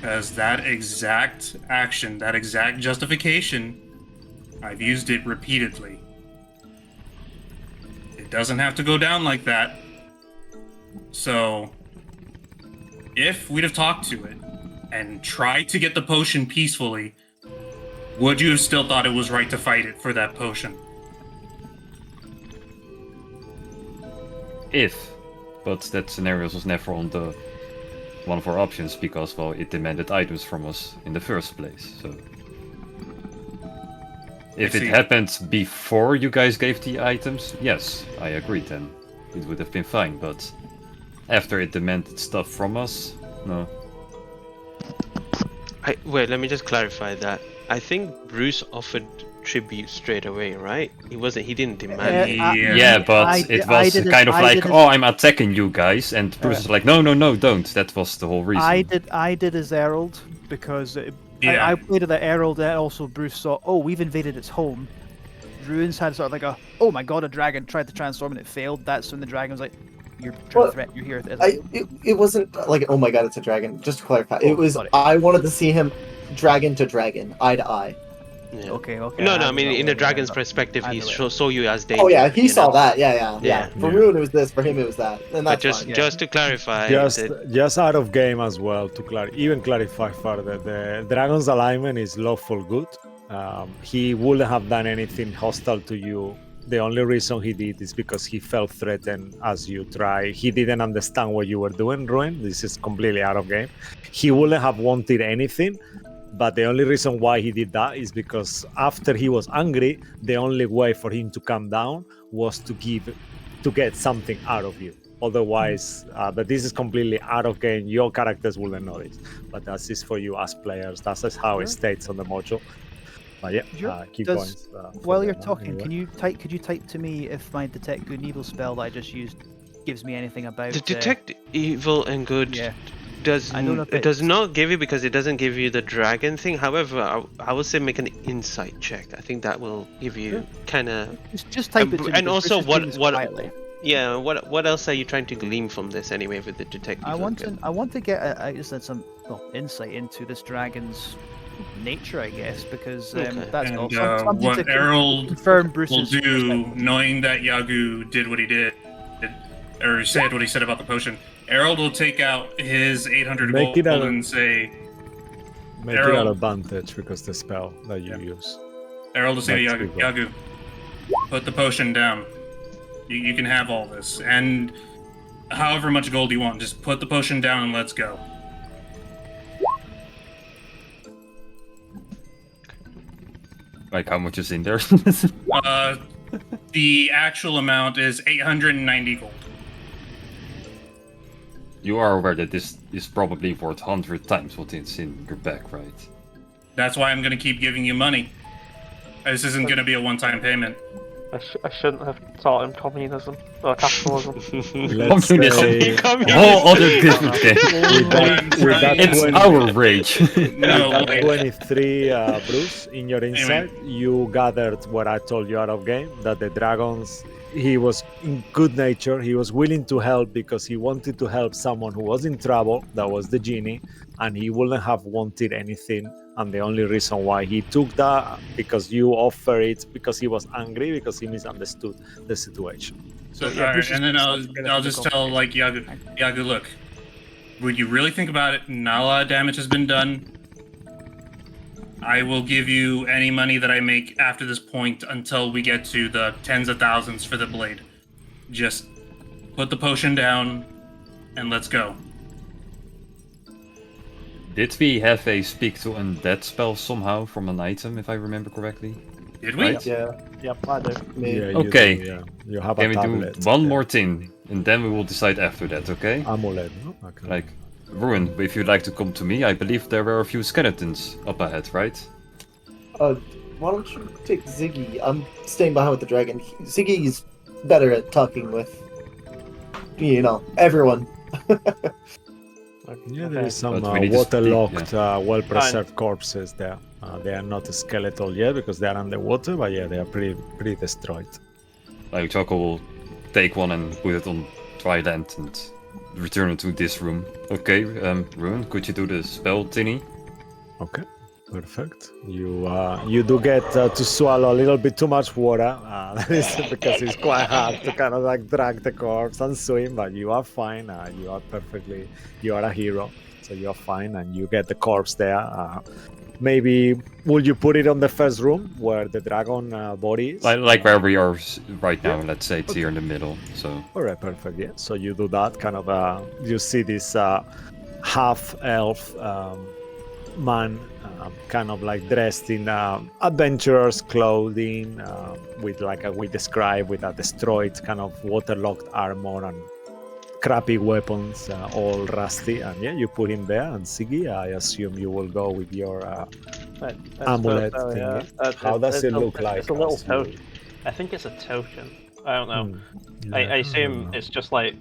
Because that exact action, that exact justification, I've used it repeatedly. It doesn't have to go down like that. So, if we'd have talked to it and tried to get the potion peacefully, would you have still thought it was right to fight it for that potion? If. But that scenario was never on the one of our options because, well, it demanded items from us in the first place, so... If I it see. happened before you guys gave the items, yes, I agree then. It would have been fine, but... After it demanded stuff from us, no. Wait, let me just clarify that. I think Bruce offered tribute straight away, right? He didn't demand it. Yeah, but it was kind of like, oh, I'm attacking you guys, and Bruce was like, no, no, no, don't. That was the whole reason. I did as Herald because Yeah. I played as the Herald, and also Bruce saw, oh, we've invaded its home. Ruins had sort of like a, oh my god, a dragon tried to transform and it failed. That's when the dragon was like, you're trying to threat, you're here. It wasn't like, oh my god, it's a dragon. Just to clarify, Oh, it was, sorry. I wanted to see him dragon to dragon, eye to eye. Yeah. Okay. No, I I'm mean, not in the aware dragon's of that. perspective, he Either way. saw you as danger. Oh yeah, he you saw know? that. Yeah. Yeah. For Ruin it was this, for him it was that. And But that's fine. just to clarify, Just out of game as well to clarify further. The dragon's alignment is lawful good. He wouldn't have done anything hostile to you. The only reason he did is because he felt threatened as you try. He didn't understand what you were doing, Ruin. This is completely out of game. He wouldn't have wanted anything, but the only reason why he did that is because after he was angry, the only way for him to calm down was to get something out of you. Otherwise, but this is completely out of game. Your characters wouldn't know this, but that's just for you as players. That's how it states on the module. But yeah, keep going. While you're talking, could you type to me if my detect good and evil spell that I just used gives me anything about the detect evil and good yeah. does I don't know if it does it's- not give you because it doesn't give you the dragon thing. However, I would say make an insight check. I think that will give you kind of just type it to me, and because also Bruce is doing this quietly. what else are you trying to glean from this anyway with the detect I evil want and to I want to get some insight into this dragon's nature, I guess, because Okay. that's And all. Something what to Herald confirm will Bruce's do, perspective. knowing that Yagu did what he did, or said what he said about the potion, Harold will take out his 800 Make gold it a- and say, Make it Errol. an advantage because the spell that you use. Harold will say to That's Yagu, good. Yagu, put the potion down. You can have all this. And however much gold you want, just put the potion down and let's go. Like, how much is in there? The actual amount is 890 gold. You are aware that this is probably worth 100 times what is in your bag, right? That's why I'm going to keep giving you money. This isn't going to be a one-time payment. I shouldn't have taught him communism or capitalism. Let's say A whole other different game. with that It's 20 our rage. No, At like, 23, Bruce, in your insight, you gathered what I told you out of game, that the dragons, he was in good nature, he was willing to help because he wanted to help someone who was in trouble, that was the genie, and he wouldn't have wanted anything. And the only reason why he took that, because you offer it, because he was angry, because he misunderstood the situation. so, yeah, all right, Bruce is and then just gonna I'll be just tell like Yagu, look, would you really think about it? Not a lot of damage has been done. I will give you any money that I make after this point until we get to the tens of thousands for the blade. Just put the potion down and let's go. Did we have a speak to undead spell somehow from an item, if I remember correctly? Did we? Right. Yeah, Yep, I do. maybe. Yeah, you Okay. do, yeah. You have Can a we do tablet. one yeah. more thing, and then we will decide after that, okay? Amulet, no? Okay. Like, Ruin, if you'd like to come to me, I believe there were a few skeletons up ahead, right? Why don't you take Ziggy? I'm staying behind with the dragon. Ziggy's better at talking with, everyone. Yeah, there is some But we need to speak, waterlogged, well-preserved corpses there. They are not skeletal yet because they are underwater, but yeah, they are pretty destroyed. Like, Choco will take one and put it on dry land and return it to this room. Okay, Ruin, could you do the spell thingy? Okay, perfect. You do get to swallow a little bit too much water. That is because it's quite hard to kind of like drag the corpse and swim, but you are fine. You are a hero, so you are fine, and you get the corpse there. Maybe would you put it on the first room where the dragon body is? Like where we are right now, let's say it's here in the middle, so... All right, perfect. Yeah. So you do that kind of. You see this half-elf man, kind of like dressed in adventurer's clothing, with like we described with a destroyed kind of waterlogged armor and crappy weapons, all rusty. And yeah, you put him there. And Siggy, I assume you will go with your amulet thing. Yeah. How does it look like? It's a little as you- token. I think it's a token. I don't know. I Yeah, assume don't know. it's just like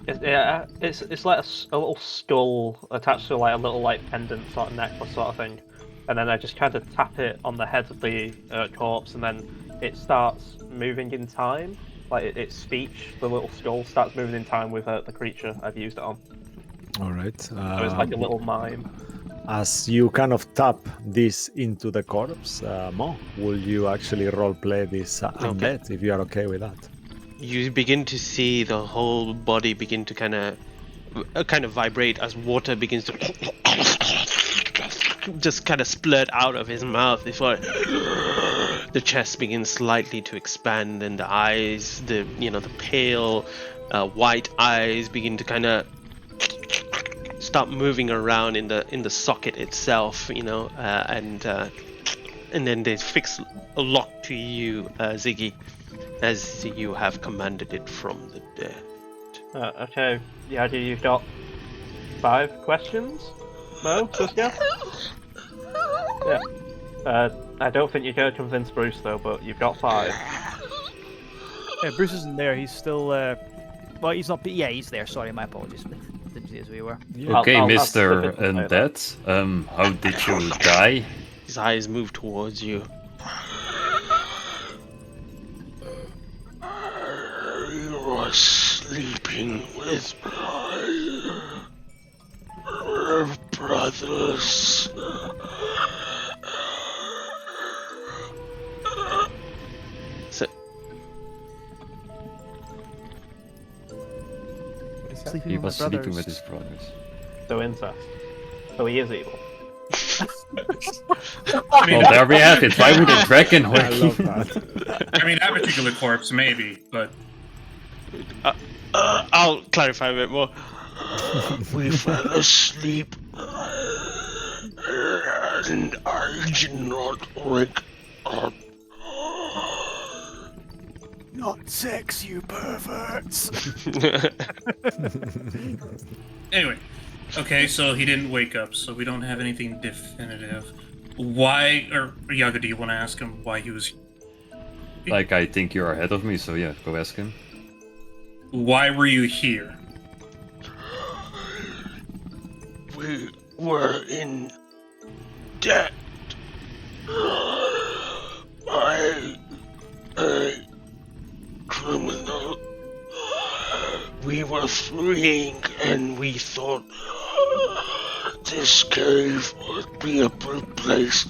it's like a little skull attached to like a little like pendant sort of necklace sort of thing, and then I just kind of tap it on the head of the corpse, and then it starts moving in time. Like its speech, the little skull starts moving in time with the creature I've used it on. All right. So it's like a little mime. As you kind of tap this into the corpse, Mo, will you actually roleplay this undead if you are okay with that? You begin to see the whole body begin to kind of vibrate as water begins to just kind of splurt out of his mouth before the chest begins slightly to expand, and the eyes, the pale white eyes begin to kind of start moving around in the socket itself, and then they fix a lock to you, Ziggy, as you have commanded it from the dead. Okay, Yagi, you've got 5 questions? Mo, Suska? Yeah. I don't think you're going to convince Bruce though, but you've got 5. Yeah, Bruce isn't there. He's still. Well, he's not. Yeah, he's there. Sorry, my apologies. Didn't see as we were. Okay, I'll Mr. slip it and say Undead, how did you die? His eyes move towards you. You were sleeping with my brothers. So, sleeping He with was my sleeping brothers. with his brothers. So incest. So he is evil. I mean, Well, there we have it. Why would a dragon I work? love that. I mean, that particular corpse, maybe, but I'll clarify a bit more. We fell asleep, and I did not wake up. Not sex, you perverts. anyway. Okay, so he didn't wake up, so we don't have anything definitive. Why, or Yaga, do you want to ask him why he was? Like, I think you're ahead of me, so yeah, go ask him. Why were you here? We were in debt. A criminal. We were fleeing and we thought this cave would be a good place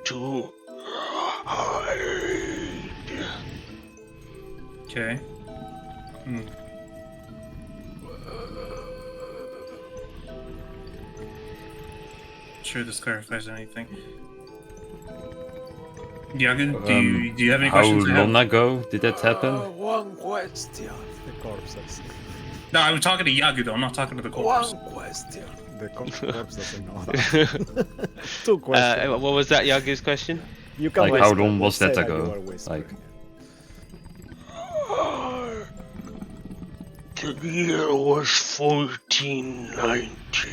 to hide. Okay. Sure, this clarifies anything. Yaga, do you have any How questions? to have? long ago did that happen? One question. The corpses. No, I'm talking to Yagu though. I'm not talking to the corpse. One question. The corpse doesn't know that. Two questions. What was that, Yagu's question? You can Like, how whisper. long was Say that you ago? are whispering. Like- The year was 1490.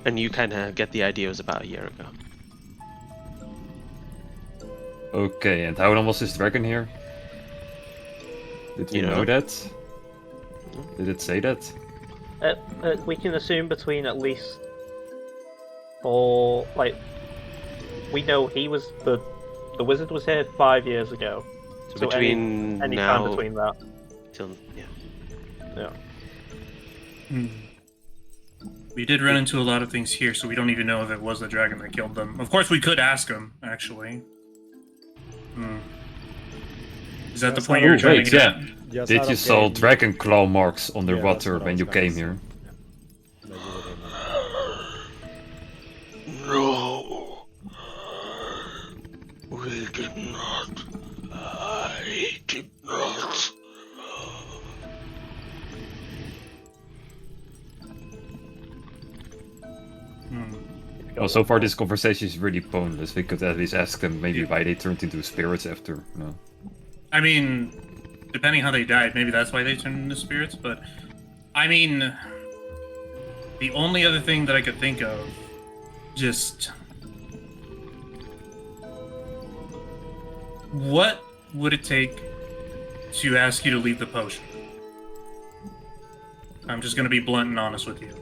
And you kind of get the idea it was about a year ago. Okay, and how long was this dragon here? Did you You know know. that? Did it say that? We can assume between at least 4. Like, we know he was the wizard was here 5 years ago. So between any now time between that. till yeah. Yeah. We did run into a lot of things here, so we don't even know if it was the dragon that killed them. Of course, we could ask him, actually. Is that the Yes, point I you were will. trying Wait, to get yeah. at? Just Did out you of saw game. dragon claw marks on the Yeah, that's water what I when was you gonna came say. here? Yeah. That you would remember. No. We did not. I did not. Well, so far this conversation is really pointless. We could at least ask them maybe why they turned into spirits after. No. I mean, depending how they died, maybe that's why they turned into spirits, but I mean, the only other thing that I could think of, just what would it take to ask you to leave the potion? I'm just gonna be blunt and honest with you.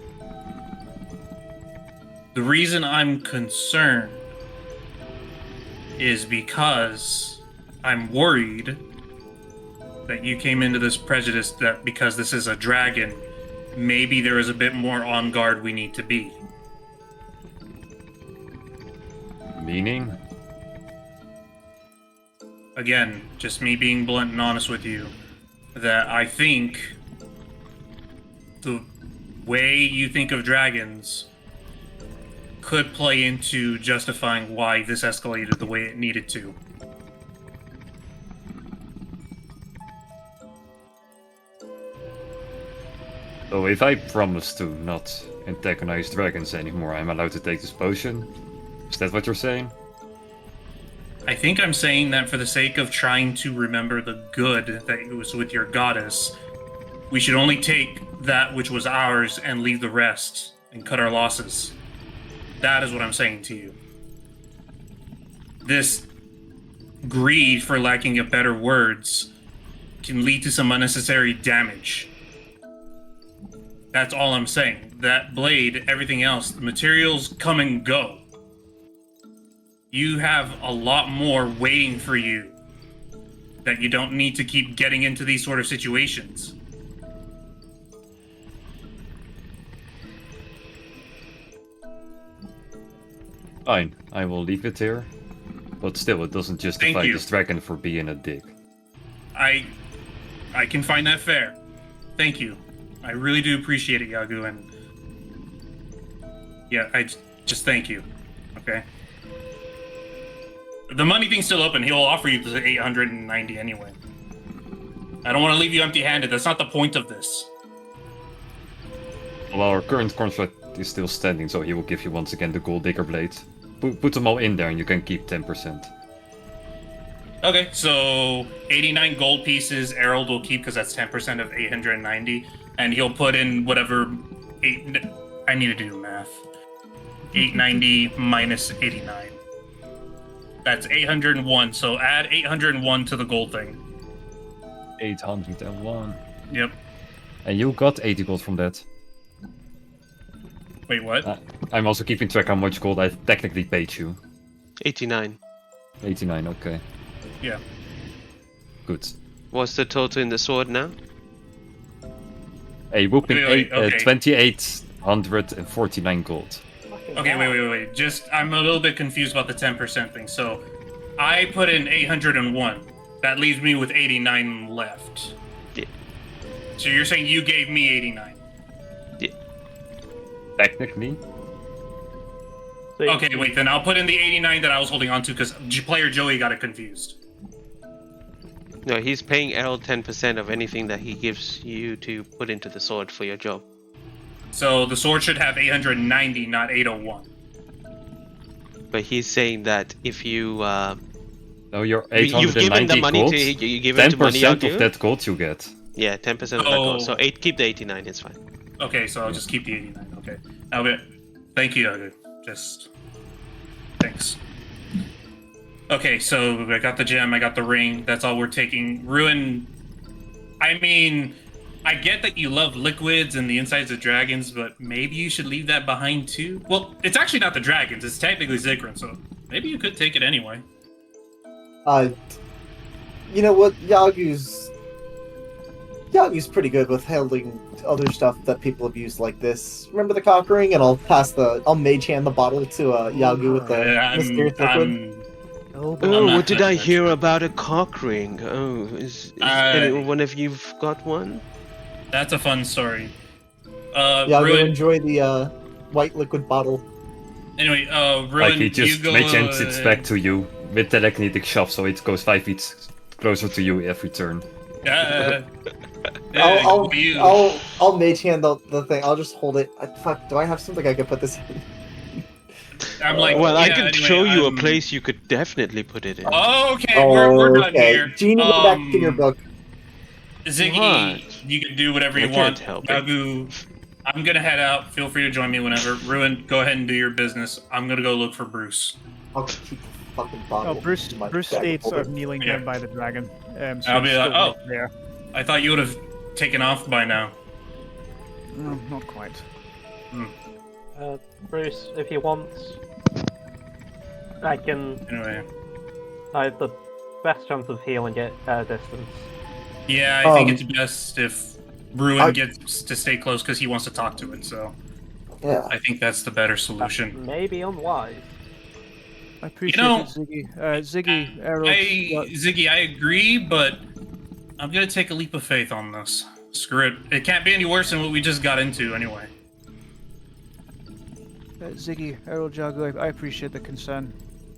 The reason I'm concerned is because I'm worried that you came into this prejudice that because this is a dragon, maybe there is a bit more on guard we need to be. Meaning? Again, just me being blunt and honest with you, that I think the way you think of dragons could play into justifying why this escalated the way it needed to. So if I promise to not antagonize dragons anymore, I'm allowed to take this potion? Is that what you're saying? I think I'm saying that for the sake of trying to remember the good that was with your goddess, we should only take that which was ours and leave the rest and cut our losses. That is what I'm saying to you. This greed, for lacking of better words, can lead to some unnecessary damage. That's all I'm saying. That blade, everything else, the materials come and go. You have a lot more waiting for you that you don't need to keep getting into these sort of situations. Fine, I will leave it here. But still, it doesn't justify you. this dragon for being a dick. I can find that fair. Thank you. I really do appreciate it, Yagu, and yeah, just thank you. Okay. The money thing's still open. He'll offer you the 890 anyway. I don't want to leave you empty-handed. That's not the point of this. Well, our current contract is still standing, so he will give you once again the gold digger blade. Put them all in there, and you can keep 10%. Okay, so 89 gold pieces Errol will keep because that's 10% of 890, and he'll put in whatever I need to do math. 890 minus 89. That's 801. So add 801 to the gold thing. 801. Yep. And you got 80 gold from that. Wait, what? I'm also keeping track how much gold I technically paid you. 89. 89, okay. Yeah. Good. What's the total in the sword now? A whooping Wait, okay. 2,849 gold. Okay, wait. Just, I'm a little bit confused about the 10% thing. So, I put in 801. That leaves me with 89 left. Yeah. So you're saying you gave me 89? Yeah. Technically. So Okay, wait, then I'll put in the 89 that I was holding on to because player Joey got it confused. No, he's paying Errol 10% of anything that he gives you to put into the sword for your job. So the sword should have 890, not 801. But he's saying that if you No, you're you've given the 890 money gold. to you give it to money 10% Yagu? of that gold you get. Yeah, 10% of that gold. So keep the 89. It's fine. Okay, so I'll just keep the 89. Okay. Okay. Thank you, Yagu. Just thanks. Okay, so I got the gem, I got the ring. That's all we're taking. Ruin. I mean, I get that you love liquids and the insides of dragons, but maybe you should leave that behind too. Well, it's actually not the dragons. It's technically Zikran, so maybe you could take it anyway. You know what? Yagu's pretty good with handling other stuff that people have used like this. Remember the cock ring? And I'll mage hand the bottle to Yagu with the mysterious liquid. Oh, not what did that I hear much. about a cock ring? Oh, is anyone of you've got one? That's a fun story. Yagu, Ruin. enjoy the white liquid bottle. Anyway, Ruin, Like he just you go. makes it back to you with telekinetic shove, so it goes 5 feet closer to you every turn. I'll mage hand the thing. I'll just hold it. Fuck, do I have something I can put this in? I'm like, Well, I yeah, can anyway, show you a I'm- place you could definitely put it in. Okay, we're done here. Genie, go back to your book. Ziggy, What? you can do whatever I you can't want. help it. Yagu, I'm gonna head out. Feel free to join me whenever. Ruin, go ahead and do your business. I'm gonna go look for Bruce. I'll keep the fucking bottle. Oh, Bruce in my Bruce bag stayed sort of holder. kneeling Yeah. down by the dragon. So I'll be he's like, still oh. right there. I thought you would have taken off by now. No, not quite. Bruce, if you want, I can. Anyway, I have the best chance of healing it at a distance. yeah, I think Um, it's best if Ruin gets to stay close because he wants to talk to it. So Yeah. I think that's the better That's solution. maybe unwise. I appreciate know, it, Ziggy. Ziggy, Errol. Ziggy, I agree, but I'm gonna take a leap of faith on this. Screw it. It can't be any worse than what we just got into anyway. Ziggy, Errol Jagu, I appreciate the concern.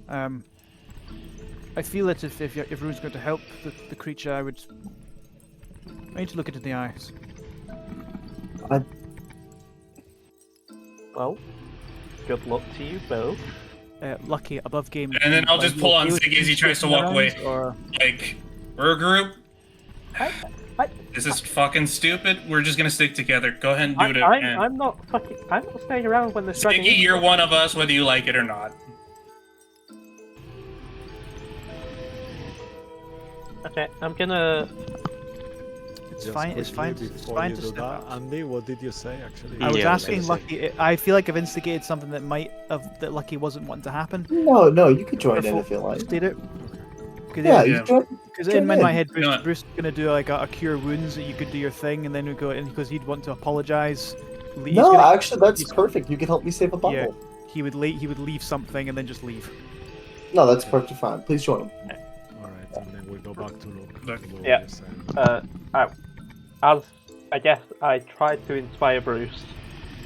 I feel that if Rune's going to help the creature, I need to look it in the eyes. Well, good luck to you both. Lucky above game. And then I'll like, just pull on you okay with Ziggy as he tries to walk around, away. Or Like, we're a group. I- This is fucking stupid. We're just gonna stick together. Go ahead and do it again. I'm not staying around when this dragon. Ziggy, you're one of us, whether you like it or not. Okay, I'm gonna. it's Just fine. It's fine. quickly It's before fine you to do step that, up. Andy, what did you say actually? I was Yeah, I was asking gonna Lucky. I feel like I've instigated something that might have that Lucky wasn't wanting to happen. No, you could join in if you like. Did it? Yeah, Yeah. you join. Because Join in my in. head, Bruce, You know what? Bruce is gonna do like a cure wounds that you could do your thing, and then we go in because he'd want to apologize. He's No, gonna- actually, that's he's- perfect. You can help me save a bottle. Yeah. He would leave something and then just leave. No, that's perfectly fine. Please join him. All right, and then we go back to look. Look. to what Yeah. you're saying. As I guess I tried to inspire Bruce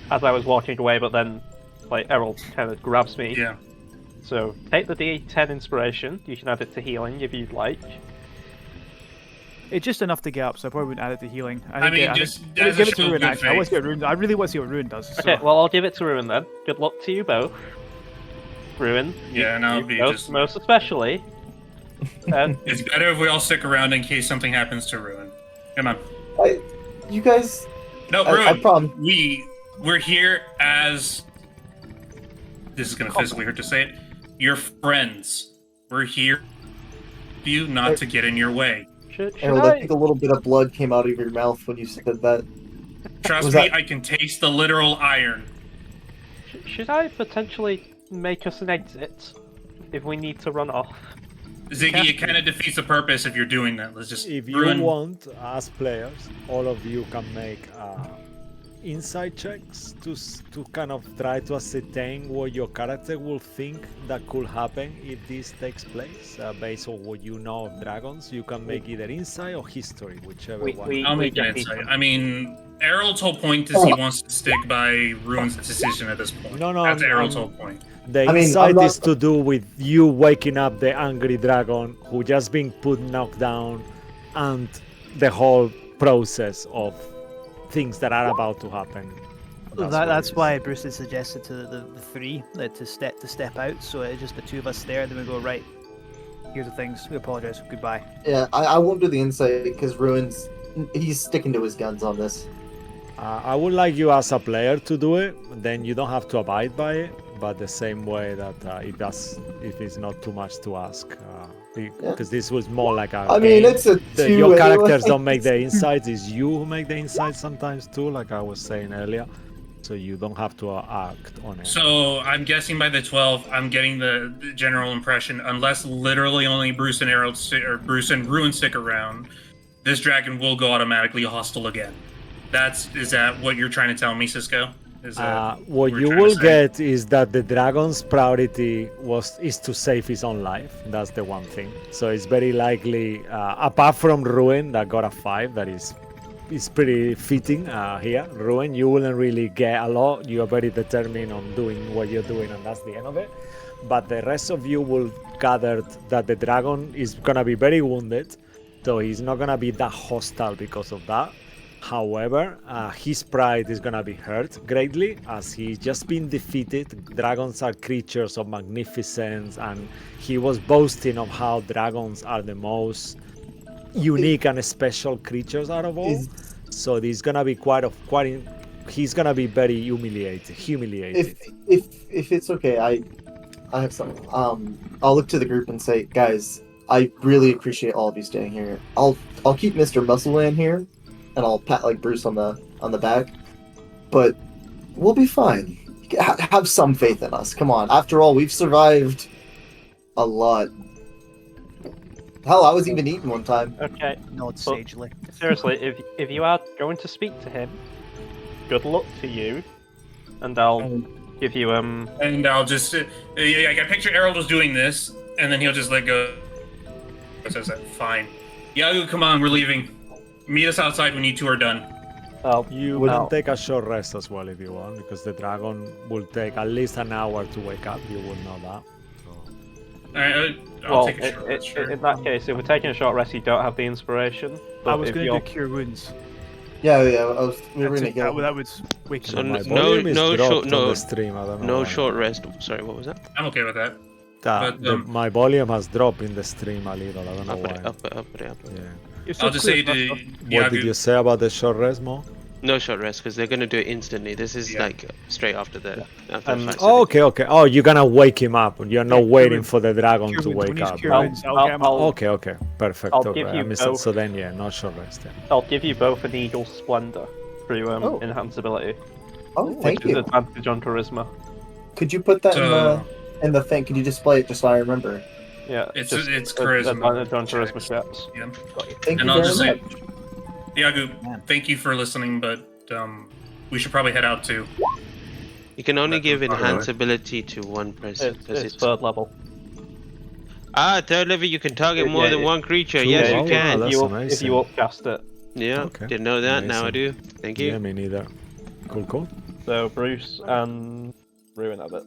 as I was walking away, but then, like, Errol kind of grabs me. Yeah. So take the D10 inspiration. You can add it to healing if you'd like. It's just enough to get up, so I probably wouldn't add it to healing. I mean, just as give a it to show of Ruin. good Actually, I want to see faith. what Ruin. I really want to see what Ruin does. Okay, so. well, I'll give it to Ruin then. Good luck to you both. Ruin. Yeah, and I'll you be both, just. most especially. And It's better if we all stick around in case something happens to Ruin. Come on. You guys, No, I Ruin. promise. We're here as. This is gonna physically hurt to say it. Your friends. We're here for you not to get in your way. should Harold, I I? think a little bit of blood came out of your mouth when you said that. Trust Was me, that- I can taste the literal iron. Should I potentially make us an exit if we need to run off? Ziggy, it kind of defeats the purpose if you're doing that. Let's just If you ruin. want, as players, all of you can make insight checks to kind of try to ascertain what your character will think that could happen if this takes place. Based on what you know of dragons, you can make either insight or history, whichever one. I'll make an insight. I mean, Errol's whole point is he wants to stick by Ruin's decision at this point. No, That's I'm- Errol's I'm- whole point. The I mean, insight I'm not- is to do with you waking up the angry dragon who just been knocked down, and the whole process of things that are about to happen. what That's it why is. Bruce had suggested to the three to step out. So it's just the two of us there, and then we go right. Here's the things. We apologize. Goodbye. Yeah, I won't do the insight because Ruin's he's sticking to his guns on this. I would like you as a player to do it. Then you don't have to abide by it, but the same way that if it's not too much to ask, because this was more like a. I mean, game. it's a two. Your characters anyway. don't make the insights. It's you who make the insights sometimes too, like I was saying earlier. So you don't have to act on it. So I'm guessing by the 12, I'm getting the general impression, unless literally only Bruce and Errol or Bruce and Ruin stick around, this dragon will go automatically hostile again. Is that what you're trying to tell me, Cisco? Is that What we're you trying to will say? get is that the dragon's priority is to save his own life. That's the one thing. So it's very likely, apart from Ruin that got a 5, that is pretty fitting here. Ruin, you wouldn't really get a lot. You are very determined on doing what you're doing, and that's the end of it. But the rest of you will gather that the dragon is gonna be very wounded, so he's not gonna be that hostile because of that. However, his pride is gonna be hurt greatly as he's just been defeated. Dragons are creatures of magnificence, and he was boasting of how dragons are the most unique and special creatures out of all. So he's gonna be he's gonna be very humiliated. If it's okay, I have some. I'll look to the group and say, guys, I really appreciate all of you staying here. I'll keep Mr. Muscleman here, and I'll pat like Bruce on the back. But we'll be fine. Have some faith in us. Come on. After all, we've survived a lot. Hell, I was even eaten one time. Okay. Nod But- sagely. Seriously, if you are going to speak to him, good luck to you, and I'll give you And I'll just, I can picture Errol just doing this, and then he'll just let go. Says that. Fine. Yagu, come on, we're leaving. Meet us outside when you two are done. You Well- can take a short rest as well if you want, because the dragon will take at least an hour to wake up. You will know that. So. Alright, I'll well. take a short rest, sure. In that case, if we're taking a short rest, you don't have the inspiration. But I was if going to you're- do cure wounds. Yeah. We were gonna That heal. would wake So him up. My no- volume is no dropped short- no- on the stream. I don't know No why. short rest. Sorry, what was that? I'm okay with that. That- but, my volume has dropped in the stream a little. I don't know Up why. it, up it, up it, up it. Yeah. You're so I'll just clear say about to stuff. What did you Yagu, say about the short rest, Mo? No short rest because they're gonna do it instantly. This is Yeah. like straight after the fight. Oh, okay. Oh, you're gonna wake him up. You're not Yeah, waiting cure for the dragon Cure to wounds. When wake he's up. cure Right? wounds, I'll get him up. Okay. Perfect. I'll Okay, give I you missed it. both. So then, yeah, no short rest. Yeah. I'll give you both an Eagle Splendor through Oh. enhance ability, Oh, thank which is you. advantage on charisma. Could you put that So- in the thing? Could you display it just so I remember? Yeah, It's just charisma advantage on charisma checks. checks. Yeah. Thank And you I'll very just say, much. Yagu, Man. thank you for listening, but we should probably head out too. You can only That's give alright. enhance ability to one person because It's third level. third level. You can target more Yeah, than yeah. one creature. True. Yes, Oh, you wow, can. that's if amazing. you upcast it, Yeah, Okay, didn't know that. Now I amazing. do. Thank you. Yeah, me neither. Cool. So Bruce and Ruin have it.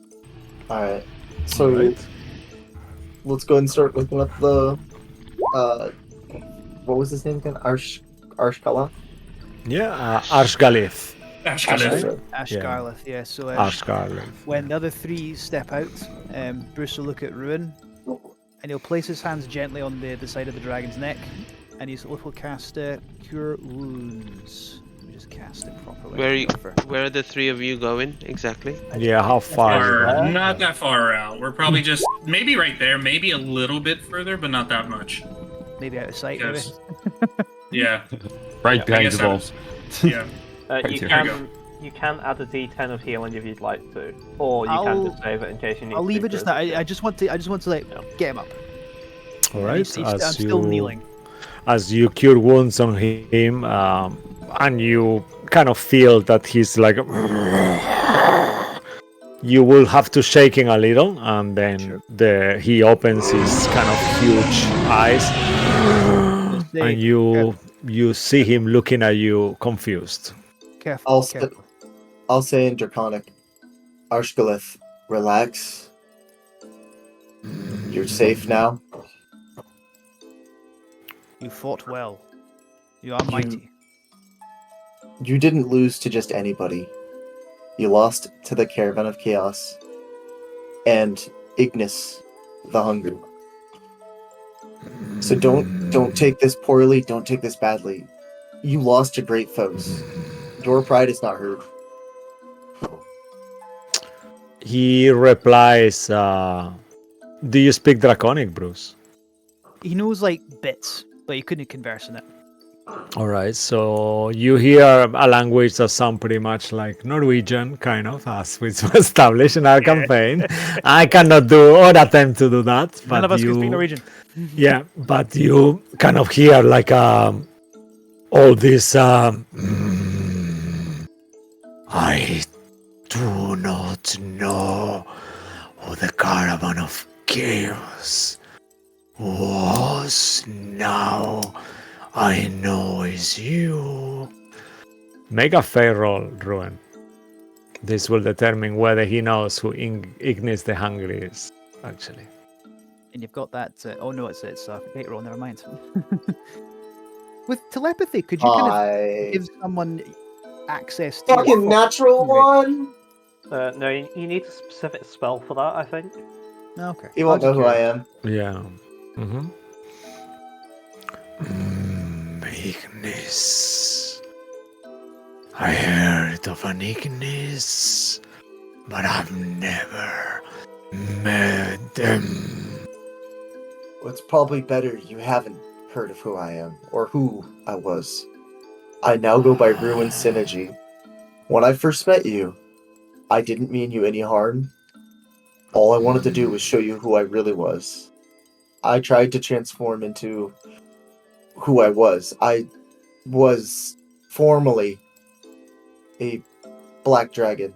Alright. So Alright. let's go ahead and start looking up the what was his name again? Arshkala? Yeah, Arshgalith. Ashkalith. Ashgarlith, yeah. So Arshgalith. when the other three step out, Bruce will look at Ruin, and he'll place his hands gently on the side of the dragon's neck, and he'll cast Cure Wounds. Let me just cast it properly. Where are the three of you going exactly? Yeah, how far is Or that? not that far out. We're probably just maybe right there, maybe a little bit further, but not that much. Maybe out of sight, maybe. Because- Yeah. Right I behind guess the I wall. was- Yeah. Right You here. can you can add a D10 of healing if you'd like to, or you can just save it in case you need. I'll leave to it just for- now. I just want to like get him up. Alright, I'm still kneeling. as you cure wounds on him, and you kind of feel that he's like, you will have to shake him a little, and then he opens his kind of huge eyes, and you see him looking at you confused. Careful. I'll say in Draconic, Arshgalith, relax. You're safe now. You fought well. You are mighty. You didn't lose to just anybody. You lost to the Caravan of Chaos and Ignis, the Hungry. So don't take this poorly. Don't take this badly. You lost to great foes. Your pride is not hurt. He replies, do you speak Draconic, Bruce? He knows like bits, but he couldn't converse in it. All right, so you hear a language that sounds pretty much like Norwegian, kind of, as we established in our campaign. I cannot do or attempt to do that, but None of us can speak Norwegian. Yeah, but you kind of hear like all this. I do not know who the Caravan of Chaos was. Now I know it's you. Make a fair roll, Ruin. This will determine whether he knows who Ignis the Hungry is, actually. And you've got that. Oh no, it's fate roll. Never mind. With telepathy, could you kind of give someone access to your Fucking natural one. No, you need a specific spell for that, I think. Okay. He won't know who I am. Yeah. Ignis. I heard of an Ignis, but I've never met them. Well, it's probably better you haven't heard of who I am or who I was. I now go by Ruin Synergy. When I first met you, I didn't mean you any harm. All I wanted to do was show you who I really was. I tried to transform into who I was. I was formerly a black dragon,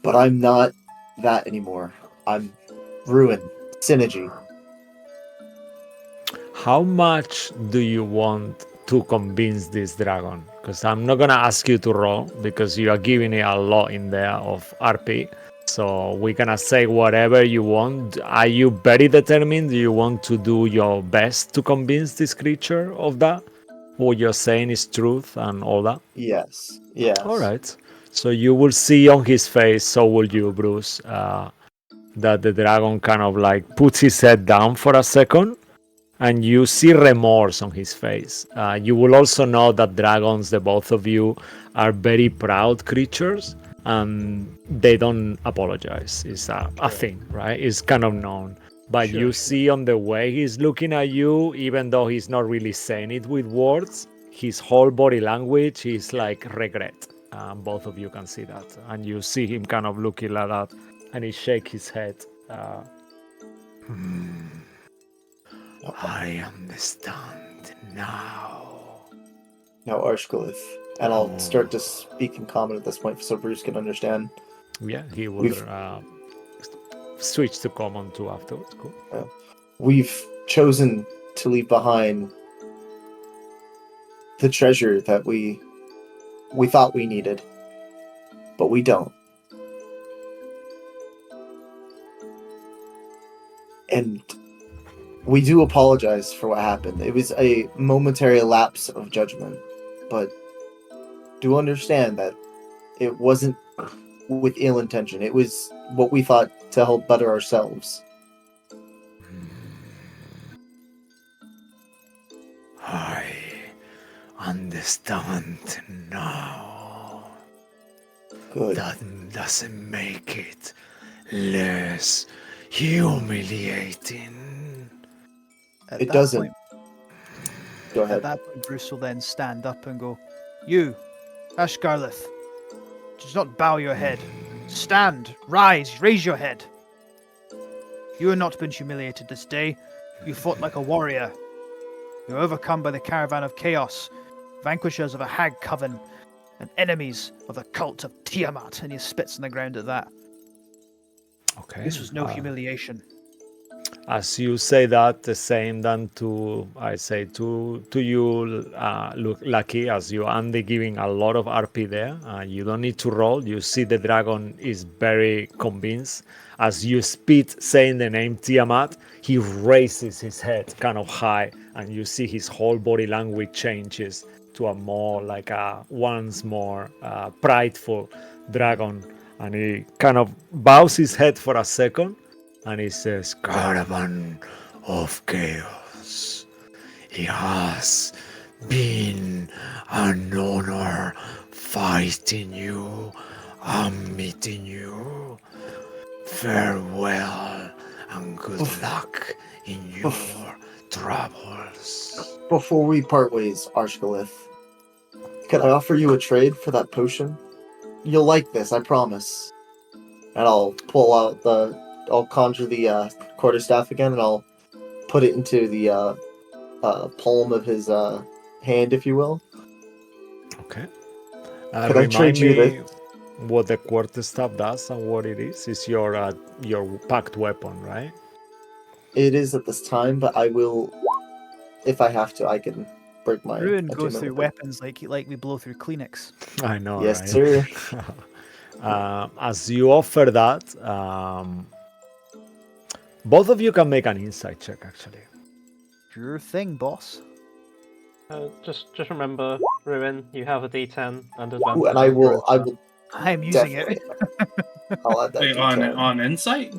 but I'm not that anymore. I'm Ruin Synergy. How much do you want to convince this dragon? Because I'm not gonna ask you to roll because you are giving it a lot in there of RP. So we're gonna say whatever you want. Are you very determined? Do you want to do your best to convince this creature of that? What you're saying is truth and all that? Yes. Yes. All right. So you will see on his face, so will you, Bruce, that the dragon kind of like puts his head down for a second, and you see remorse on his face. You will also know that dragons, the both of you, are very proud creatures, and they don't apologize. It's a thing, right? It's kind of known. But you see on the way he's looking at you, even though he's not really saying it with words, his whole body language is like regret. Both of you can see that. And you see him kind of looking like that, and he shakes his head. I understand now. Now Arshgalith. And I'll start to speak in common at this point so Bruce can understand. Yeah, he will switch to common too afterwards. Cool. We've chosen to leave behind the treasure that we thought we needed, but we don't. And we do apologize for what happened. It was a momentary lapse of judgment, but do understand that it wasn't with ill intention. It was what we thought to help better ourselves. I understand now. Good. That doesn't make it less humiliating. At It that doesn't. point- Go At ahead. that point, Bruce will then stand up and go, "You, Ashgarleth, does not bow your head. Stand, rise, raise your head. You have not been humiliated this day. You fought like a warrior. You were overcome by the caravan of chaos, vanquishers of a hag coven, and enemies of the cult of Tiamat." And he spits on the ground at that. Okay. This was no humiliation. As you say that, the same than to I say to you, look lucky as you Andy giving a lot of RP there. You don't need to roll. You see the dragon is very convinced. As you speed saying the name Tiamat, he raises his head kind of high, and you see his whole body language changes to a more like a once more prideful dragon, and he kind of bows his head for a second. And he says, Caravan of Chaos. It has been an honor fighting you and meeting you. Farewell and good luck in your travels. Before we part ways, Arshgalith, could I offer you a trade for that potion? You'll like this, I promise. And I'll I'll conjure the quarterstaff again, and I'll put it into the palm of his hand, if you will. okay. Could I trade Remind you me what the quarterstaff does and what it is. It's your packed weapon, right? It is at this time, but I will, if I have to, I can break my Ruin goes attunement through with it. weapons like we blow through Kleenex. I know, Yes, right? sir. As you offer that, both of you can make an insight check, actually. Sure thing, boss. Just remember, Ruin, you have a D10 and advantage. Ooh, and I on will charisma. I'm using it. definitely. I'll add that Wait, D10. on insight?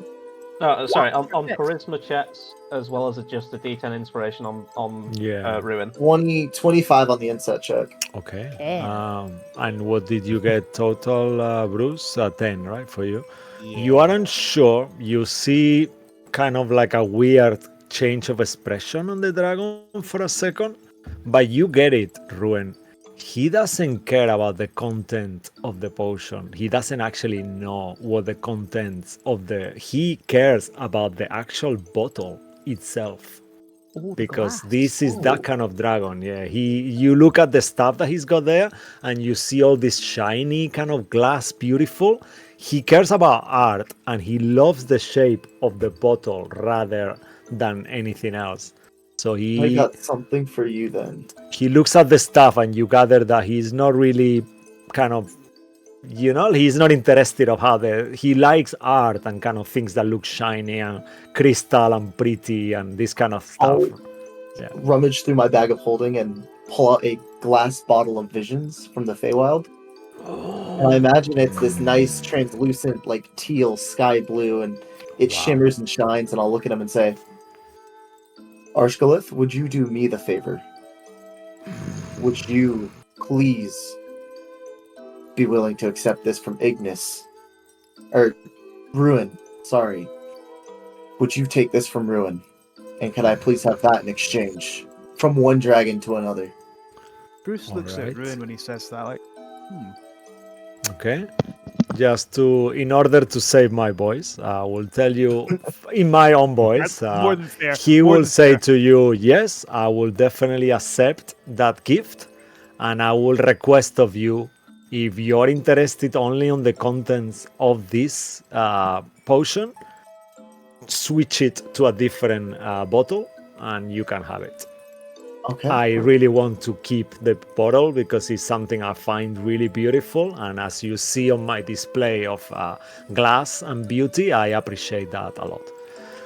Sorry, on Yes. charisma checks as well as just a D10 inspiration on Yeah. Ruin. 25 on the inset check. Okay. 10. And what did you get total, Bruce? 10, right, for you? You aren't sure. You see kind of like a weird change of expression on the dragon for a second, but you get it, Ruin. He doesn't care about the content of the potion. He doesn't actually know what the contents of the. He cares about the actual bottle itself. Oh, the Because glass. this is that kind of dragon. Yeah, you look at the stuff that he's got there and you see all this shiny kind of glass, beautiful. He cares about art and he loves the shape of the bottle rather than anything else. So I he got something for you then. looks at the stuff and you gather that he's not really kind of, he's not interested of how he likes art and kind of things that look shiny and crystal and pretty and this kind of stuff. I'll rummage through my bag of holding and pull out a glass bottle of visions from the Feywild. And I imagine it's this nice translucent, like teal sky blue, and it Wow. shimmers and shines, and I'll look at him and say, Arshgalith, would you do me the favor? Would you please be willing to accept this from Ignis? Or Ruin, sorry. Would you take this from Ruin? And can I please have that in exchange? From one dragon to another. Bruce looks Alright. at Ruin when he says that, like, Okay. Just in order to save my voice, I will tell you in my own voice. that's more than fair. He more will than say fair. to you, yes, I will definitely accept that gift. And I will request of you, if you're interested only on the contents of this potion, switch it to a different bottle and you can have it. Okay. I really want to keep the bottle because it's something I find really beautiful. And as you see on my display of glass and beauty, I appreciate that a lot.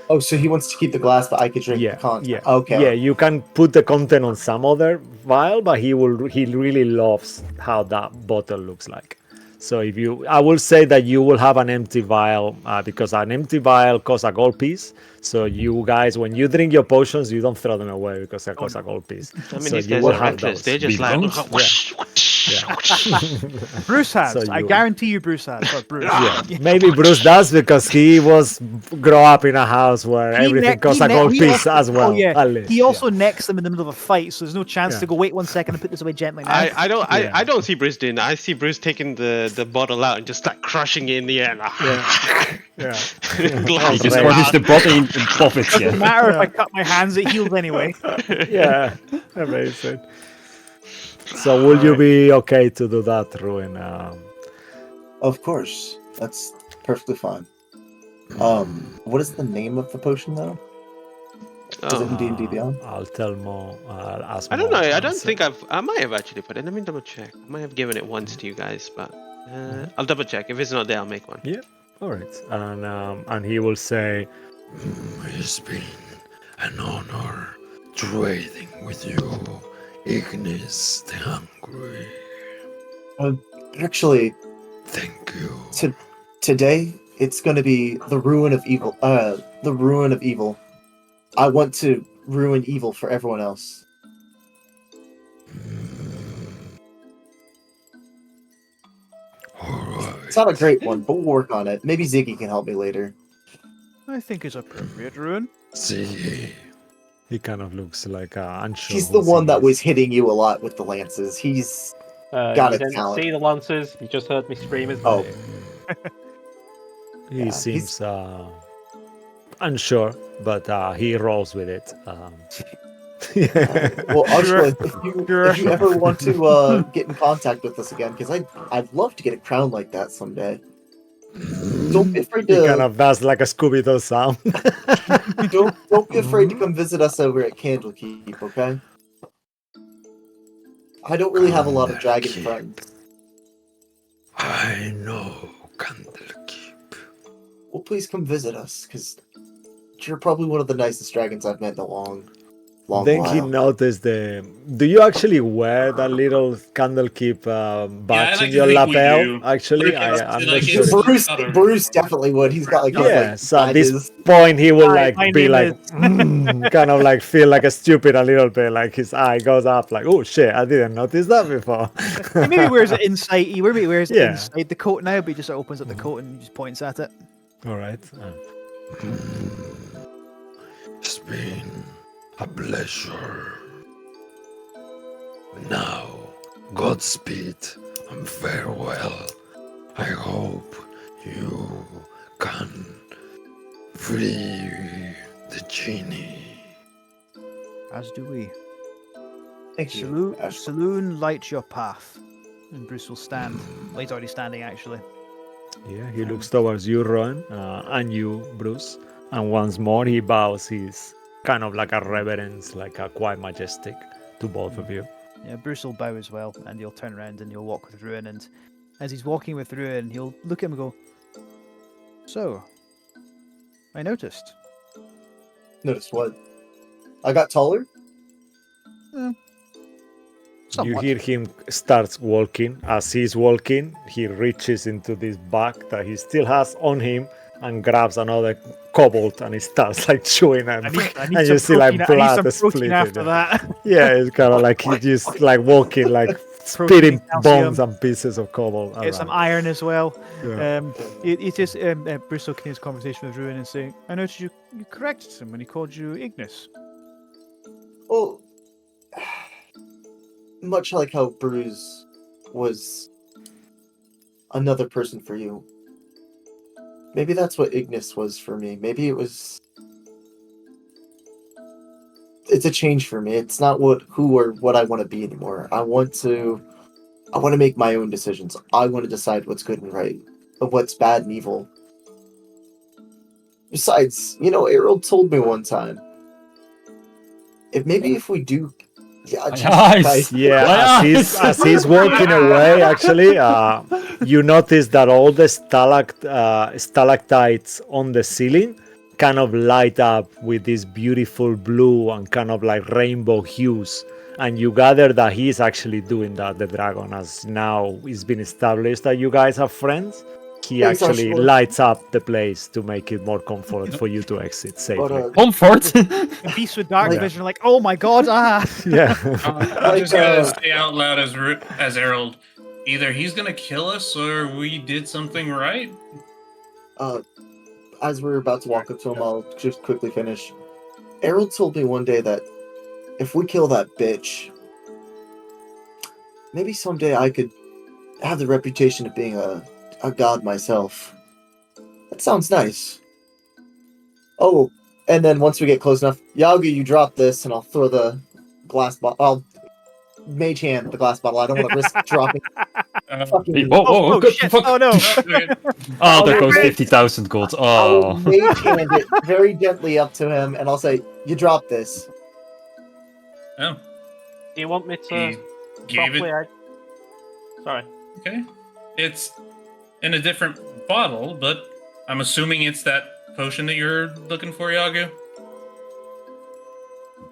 Oh, so he wants to keep the glass, but I could drink the Yeah, content. yeah, Okay. yeah. You can put the content on some other vial, but he really loves how that bottle looks like. So I will say that you will have an empty vial because an empty vial costs a gold piece. So you guys, when you drink your potions, you don't throw them away because they cost a gold piece. I mean, So these you guys will are have reckless. those. They're just We like, don't? whoosh, whoosh, Yeah. whoosh. Bruce has. So I you- guarantee you, Bruce has. Or Bruce. Yeah, maybe Bruce does because he was grow up in a house where everything costs a gold piece as well. Oh yeah. At least, He also necks them in the middle of a fight, so there's no chance Yeah. to go. Wait 1 second and put this away gently now. I don't see Bruce doing that. I see Bruce taking the bottle out and just like crushing it in the air. Yeah. Glass He just Right. crushes the bottle in profits, Doesn't yeah. matter if I cut my hands; it heals anyway. Yeah, amazing. So will you be okay to do that, Ruin? Of course. That's perfectly fine. What is the name of the potion though? Is it in D&D Beyond? I'll tell Mo. Ask I don't Mo know. I and don't say- think I might have actually put it. Let me double check. I might have given it once to you guys, but I'll double check. If it's not there, I'll make one. Yeah. All right. And he will say, It's been an honor trading with you, Ignis the Hungry. Actually, Thank you. today it's going to be the ruin of evil. The ruin of evil. I want to ruin evil for everyone else. Alright. It's not a great one, but we'll work on it. Maybe Ziggy can help me later. I think it's appropriate, Ruin. See, he kind of looks like unsure. He's the who one he that is. was hitting you a lot with the lances. He's Got You it, didn't Alan. see the lances. You just heard me scream his Oh. name. He Yeah, seems unsure, but he rolls with it. well. Actually, Sure. if you ever want to get in contact with us again, because I'd love to get a crown like that someday. Don't be afraid he to kind of does like a Scooby-Doo sound. don't be afraid to come visit us over at Candlekeep, okay? I don't really have a lot of dragon Candlekeep. friends. I know Candlekeep. Well, please come visit us, because you're probably one of the nicest dragons I've met in a long Then while. he noticed do you actually wear that little Candlekeep badge like in to your think we lapel? do. Actually, Like, I'm like, not it's- sure. Bruce definitely would. He's got like those, Yeah, like, so at this badges. point he will Hi, like my be name like kind of like feel like a stupid a little bit, like his eye goes up like, oh shit, I didn't notice that before. He maybe wears it inside. He maybe wears it Yeah. inside the coat now, but he just sort of opens up the coat and just points at it. All right. It's been a pleasure. Now, Godspeed and farewell. I hope you can free the genie. As do we. Thank you. Saloon, Ashley. saloon, light your path. And Bruce will stand. Well, he's already standing, actually. Yeah, he looks towards you, Ron, and you, Bruce. And once more, he bows his kind of like a reverence, like a quite majestic to both of you. Yeah, Bruce will bow as well, and he'll turn around and he'll walk with Ruin. And as he's walking with Ruin, he'll look at him and go, "So, I noticed. Notice what? I got taller? You Somewhat. hear him starts walking. As he's walking, he reaches into this bag that he still has on him and grabs another cobalt and he starts like chewing and, I need and you some see like protein- I need blood some protein splitting. after that. Yeah, it's kind of like he's just like walking, like Protein, spitting calcium. bones and pieces of cobalt. Get some around. iron as well. Yeah. It just Bruce will continue his conversation with Ruin and saying, "I noticed you corrected him when he called you Ignis." Well, much like how Bruce was another person for you. Maybe that's what Ignis was for me. Maybe it was. It's a change for me. It's not who or what I want to be anymore. I want to make my own decisions. I want to decide what's good and right, and what's bad and evil. Besides, Errol told me one time, if we do Yeah, Jesus eyes. Christ. Yeah, My as he's walking away, actually, you notice that all the stalactites on the ceiling kind of light up with this beautiful blue and kind of like rainbow hues. And you gather that he's actually doing that, the dragon, as now it's been established that you guys are friends. He Thanks, actually Arshila. lights up the place to make it more comfort for you to exit But safely. Comfort. The beasts with dark Like- vision are like, oh my god, ah! Yeah. I just gotta Like, say out loud as Harold, either he's gonna kill us or we did something right. as we're about to walk up to him, I'll just quickly finish. Errol told me one day that if we kill that bitch, maybe someday I could have the reputation of being a god myself. That sounds nice. Oh, and then once we get close enough, Yagu, you drop this, and I'll throw the glass bottle. I'll mage hand the glass bottle. I don't want to risk dropping. Hey, Fucking. whoa, whoa, Oh, good shit! fuck. Oh no! Oh, there goes Oh, 50,000 gold. I will Oh. mage hand it very gently up to him, and I'll say, "You drop this." Oh, Do you want me he to gave properly? it. Sorry. Okay, it's in a different bottle, but I'm assuming it's that potion that you're looking for, Yagu.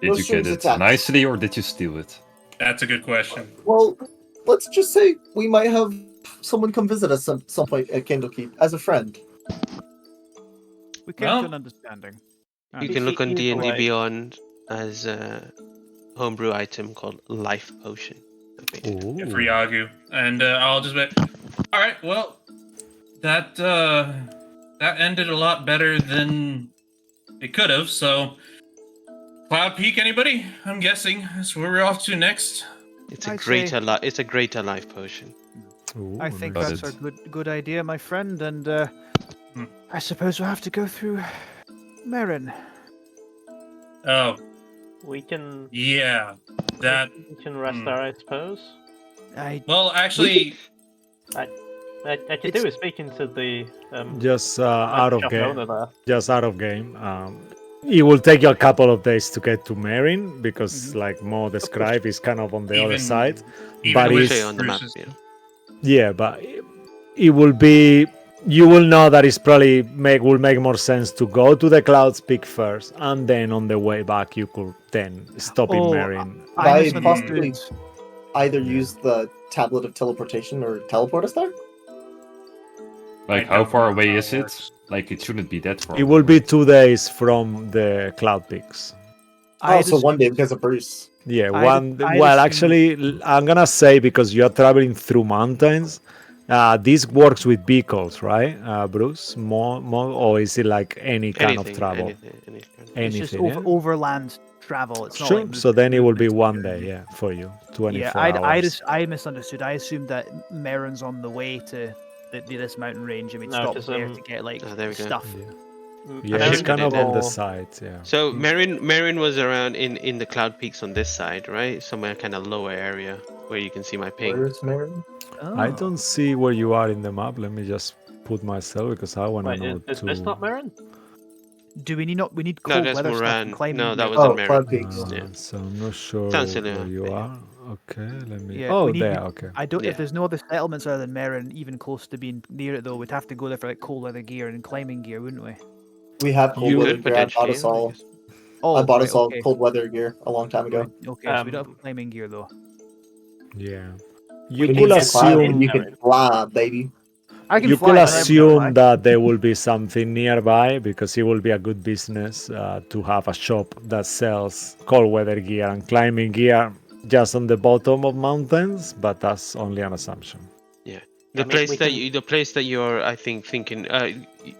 Did No you get strings it attached. nicely or did you steal it? That's a good question. Well, let's just say we might have someone come visit us some point at Candlekeep as a friend. We came Well, to an understanding. You Is can look it on D&D usually- Beyond as a homebrew item called Life Potion. Okay. For Yagu, and I'll just bet. All right, well, that ended a lot better than it could have. So, Cloud Peak, anybody? I'm guessing that's where we're off to next. It's a I'd greater it's a greater life potion. Ooh, I think Got that's it. a good idea, my friend, and Hmm. I suppose we'll have to go through Merrin. Oh, We can. yeah, that. We can rest Hmm. there, I suppose. Well, actually, I could do with speaking to the just out of shop game. owner there. Just out of game. It will take you a couple of days to get to Marin because, like Mo described, it's kind of on the other Even- side. even But with Show you on the map. Bruce's- Yeah. Yeah, but it will be. You will know that it's probably will make more sense to go to the Clouds Peak first, and then on the way back you could then stop in Oh, Marin. I I misunderstood. possibly either use the tablet of teleportation or teleport us there. Like, I how don't far know away how is it it? works. Like, it shouldn't be that far. It will be 2 days from the Cloud Peaks. Oh, so one day because of Bruce. Yeah, I'd well, assume- actually, I'm gonna say because you're traveling through mountains, this works with vehicles, right, Bruce? More, or is it like any kind of travel? Anything. It's just Anything, yeah? overland travel. It's not Sure. like So then it will be movement. 1 day, yeah, for you, 24 Yeah, hours. I misunderstood. I assumed that Merrin's on the way to this mountain range and we'd No, stop 'cause, there to get like there we go. stuff. Yeah, I it's should kind put of it on the there. side, yeah. So Marin was around in the Cloud Peaks on this side, right? Somewhere kind of lower area where you can see my ping. Where's Marin? I Oh. don't see where you are in the map. Let me just put myself because I want to Wait, know is too. this not Marin? Do we need not? We need No, cold that's weather stuff and Moran. climbing. No, that gear. was Oh, in Marin. Cloud Peaks. Yeah. So I'm not sure Sounds similar, where you yeah. are. Okay, let me. Yeah, oh, we need- there. Okay. I don't. Yeah. If there's no other settlements other than Merrin, even close to being near it though, we'd have to go there for like cold weather gear and climbing gear, wouldn't we? We have cold You weather Could gear. I bought potentially. us all. Oh, I bought right, us all okay. cold weather gear a long time ago. Okay, so we don't Um, have climbing gear though. Yeah. We You need could to climb and assume. you can fly, baby. I can You fly. could but I'm gonna assume fly. that there will be something nearby because it will be a good business to have a shop that sells cold weather gear and climbing gear just on the bottom of mountains, but that's only an assumption. The I mean, place we that can- the place that you're, I think, thinking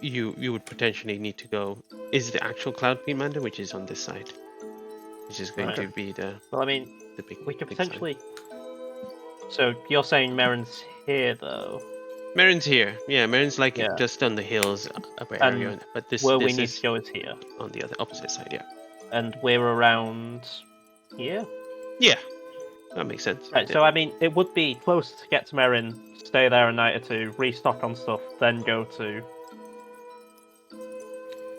you would potentially need to go is the actual Cloud Peak Mountain, which is on this side, which is going Right. to be the Well, I mean, big. we could big side. potentially. So you're saying Marin's here though? Marin's here. Yeah, Marin's like Yeah. just on the hills upper And area, but this Where we this need is to go is here, on the other opposite side. Yeah. and we're around here. Yeah, that makes sense. Right. So I mean, it would be close to get to Marin, stay there a night or two, restock on stuff, then go to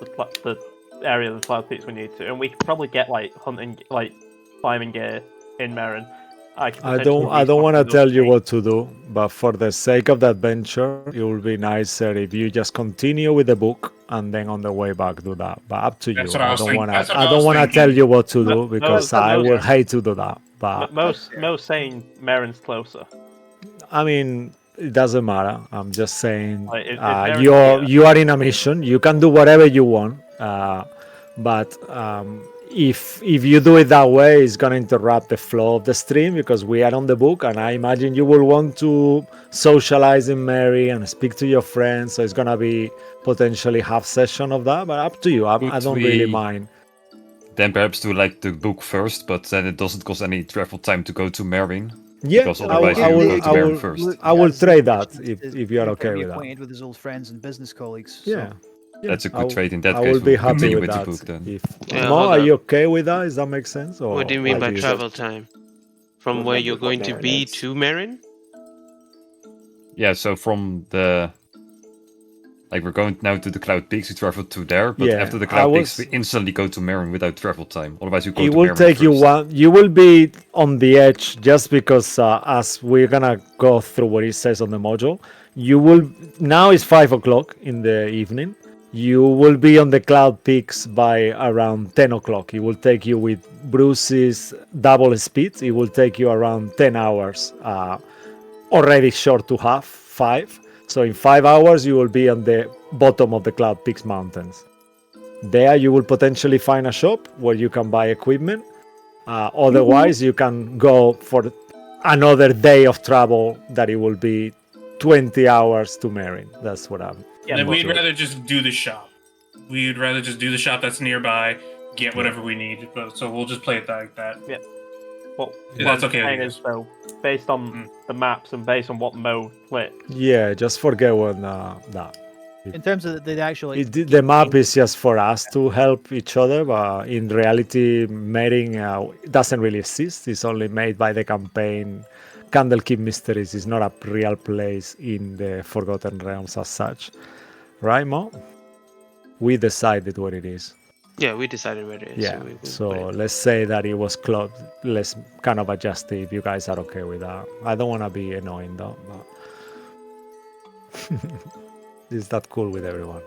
the area of the Cloud Peaks we need to, and we could probably get like hunting, like climbing gear in Merin. I can I potentially don't want to restock tell those you things. what to do, but for the sake of the adventure, it will be nicer if you just continue with the book and then on the way back do that. But up to That's you. what I was thinking. That's what I I don't was want to thinking. tell you what to Mo- do because mo- I most- will hate to do that. But Mo's saying Merin's closer. I mean, it doesn't matter. I'm just saying Like, if Marin's you are in a mission. You can do whatever you want, but if you do it that way, it's gonna interrupt the flow of the stream because we are on the book, and I imagine you will want to socialize in Mary and speak to your friends. So it's gonna be potentially half session of that. But up to you. I Could don't really we- mind. Then perhaps do like the book first, but then it doesn't cost any travel time to go to Marin. Yeah, Because otherwise I you will, go to I Marin will, first. I will As trade the that mission is if you are to okay get with that. reacquainted with his old friends and business colleagues. Yeah. So. Yeah, That's a good trade in that I case. will be We'll happy continue with with the that. book then. If Yeah, Mo, hold are on. you okay with that? Does that make sense? Or What do you mean by do travel time? From where Remember you're going what to Marin be is. to Marin? Yeah, so from the... Like, we're going now to the Cloud Peaks, we travel to there, but Yeah, after the I Cloud Peaks, was- we instantly go to Marin without travel time. Otherwise, you go It to will Marin take you first. one. You will be on the edge just because as we're gonna go through what it says on the module. You will now it's 5 o'clock in the evening. You will be on the Cloud Peaks by around 10 o'clock. It will take you with Bruce's double speed. It will take you around 10 hours. Already short to half 5. So in 5 hours you will be on the bottom of the Cloud Peaks mountains. There you will potentially find a shop where you can buy equipment. Otherwise, you can go for another day of travel that it will be 20 hours to Marin. That's what I'm. Yeah, Then but- we'd rather just do the shop. We'd rather just do the shop that's nearby, get whatever we need. So we'll just play it like that. What That's I'm okay with saying you is, guys. though, based on the maps and based on what Mo clicked, Yeah, just forget what that. In terms of the actual, like, The map is just for us to help each other, but in reality, Marin doesn't really exist. It's only made by the campaign. Candlekeep Mysteries is not a real place in the Forgotten Realms as such. Right, Mo? We decided what it is. Yeah, we decided where it is. Yeah, we so put it. let's say that it was close. Let's kind of adjust it if you guys are okay with that. I don't want to be annoying though, but is that cool with everyone?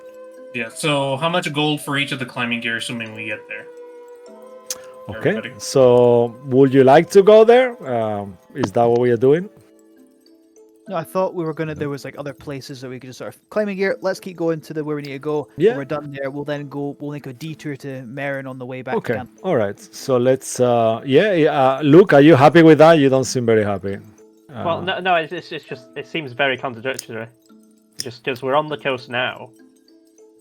Yeah, so how much gold for each of the climbing gear, assuming we get there? Okay, Everybody. so would you like to go there? Is that what we are doing? no, I thought we were gonna. There was like other places that we could just sort of climbing gear. Let's keep going to the where we need to go. Yeah. When we're done there, we'll then go. We'll make a detour to Marin on the way back. Okay, Again. all right. So let's. Luke, are you happy with that? You don't seem very happy. well, no, it's just it seems very contradictory. Just because we're on the coast now,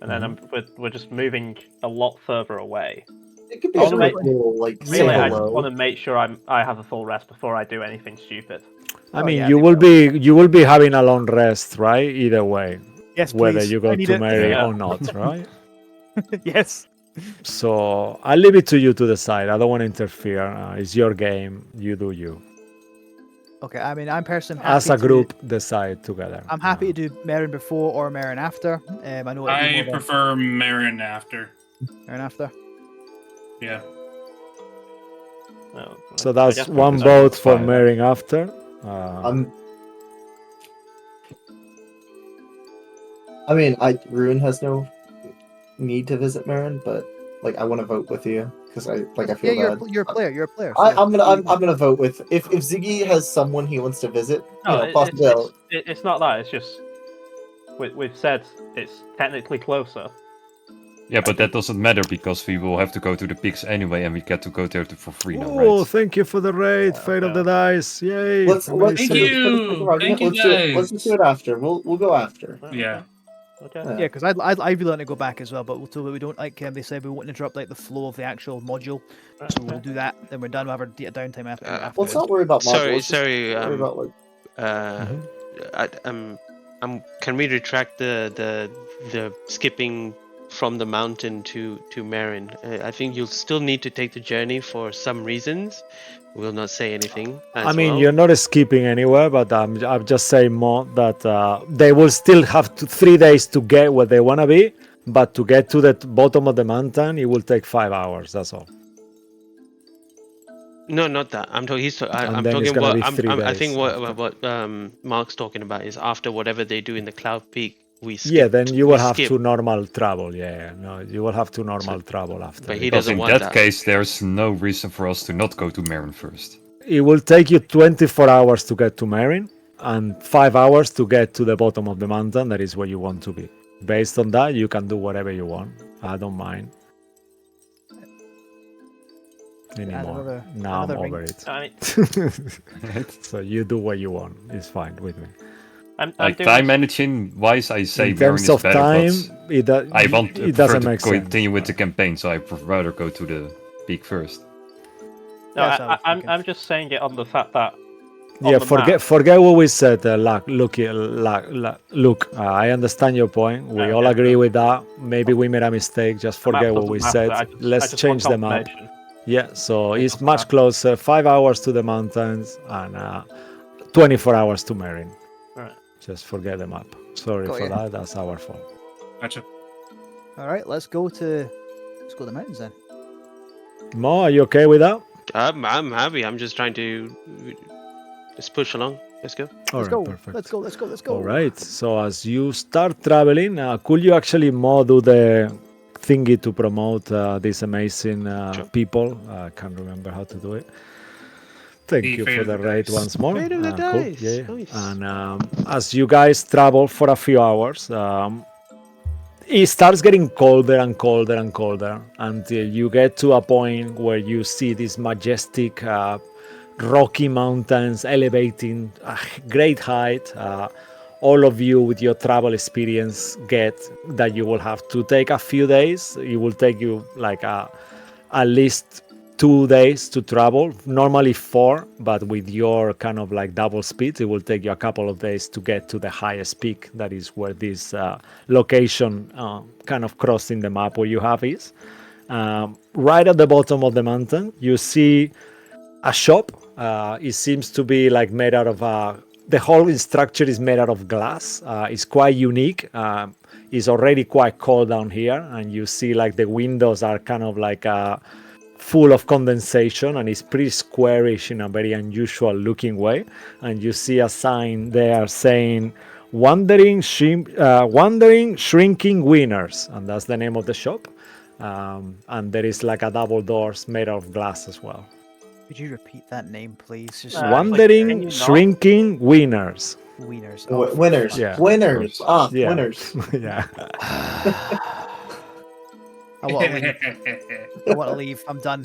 and then we're just moving a lot further away. It could be I'll a make- cool, like say Really, I just hello. want to make sure I have a full rest before I do anything stupid. I Oh, mean, yeah, I you think will be having a long rest, right? Either way, Yes, whether please. you go I need to it. Mary Yeah. or not, right? Yes. So I'll leave it to you to decide. I don't want to interfere. It's your game. You do you. Okay. I mean, I'm personally As happy a group, decide together. I'm happy to do Marin before or Marin after. I know it'll be I more of a prefer Marin after. Marin after. Yeah. No, So I that's guess one that's vote for fine. Marin after. I mean, Ruin has no need to visit Marin, but like I want to vote with you because I Yeah, feel you're bad. a player. You're a player. I, so I'm gonna vote with if Ziggy has someone he wants to visit. No, Possibly. it's not that. It's just we've said it's technically closer. Yeah, but that doesn't matter because we will have to go to the peaks anyway, and we get to go there for free now, Oh, right? thank you for the raid, Fate of the Dice. Yay. Let's amazing. Thank you. Thank you, let's do it. Let's guys. just do it after. We'll go after. Yeah. Okay. Yeah. Yeah, because I'd be willing to go back as well, but so that we don't like they said we won't interrupt like the flow of the actual module, so we'll do that. Then we're done. We'll have our downtime after. Let's not worry about modules. Sorry, let's just sorry. worry about like Can we retract the skipping from the mountain to Marin? I think you'll still need to take the journey for some reasons. We'll not say anything. I mean, you're not skipping anywhere, but I'm just saying more that they will still have 3 days to get where they want to be, but to get to the bottom of the mountain, it will take 5 hours. That's all. No, not that. I'm talking. And I'm then it's talking gonna what be 3 I days think after. what Mark's talking about is after whatever they do in the Cloud Peak, we skip. Yeah, then you we will have skip. to normal travel. Yeah, no, you will have to normal travel after. But he it. Because doesn't in want that that. case, there's no reason for us to not go to Marin first. It will take you 24 hours to get to Marin and 5 hours to get to the bottom of the mountain. That is where you want to be. Based on that, you can do whatever you want. I don't mind anymore. Now I'm another ring. over it. I mean, So you do what you want. It's fine with me. I'm Like doing time this- managing wise, I say In Marin terms is of better, time, but I it prefer doesn't to make sense. continue with the campaign, so I would rather go to the peak first. No, That's what I was thinking. I'm just saying it on the fact that. Yeah, the map- forget what we said. Look. I understand your point. We all Okay. agree with that. Maybe we made a mistake. Just the map forget what doesn't we matter, said. I just Let's want change the map. confirmation. Yeah, so It it's doesn't much matter. closer. 5 hours to the mountains and 24 hours to Marin. Right. Just forget the map. Sorry Got for ya. that. That's our fault. Gotcha. All right, let's go to the mountains then. Mo, are you okay with that? I'm happy. I'm just trying to just push along. Let's go. All Let's right, go. perfect. Let's go. All right. So as you start traveling, could you actually Mo do the thingy to promote these amazing Sure. people? I can't remember how to do it. Thank The you fate for of the the raid dice. once more. Fate of the Cool. dice. Yeah. Nice. And as you guys travel for a few hours, it starts getting colder and colder and colder until you get to a point where you see these majestic rocky mountains elevating a great height. All of you with your travel experience get that you will have to take a few days. It will take you like at least 2 days to travel, normally 4, but with your kind of like double speed, it will take you a couple of days to get to the highest peak. That is where this location kind of crossing the map where you have is. Right at the bottom of the mountain, you see a shop. It seems to be like made out of the whole structure is made out of glass. It's quite unique. It's already quite cold down here, and you see like the windows are kind of like full of condensation, and it's pretty squarish in a very unusual looking way. And you see a sign there saying wandering shrinking winners, and that's the name of the shop. And there is like a double doors made of glass as well. Could you repeat that name, please? Just Can Wandering you not? shrinking winners. wieners. Winners. Yeah. Winners. Ah, Yeah. winners. Yeah. I want to leave. I want to leave. I'm done.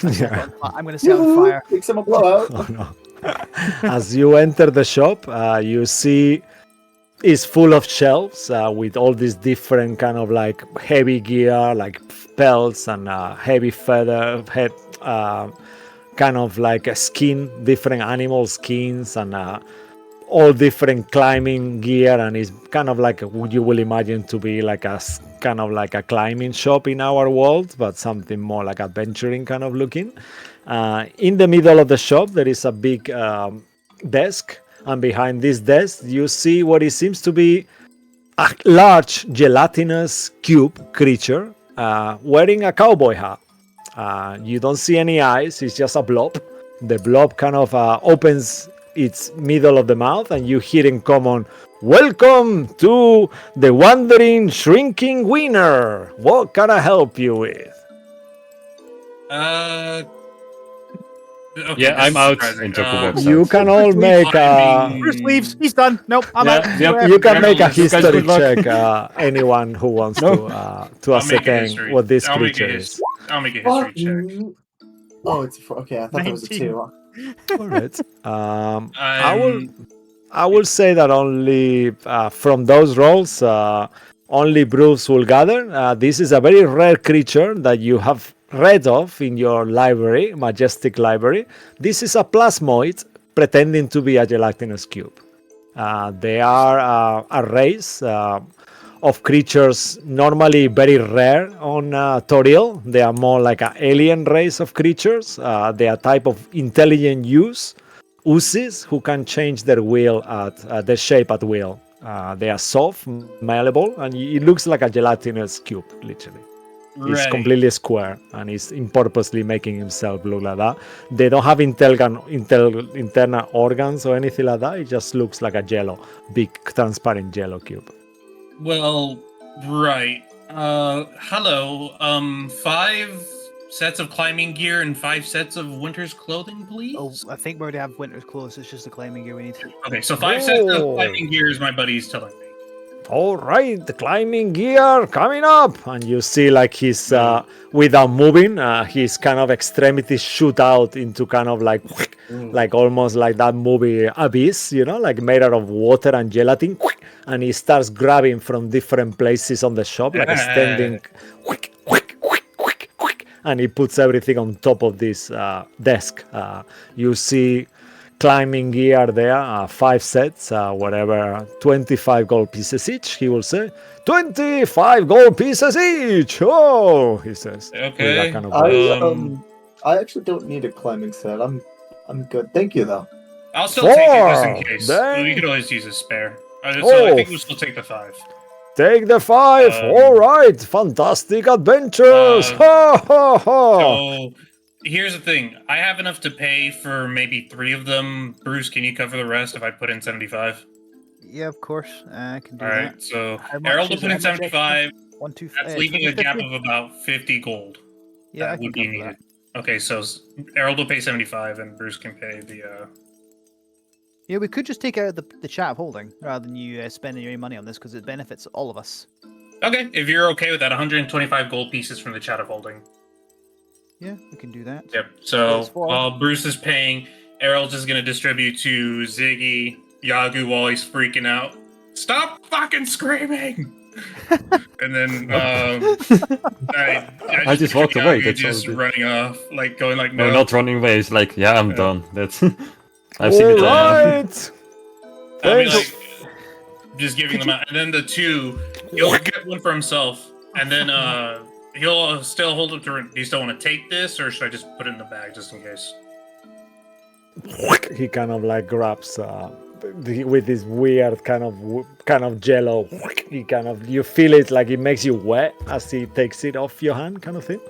Yeah. I'm going to set on fire. Fix him a blowout. Oh, no. As you enter the shop, you see it's full of shelves with all these different kind of like heavy gear, like pelts and heavy feather head, kind of like a skin, different animal skins and all different climbing gear, and it's kind of like what you will imagine to be like kind of like a climbing shop in our world, but something more like adventuring kind of looking. In the middle of the shop, there is a big desk, and behind this desk, you see what it seems to be a large gelatinous cube creature wearing a cowboy hat. You don't see any eyes, it's just a blob. The blob kind of opens its middle of the mouth, and you hear in common, "Welcome to the Wandering Shrinking Winner. What can I help you with?" Okay, Yeah, this I'm is out, surprising. and Joko walks You out. can all make Bruce leaves. He's done. Nope, I'm Yeah, out. yep. you can make a You guys history good luck. check. Anyone who wants No. to I'll make a ascertain history. what this I'll make a creature his- is. I'll make a history Fuck check. you. Oh, it's okay. I thought that was a 19. 2. All right. I I'm will say that only from those rolls, only Bruce will gather. This is a very rare creature that you have read of in your library, Majestic Library. This is a plasmoid pretending to be a gelatinous cube. They are a race of creatures normally very rare on Toril. They are more like an alien race of creatures. They are a type of intelligent Usis who can change their will at their shape at will. They are soft, malleable, and it looks like a gelatinous cube, literally. He's Right. completely square, and he's purposely making himself look like that. They don't have internal organs or anything like that. It just looks like a big transparent yellow cube. Well, right. Hello. 5 sets of climbing gear and 5 sets of winter's clothing, please. Oh, I think we already have winter's clothes. It's just the climbing gear we need. Okay, so 5 sets of Oh. climbing gear is my buddy's telling me. All right, the climbing gear coming up, and you see like he's without moving, his kind of extremities shoot out into kind of like almost like that movie Abyss, like made out of water and gelatin, and he starts grabbing from different places on the shop, like extending, and he puts everything on top of this desk. You see climbing gear there, 5 sets, whatever, 25 gold pieces each, he will say. 25 gold pieces each! Oh, he says. with Okay. that kind of voice. I actually don't need a climbing set. I'm good. Thank you though. I'll still take it just in 4, case. then- We could always use a spare. So I think Oh. we'll still take the 5. Take the 5! All right! Fantastic adventures! Ha ha ha! So here's the thing. I have enough to pay for maybe 3 of them. Bruce, can you cover the rest if I put in 75? Yeah, of course. I can do All right. that. So How much Errol will is put it? in How much extra? 75. 1, 2, That's leaving a gap 50? of about 50 gold. Yeah, I that can would be cover that. needed. Okay, so Errol will pay 75 and Bruce can pay the. Yeah, we could just take out the chat of holding rather than you spending your money on this because it benefits all of us. Okay, if you're okay with that, 125 gold pieces from the chat of holding. Yeah, we can do that. Yep. So That's 4. while Bruce is paying, Errol's just gonna distribute to Ziggy, Yagu while he's freaking out. Stop fucking screaming! And then I just walked away, Yagu that's all just I did. running off, like going like No, no. not running away. It's like, yeah, I'm Yeah. done. That's. I've seen it. Alright! I mean, Thanks. like, just giving them out, and then the 2, he'll get one for himself, and then he'll still hold it to. Do you still want to take this, or should I just put it in the bag just in case? He kind of like grabs with this weird kind of jello. He kind of, you feel it like it makes you wet as he takes it off your hand, kind of thing.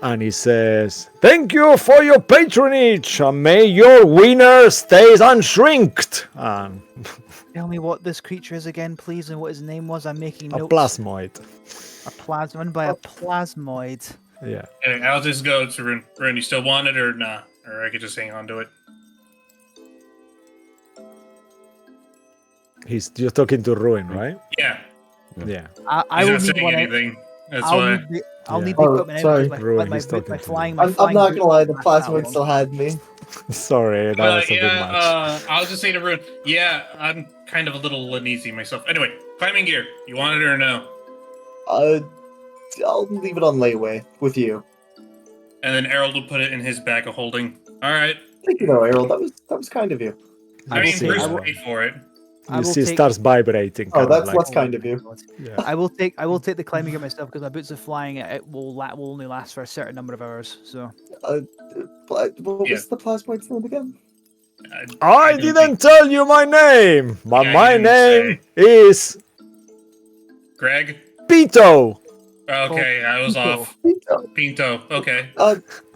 And he says, "Thank you for your patronage, and may your winner stays unshrinked." Tell me what this creature is again, please, and what his name was. I'm making A notes. plasmoid. A plasmoid by a plasmoid. Yeah. Anyway, I'll just go to Rune. Rune, you still want it or nah? Or I could just hang on to it. You're talking to Ruin, right? Yeah, Yeah. I he's will not need saying one. anything. That's I'll why. need the, I'll Yeah. need the Oh, equipment sorry. anyway. Ruin, My he's talking to flying. you. My I'm flying not boot gonna lie, the lasts that plasmoid long. still had me. Sorry, that But was a bit much. I'll just say to Rune, yeah, I'm kind of a little uneasy myself. Anyway, climbing gear. You want it or no? I'll leave it on layaway with you. And then Errol will put it in his bag of holding. All right. Thank you, though, Errol. That was kind of you. I You mean, see, Bruce I will- paid for it. I you will see, it take- starts vibrating. Oh, kind of that's like, what's kind of you. yeah. I will take the climbing gear myself because my boots of flying it will only last for a certain number of hours. So What Yeah. was the plasmoid's name again? I don't didn't think- tell you my name, but Yeah, my you didn't name is Greg? Pito. Okay, I was Pinto. off. Pinto. Pinto. Okay.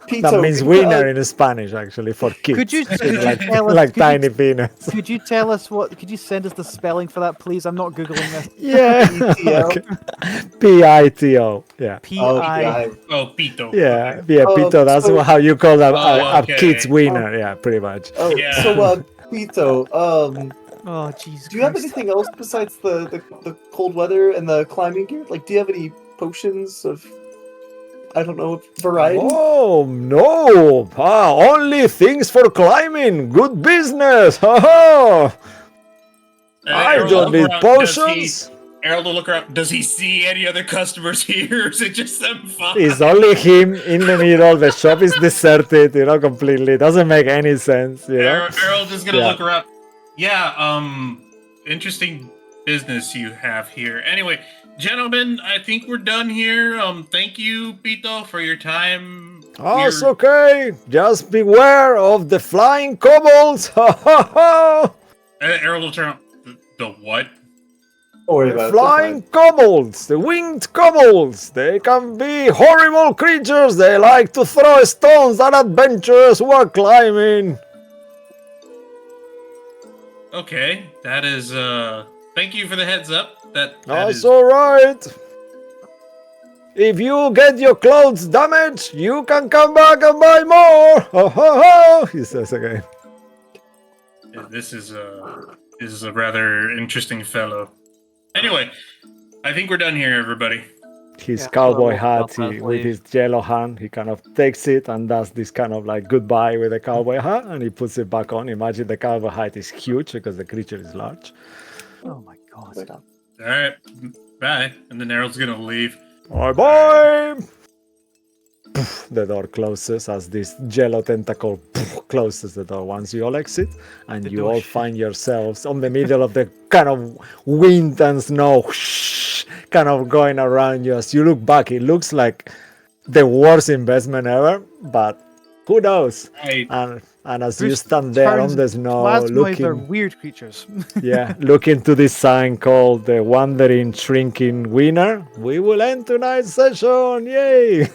Pito. That means winner in Spanish, actually, for kids. Could you It's like, tell us- like could you- tiny peanuts. could you tell us what? Could you send us the spelling for that, please? I'm not googling this. Yeah. PTO. Okay. P-I-T-O. Yeah. P Oh, I. yeah. Oh, Pito. Yeah, Okay. yeah, Oh, Pito. That's so- how you call a okay. kid's winner. Yeah, pretty much. Oh, Yeah. so Pito, Oh Jesus. do you have Christ. anything else besides the cold weather and the climbing gear? Like, do you have any potions of, I don't know, variety? Oh no! Only things for climbing. Good business. Ha ha! I Errol don't will need look around. Does potions. Errol will look around. Does he see any other customers here, or is it just them five? It's only him in the middle. The shop is deserted. Completely. Doesn't make any sense. Errol just gonna Yeah. look around. Yeah, interesting business you have here. Anyway, gentlemen, I think we're done here. Thank you, Pito, for your time. Oh, it's Your- okay. Just beware of the flying kobolds. Ha ha ha! Errol will turn around. The what? Don't worry The about it. flying kobolds, the winged kobolds. They can be horrible creatures. They like to throw stones at adventurers who are climbing. Okay, that is. Thank you for the heads up. That That's is. alright. If you get your clothes damaged, you can come back and buy more. Ho ho ho! He says again. This is a rather interesting fellow. Anyway, I think we're done here, everybody. His Yeah, cowboy well, hat well, with leave. his yellow hand, he kind of takes it and does this kind of like goodbye with the cowboy hat, and he puts it back on. Imagine the cowboy hat is huge because the creature is large. Oh my god. Wait up. All right, bye. And then Errol's gonna leave. Bye bye! The door closes as this jello tentacle closes the door once you all exit, and The you door all shut. find yourselves on the middle of the kind of wind and snow kind of going around you. As you look back, it looks like the worst investment ever, but who knows? And as you Bruce stand there on turns the snow, Plasmoids are looking, weird creatures. yeah, looking to this sign called the Wandering Shrinking Winner, we will end tonight's session. Yay!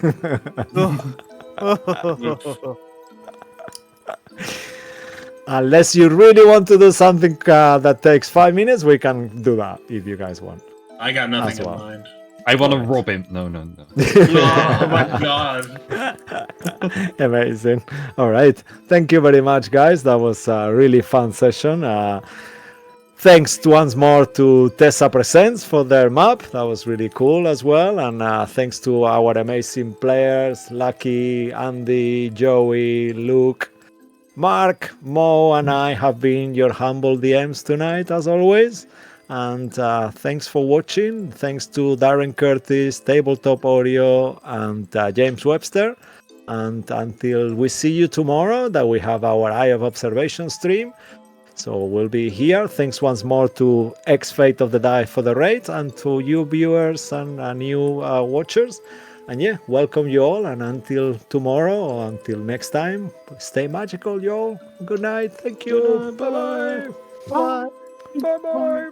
Unless you really want to do something that takes 5 minutes, we can do that if you guys want. I got nothing As in well. mind. I want to rob him. No. Oh my god. Amazing. All right. Thank you very much, guys. That was a really fun session. Thanks once more to Tessa Presents for their map. That was really cool as well. And thanks to our amazing players, Lucky, Andy, Joey, Luke, Mark, Mo, and I have been your humble DMs tonight, as always. And thanks for watching. Thanks to Darren Curtis, Tabletop Audio, and James Webster. And until we see you tomorrow, that we have our Eye of Observation stream. So we'll be here. Thanks once more to X Fate of the Die for the raid, and to you viewers and new watchers. And yeah, welcome you all. And until tomorrow, or until next time, stay magical, y'all. Good night. Thank you. Bye-bye. Bye. Bye-bye.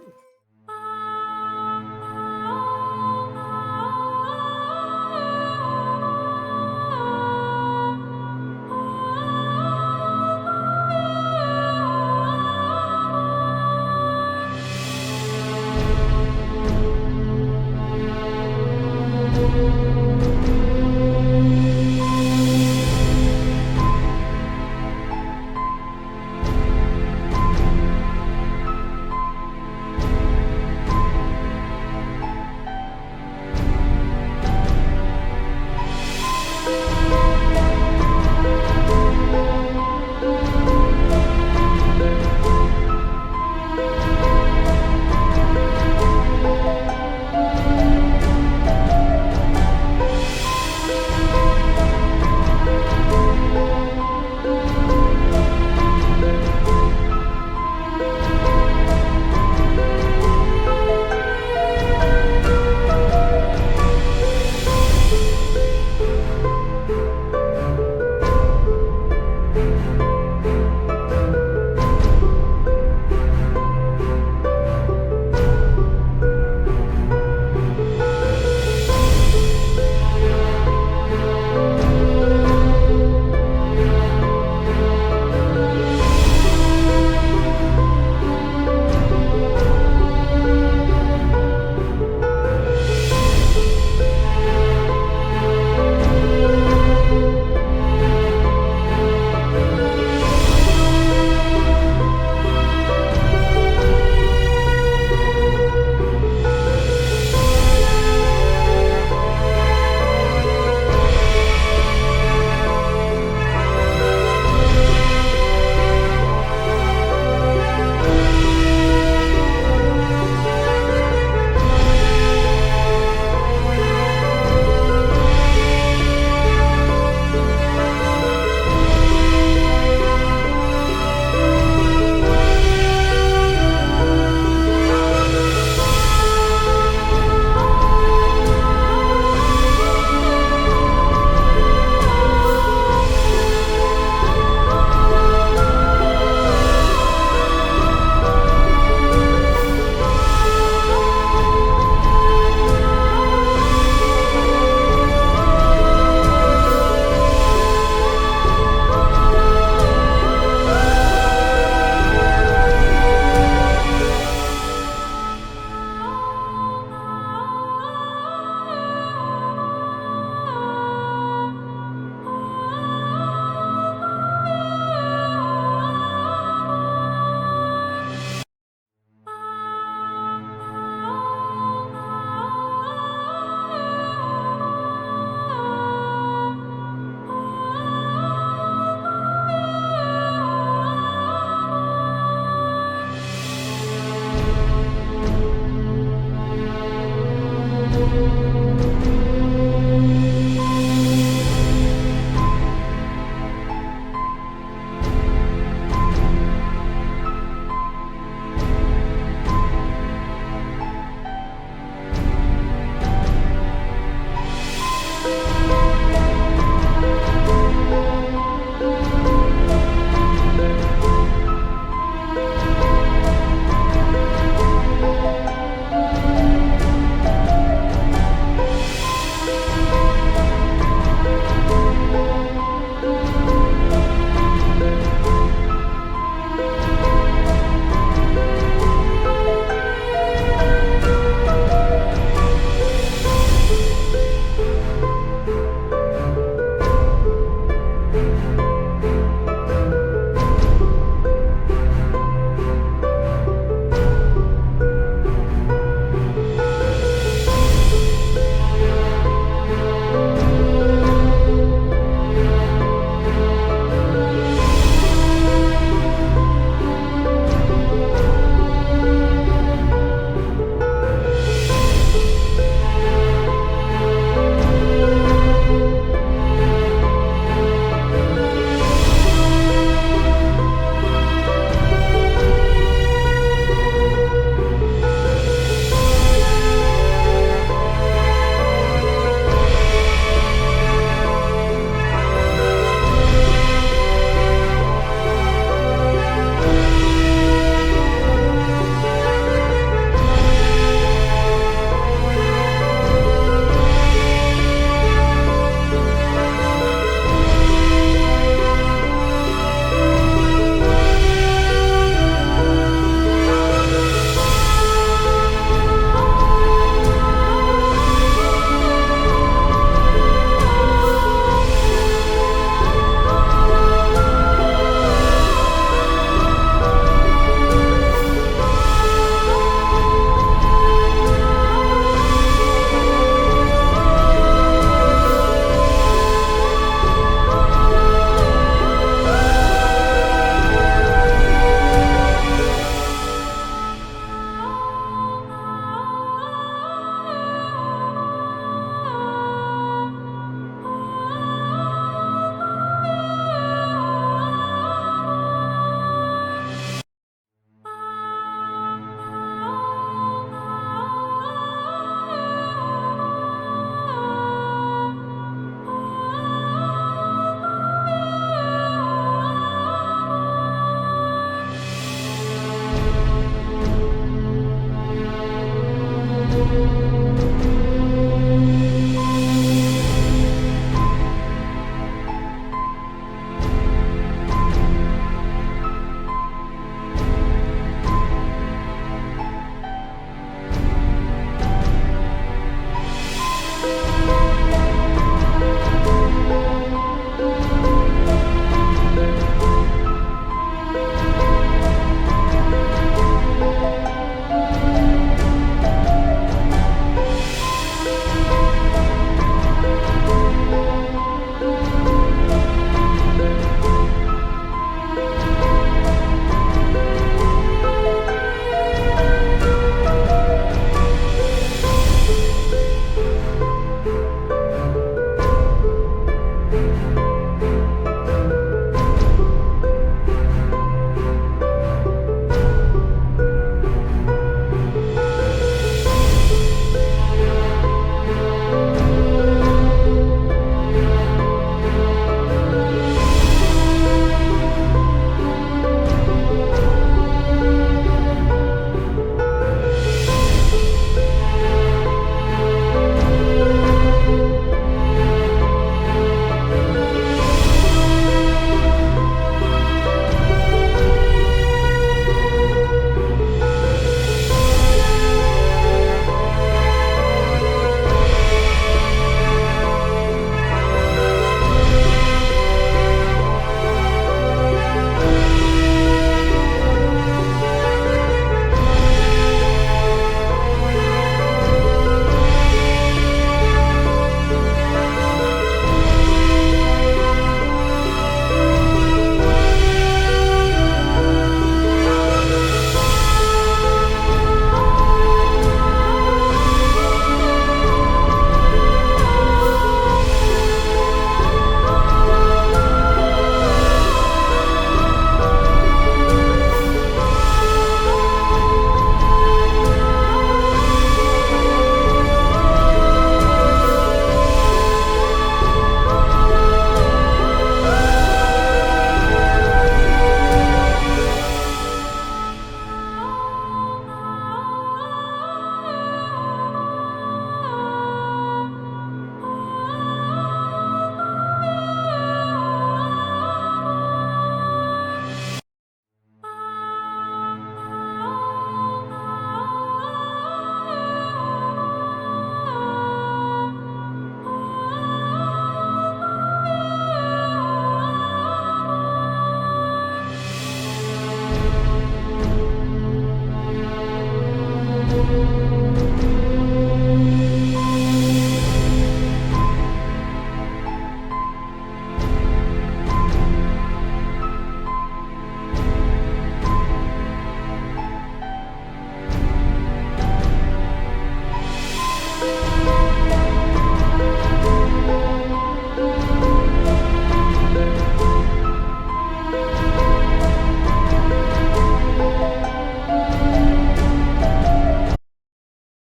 you.